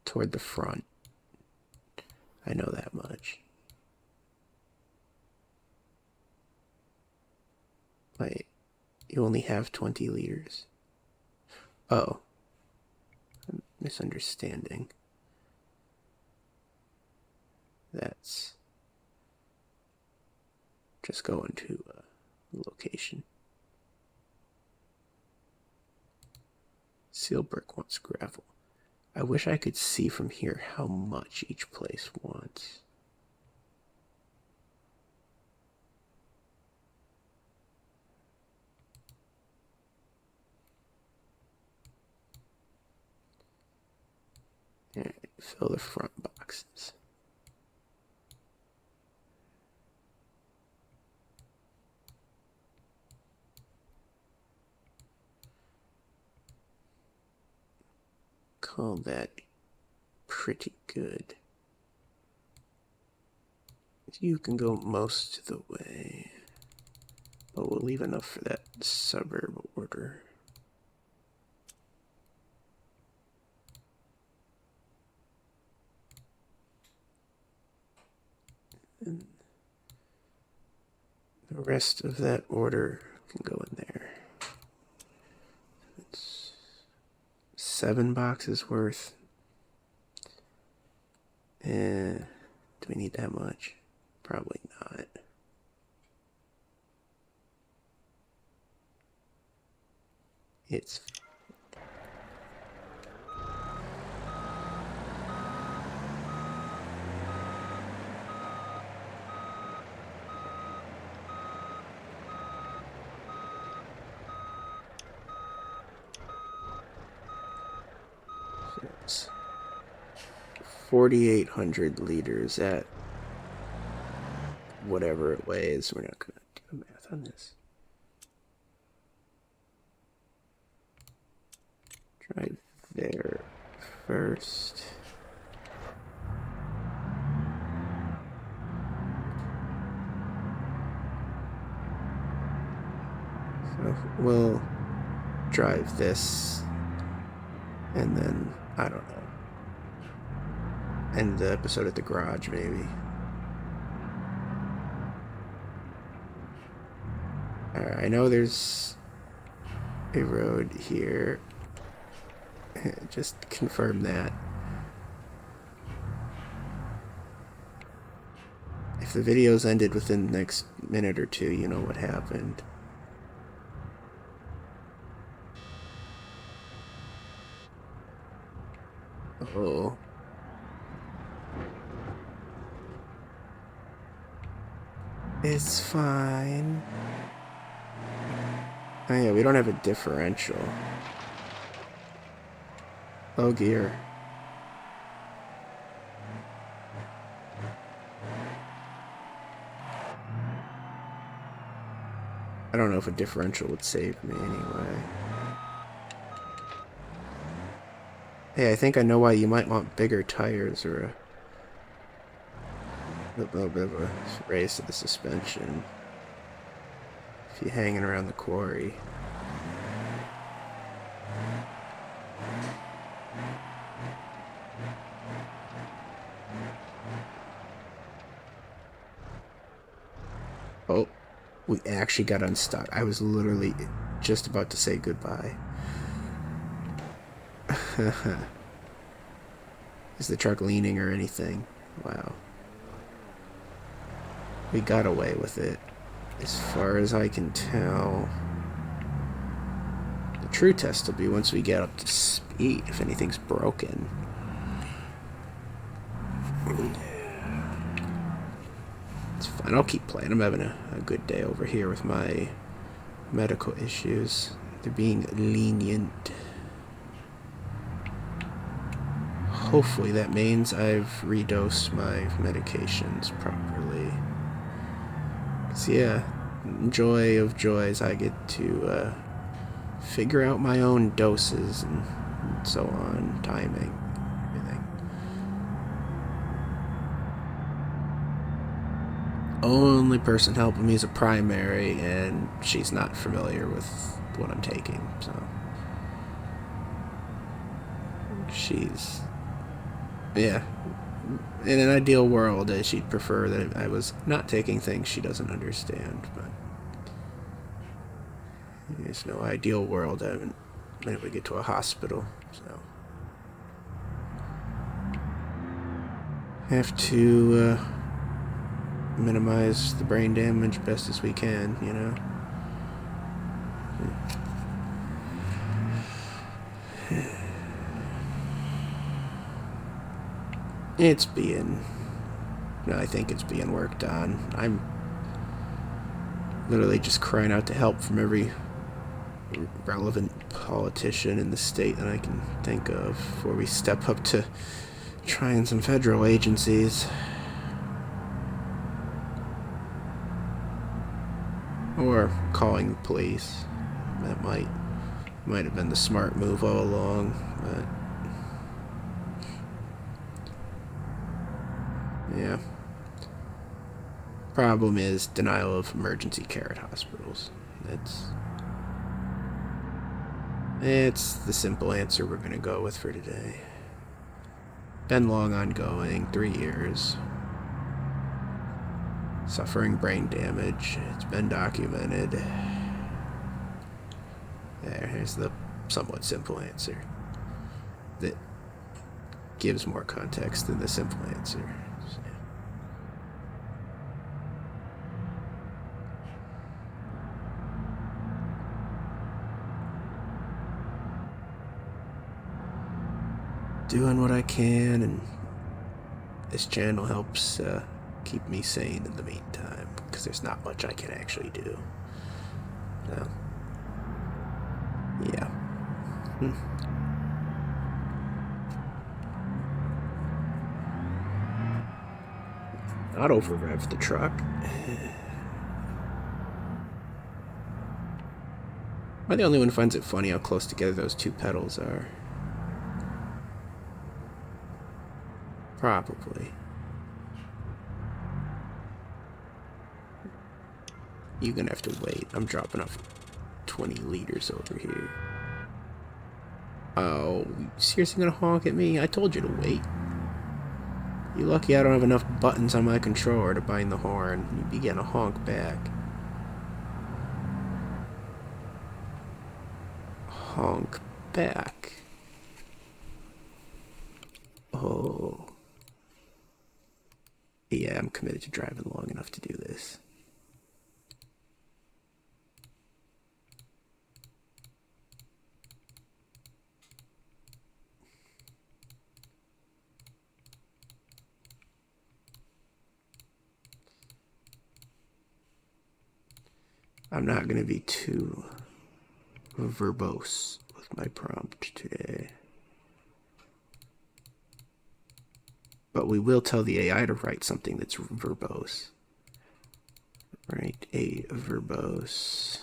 Toward the front. I know that much. Wait, you only have 20 liters. Oh. Misunderstanding. That's just going to location. Seal brick wants gravel. I wish I could see from here how much each place wants. Alright, fill the front boxes. Call that pretty good. You can go most of the way, but we'll leave enough for that suburb order. And the rest of that order can go in there. It's 7 boxes worth. Do we need that much? Probably not. It's It's 4,800 liters at whatever it weighs. We're not going to do the math on this. Drive there first. So we'll drive this and then, I don't know, end the episode at the garage maybe. Alright, I know there's a road here. Just confirm that. If the video's ended within the next minute or two, you know what happened. Oh. It's fine. Oh yeah, we don't have a differential. Low gear. I don't know if a differential would save me anyway. Hey, I think I know why you might want bigger tires or a little bit of a raise to the suspension if you're hanging around the quarry. Oh, we actually got unstuck. I was literally just about to say goodbye. Is the truck leaning or anything? Wow. We got away with it. As far as I can tell. The true test will be once we get up to speed, if anything's broken. It's fine, I'll keep playing. I'm having a good day over here with my medical issues. They're being lenient. Hopefully that means I've redosed my medications properly. Cause yeah, joy of joys, I get to figure out my own doses and so on, timing, everything. Only person helping me is a primary, and she's not familiar with what I'm taking, so she's... Yeah, in an ideal world, she'd prefer that I was not taking things she doesn't understand, but there's no ideal world. I haven't minute we get to a hospital. So have to minimize the brain damage best as we can, you know. It's being, I think it's being worked on. I'm literally just crying out to help from every relevant politician in the state that I can think of before we step up to trying some federal agencies. Or calling the police. That might have been the smart move all along, but yeah. Problem is denial of emergency care at hospitals. It's the simple answer we're gonna go with for today. Been long ongoing, 3 years. Suffering brain damage. It's been documented. Here's the somewhat simple answer that gives more context than the simple answer. So, doing what I can, and this channel helps keep me sane in the meantime, because there's not much I can actually do. So, yeah. Not over rev the truck. Am I the only one who finds it funny how close together those two pedals are? Probably. You're gonna have to wait. I'm dropping off 20 liters over here. Oh, you seriously gonna honk at me? I told you to wait. You're lucky I don't have enough buttons on my controller to bind the horn. You'd be getting a honk back. Honk back. Oh. Yeah, I'm committed to driving long enough to do this. I'm not going to be too verbose with my prompt today. But we will tell the AI to write something that's verbose. Write a verbose.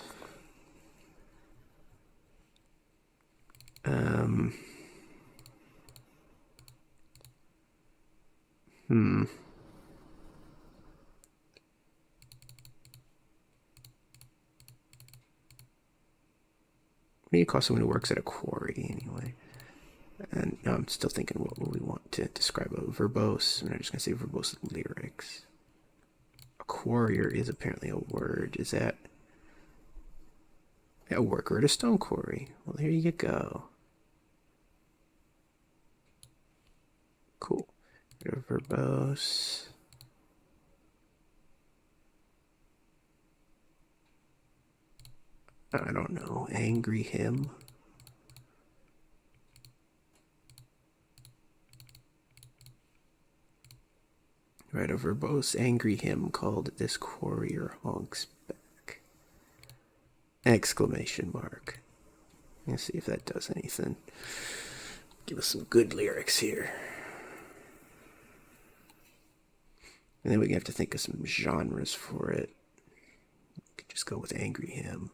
What do you call someone who works at a quarry, anyway? And now I'm still thinking, what would we want to describe a verbose? I'm just going to say verbose lyrics. A quarrier is apparently a word. Is that a worker at a stone quarry? Well, here you go. Cool. Verbose. I don't know. Angry him. Right, a verbose angry him called this quarrier honks back. Exclamation mark. Let's see if that does anything. Give us some good lyrics here. And then we have to think of some genres for it. We could just go with angry him.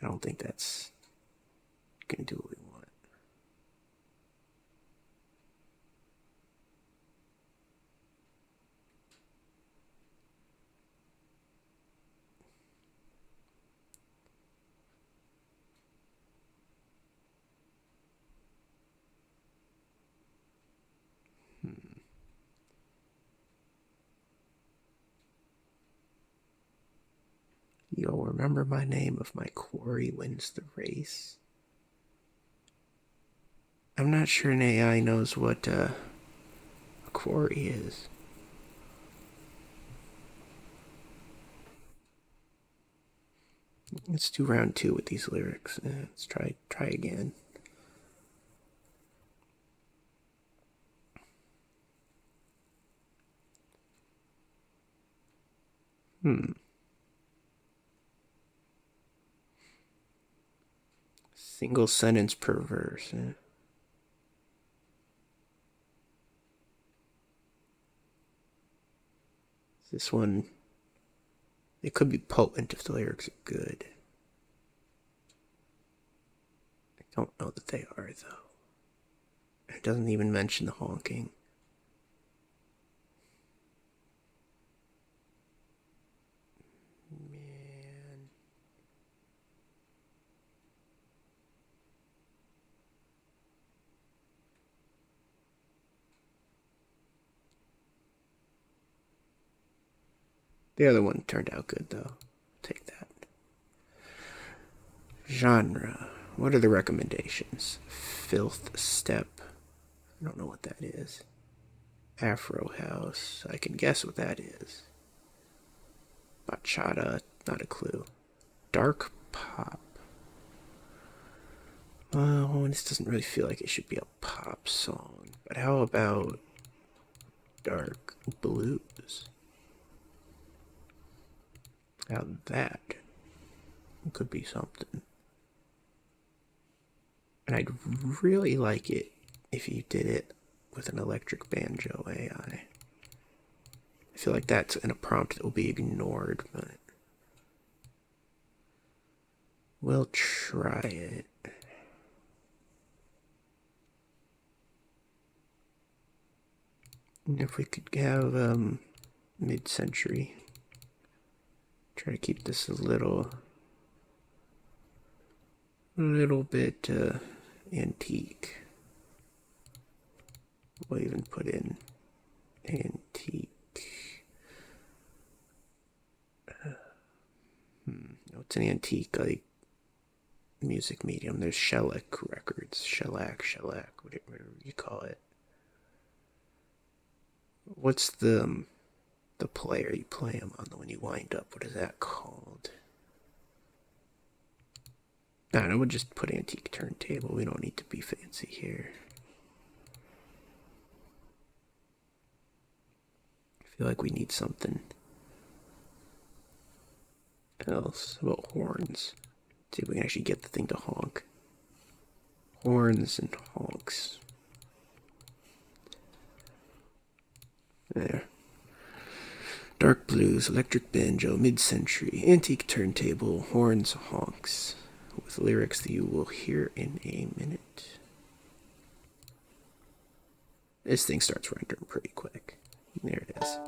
I don't think that's gonna do what we want. You'll remember my name if my quarry wins the race. I'm not sure an AI knows what a quarry is. Let's do round 2 with these lyrics. Let's try again. Single sentence per verse. This one, it could be potent if the lyrics are good. I don't know that they are, though. It doesn't even mention the honking. Man. The other one turned out good, though. Take that. Genre. What are the recommendations? Filth Step. I don't know what that is. Afro House. I can guess what that is. Bachata. Not a clue. Dark Pop. Well, this doesn't really feel like it should be a pop song. But how about Dark Blues? Now that could be something. And I'd really like it if you did it with an electric banjo AI. I feel like that's in a prompt that will be ignored, but we'll try it. And if we could have mid-century. Try to keep this a little bit antique. We'll even put in antique. No, it's an antique like music medium. There's shellac records, shellac, whatever you call it. What's the player you play them on when you wind up? What is that called? I don't know, we'll just put antique turntable. We don't need to be fancy here. I feel like we need something else. How about horns? See if we can actually get the thing to honk. Horns and honks. There. Dark blues, electric banjo, mid-century, antique turntable, horns, honks, with lyrics that you will hear in a minute. This thing starts rendering pretty quick. There it is.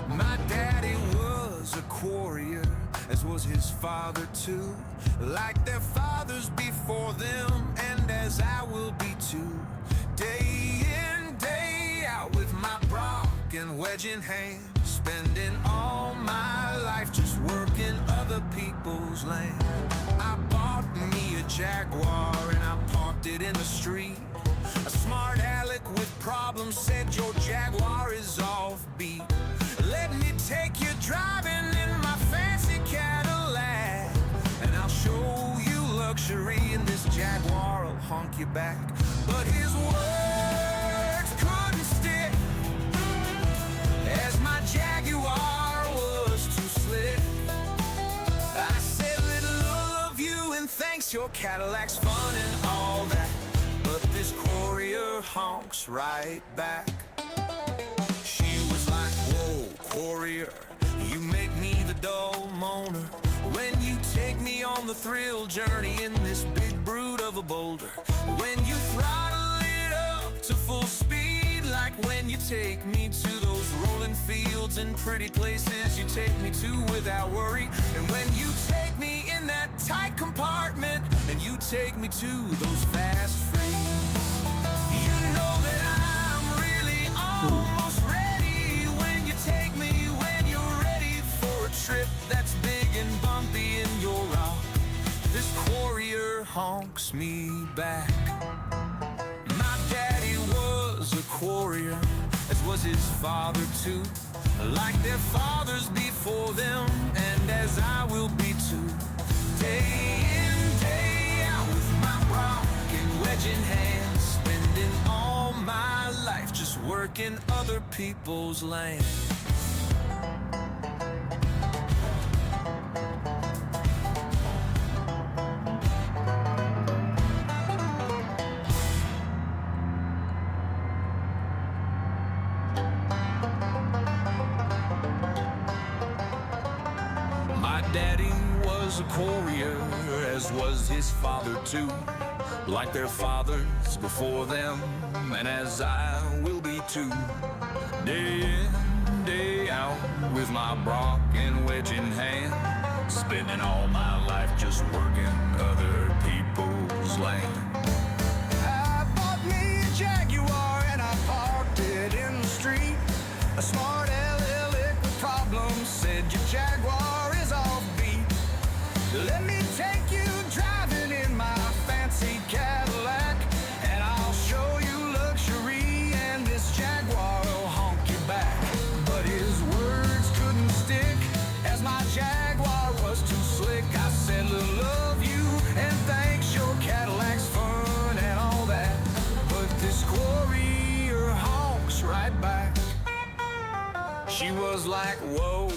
My daddy was a quarrier, as was his father too. Like their fathers before them, and as I will be too. Day in, day out with my rock and wedge in hand, spending all my life just working other people's land. I bought me a Jaguar and I parked it in the street. A smart aleck with problems said your Jaguar is offbeat. Let me take you driving in my fancy Cadillac, and I'll show you luxury in this Jaguar. I'll honk you back. But his words couldn't stick, as my Jaguar was too slick. I said, little of you, and thanks, your Cadillac's fun and all that, but this quarrier honks right back. She was like, whoa, quarrier, you make me the dull moaner when you take me on the thrill journey in this big brute of a boulder. When you throttle it up to full speed, like when you take me to those rolling fields and pretty places you take me to without worry. And when you take me in that tight compartment and you take me to those fast frees, you know honks me back. My daddy was a courier, as was his father too. Like their fathers before them, and as I will be too. Day in, day out with my rock and wedge in hand, spending all my life just working other people's land. My daddy was a courier, as was his father too. Like their fathers before them, and as I will be too. Day in, day out, with my Brock and wedge in hand, spending all my life just working other people's land. I bought me a Jaguar and I parked it in the street. A smart LL with problems said your Jaguar is offbeat. Let me take you driving in my fancy Cadillac, and I'll show you luxury, and this Jaguar will honk you back. But his words couldn't stick, as my Jaguar was too slick. I said, love you, and thanks, your Cadillac's fun and all that. But this courier honks right back. She was like, whoa,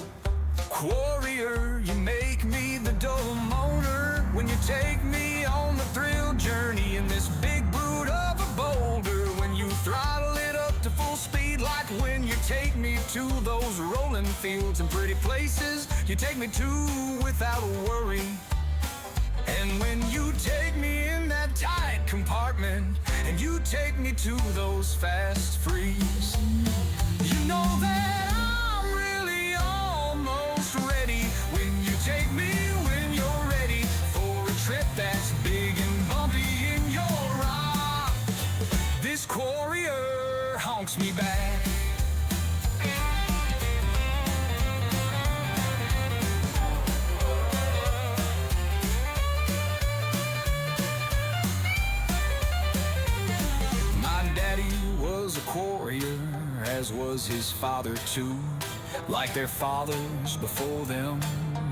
courier, you make me the double moaner when you take me on the thrill journey in this big brute of a boulder. When you throttle it up to full speed, like when you take me to those rolling fields and pretty places you take me to without a worry. And when you take me in that tight compartment and you take me to those fast frees, you know that I'm really almost ready. When you take me, when you're ready for a trip that's big and bumpy in your rock, this courier honks me back. Was a courier, as was his father too. Like their fathers before them,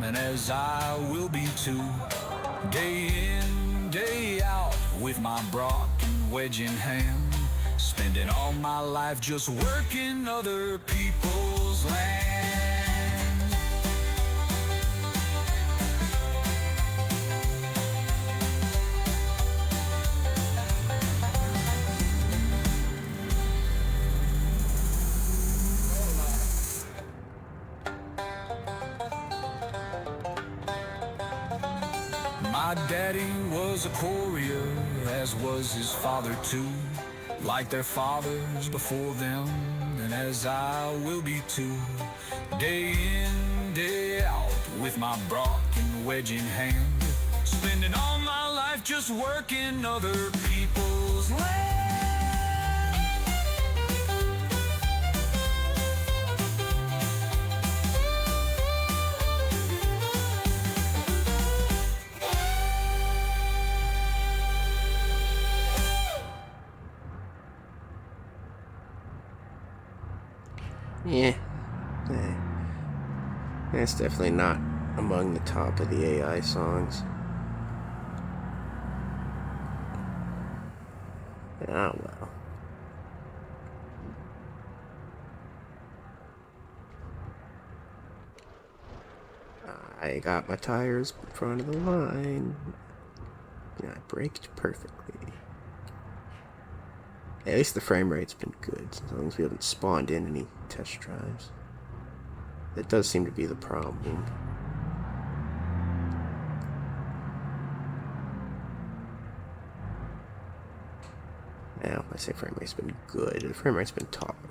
and as I will be too. Day in, day out, with my Brock and wedge in hand, spending all my life just working other people's land. My daddy was a courier, as was his father too. Like their fathers before them, and as I will be too. Day in, day out, with my Brock and wedge in hand, spending all my life just working other people's land. Yeah. That's definitely not among the top of the AI songs. Ah, well. I got my tires in front of the line. Yeah, I braked perfectly. At least the frame rate's been good, as long as we haven't spawned in any test drives. That does seem to be the problem. Now, I say frame rate's been good. The frame rate's been tolerable.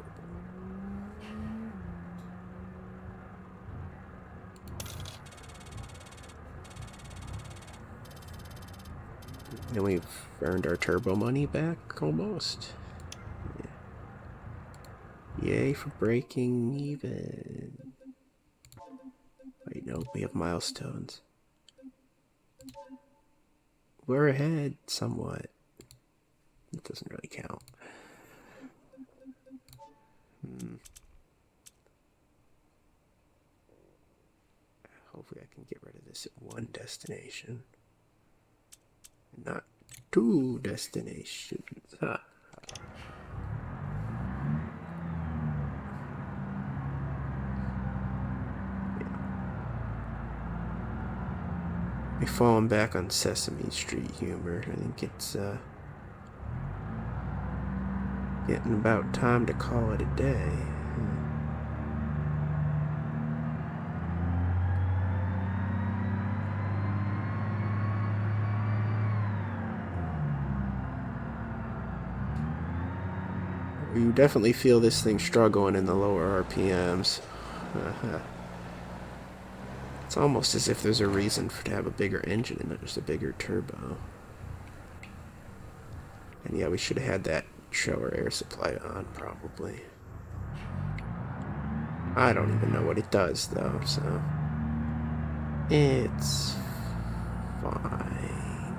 And we've earned our turbo money back, almost. Yeah. Yay for breaking even. Wait, no, we have milestones. we're ahead somewhat. It doesn't really count. Hopefully I can get rid of this at one destination. Not two destinations. Ah. We've fallen back on Sesame Street humor. I think it's getting about time to call it a day. You definitely feel this thing struggling in the lower RPMs. It's almost as if there's a reason to have a bigger engine and not just a bigger turbo. And yeah, we should have had that shower air supply on, probably. I don't even know what it does, though, so... It's... fine.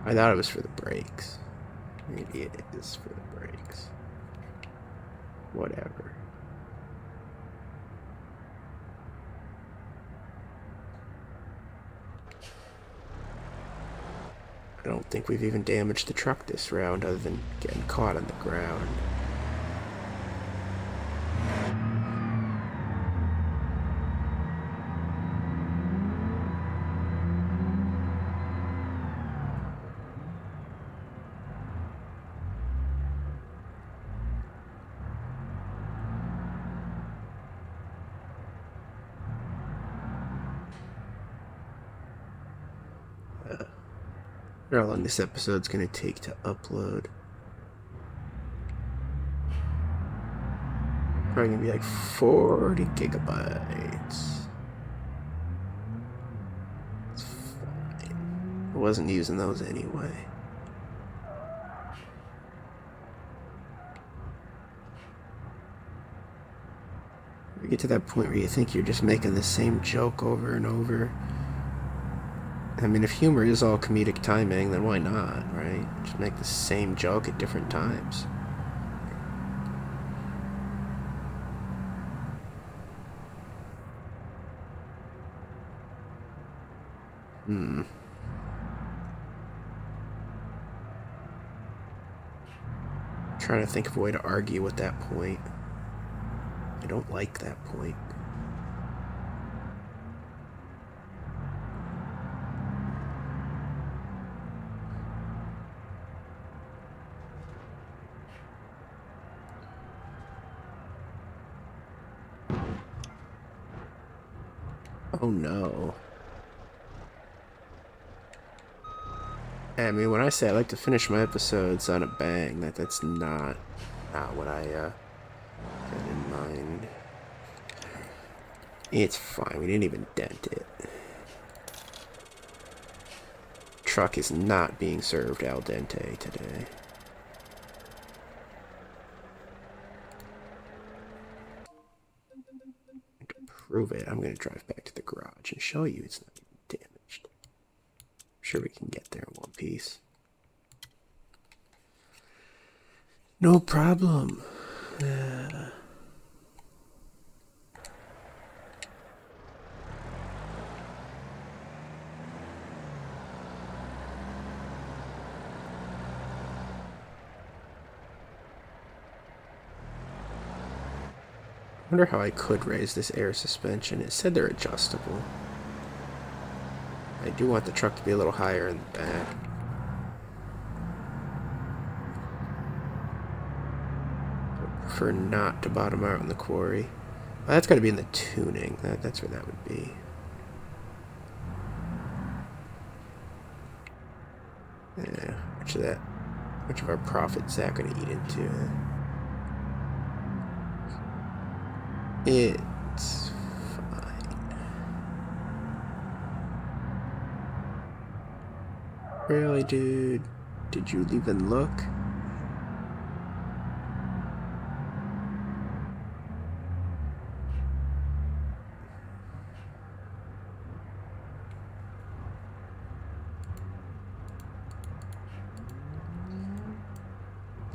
I thought it was for the brakes. Maybe it is for the brakes. Whatever. I don't think we've even damaged the truck this round other than getting caught on the ground. How long this episode's gonna take to upload? Probably gonna be like 40 gigabytes. It's fine. I wasn't using those anyway. You get to that point where you think you're just making the same joke over and over. I mean, if humor is all comedic timing, then why not, right? Just make the same joke at different times. Trying to think of a way to argue with that point. I don't like that point. Oh no. I mean, when I say I like to finish my episodes on a bang, that's not what I had in mind. It's fine, we didn't even dent it. Truck is not being served al dente today. To prove it, I'm going to drive back to the garage and show you it's not even damaged. I'm sure we can get there in one piece. No problem. I wonder how I could raise this air suspension. It said they're adjustable. I do want the truck to be a little higher in the back. I prefer not to bottom out in the quarry. Well, that's got to be in the tuning. That's where that would be. Yeah, much of our profit is that going to eat into? It's fine. Really, dude? Did you even look?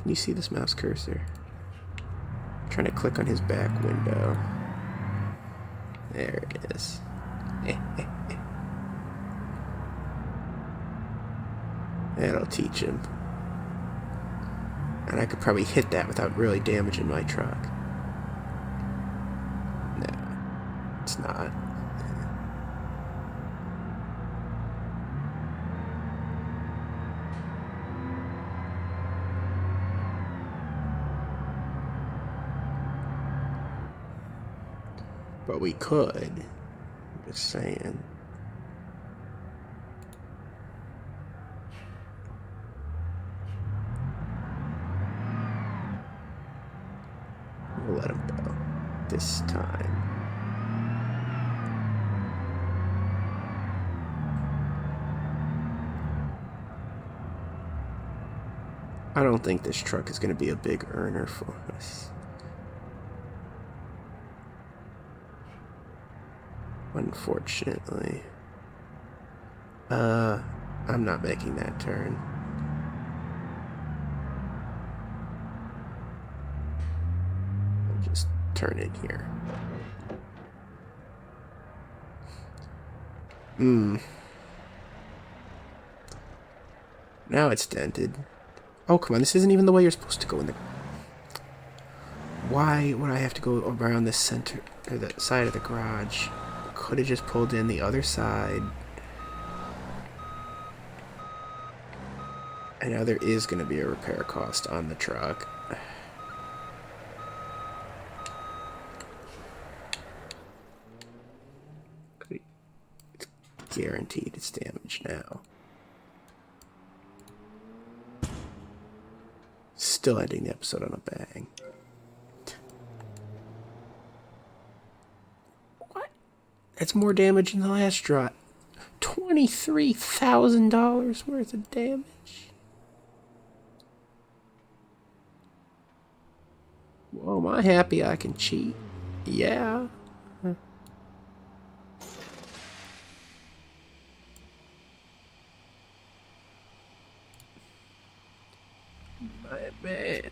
Can you see this mouse cursor? I'm trying to click on his back window. There it is. That'll teach him. And I could probably hit that without really damaging my truck. No, it's not. But we could. I'm just saying. We'll let him go. This time. I don't think this truck is going to be a big earner for us. Unfortunately. I'm not making that turn. I'll just turn in here. Now it's dented. Oh, come on, this isn't even the way you're supposed to go in the... Why would I have to go around the center, or the side of the garage? Could have just pulled in the other side. And now there is going to be a repair cost on the truck. It's guaranteed it's damaged now. Still ending the episode on a bang. What? That's more damage than the last drop. $23,000 worth of damage. Well, am I happy I can cheat? Yeah. My man.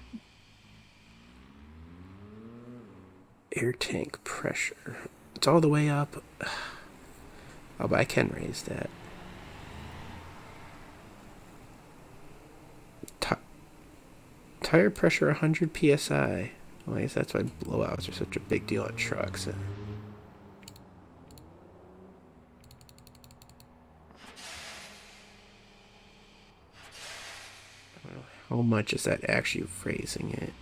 Air tank pressure. It's all the way up. Oh, but I can raise that. Tire pressure 100 psi. Well, I guess that's why blowouts are such a big deal on trucks. How much is that actually raising it?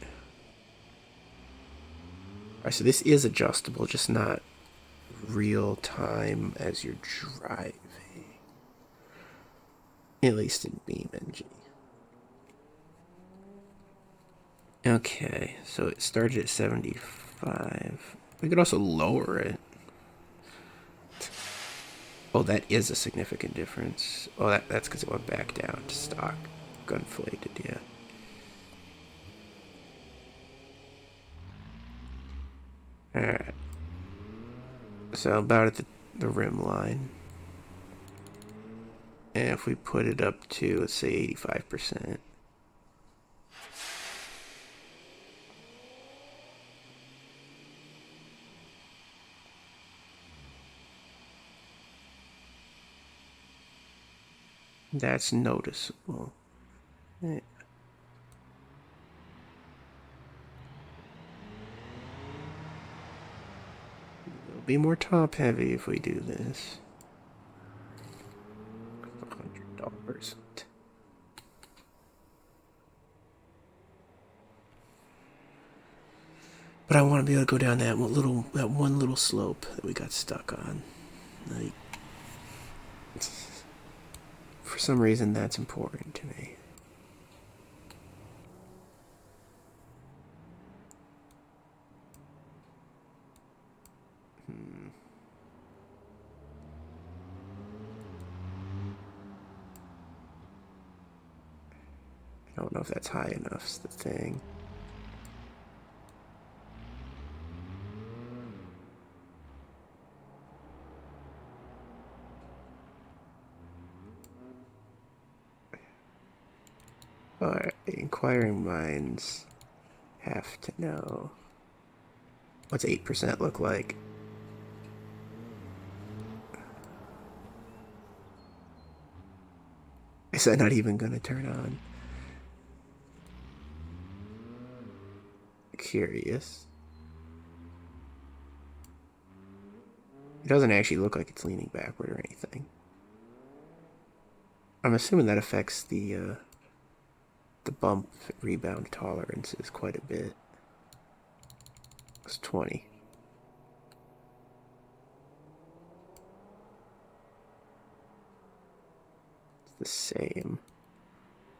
Alright, so this is adjustable, just not real time as you're driving. At least in Beam.NG. Okay, so it started at 75. We could also lower it. Oh, that is a significant difference. Oh, that's because it went back down to stock. Gunflated, yeah. Alright. So about at the rim line. And if we put it up to, let's say, 85%. That's noticeable. Yeah. It'll be more top heavy if we do this. $100. But I want to be able to go down that one little slope that we got stuck on. Like, for some reason, that's important to me. I don't know if that's high enough, is the thing. Alright, inquiring minds have to know. What's 8% look like? Is that not even gonna turn on? Curious. It doesn't actually look like it's leaning backward or anything. I'm assuming that affects the bump rebound tolerances quite a bit. It's 20. It's the same.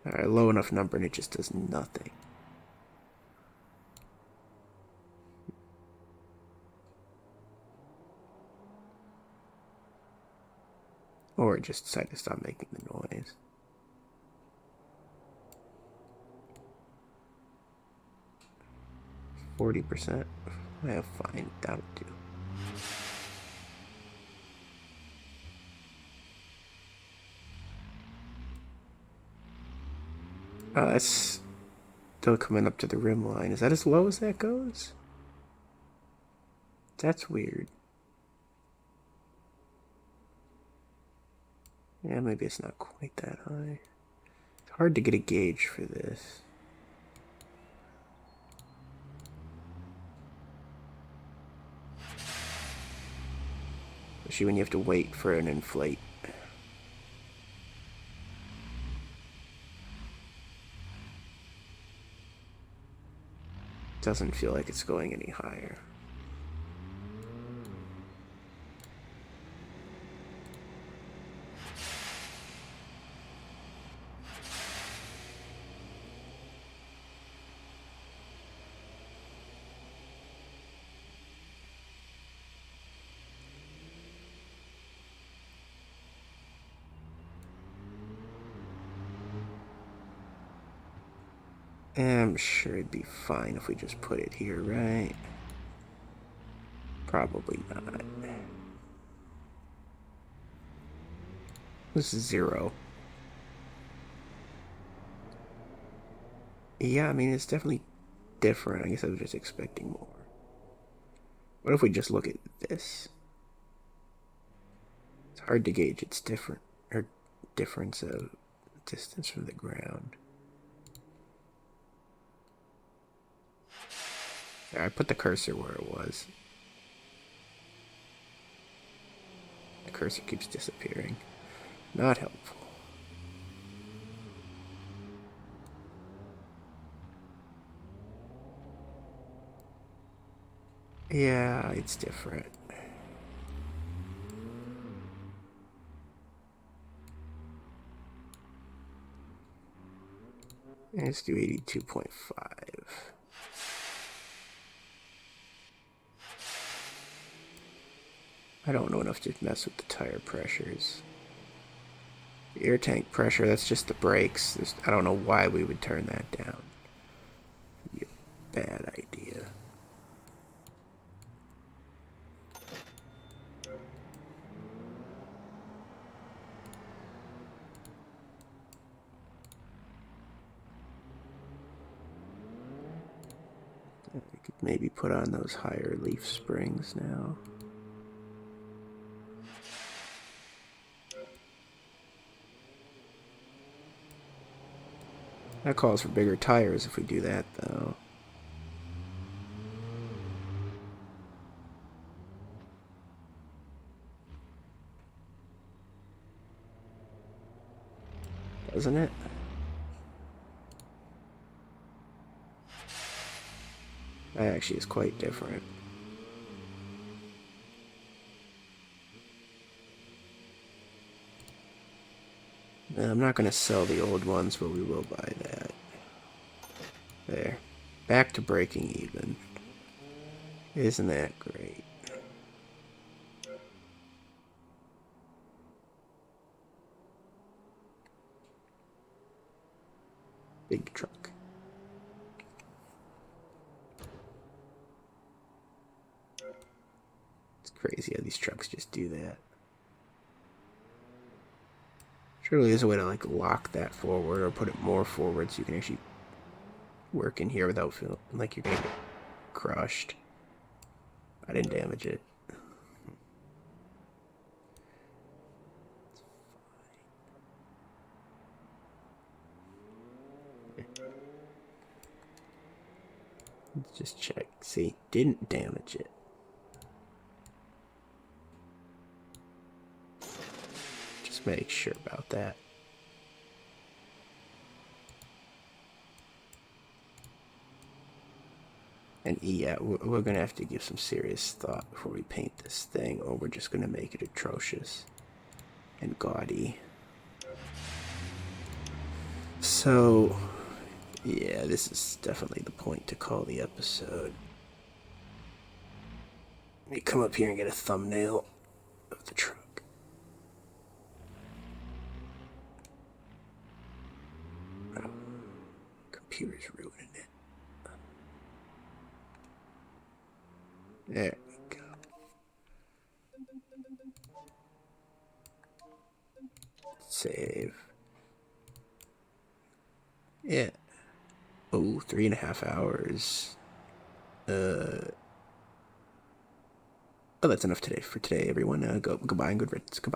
Alright, low enough number and it just does nothing. Or it just decided to stop making the noise. %. Well, fine, that'll do. That's still coming up to the rim line. Is that as low as that goes? That's weird. Yeah, maybe it's not quite that high. It's hard to get a gauge for this. Especially when you have to wait for an inflate. Doesn't feel like it's going any higher. I'm sure it'd be fine if we just put it here, right? Probably not. This is 0. Yeah, I mean, it's definitely different. I guess I was just expecting more. What if we just look at this? It's hard to gauge its difference of distance from the ground. There, I put the cursor where it was. The cursor keeps disappearing. Not helpful. Yeah, it's different. Let's do 82.5. I don't know enough to mess with the tire pressures. The air tank pressure, that's just the brakes. I don't know why we would turn that down. It'd be a bad idea. We could maybe put on those higher leaf springs now. That calls for bigger tires if we do that, though. Doesn't it? That actually is quite different. I'm not going to sell the old ones, but we will buy that. There. Back to breaking even. Isn't that great? Big truck. It's crazy how these trucks just do that. Surely there's a way to like lock that forward or put it more forward so you can actually work in here without feeling like you're gonna get crushed. I didn't damage it. Let's just check. See, didn't damage it. Just make sure about that. And yeah, we're gonna have to give some serious thought before we paint this thing, or we're just gonna make it atrocious and gaudy. So, yeah, this is definitely the point to call the episode. Let me come up here and get a thumbnail of the truck. Oh, computer's ruining it. There we go. Save. Yeah. Oh, 3.5 hours. Oh, that's enough today for today, everyone. Goodbye and good riddance. Goodbye.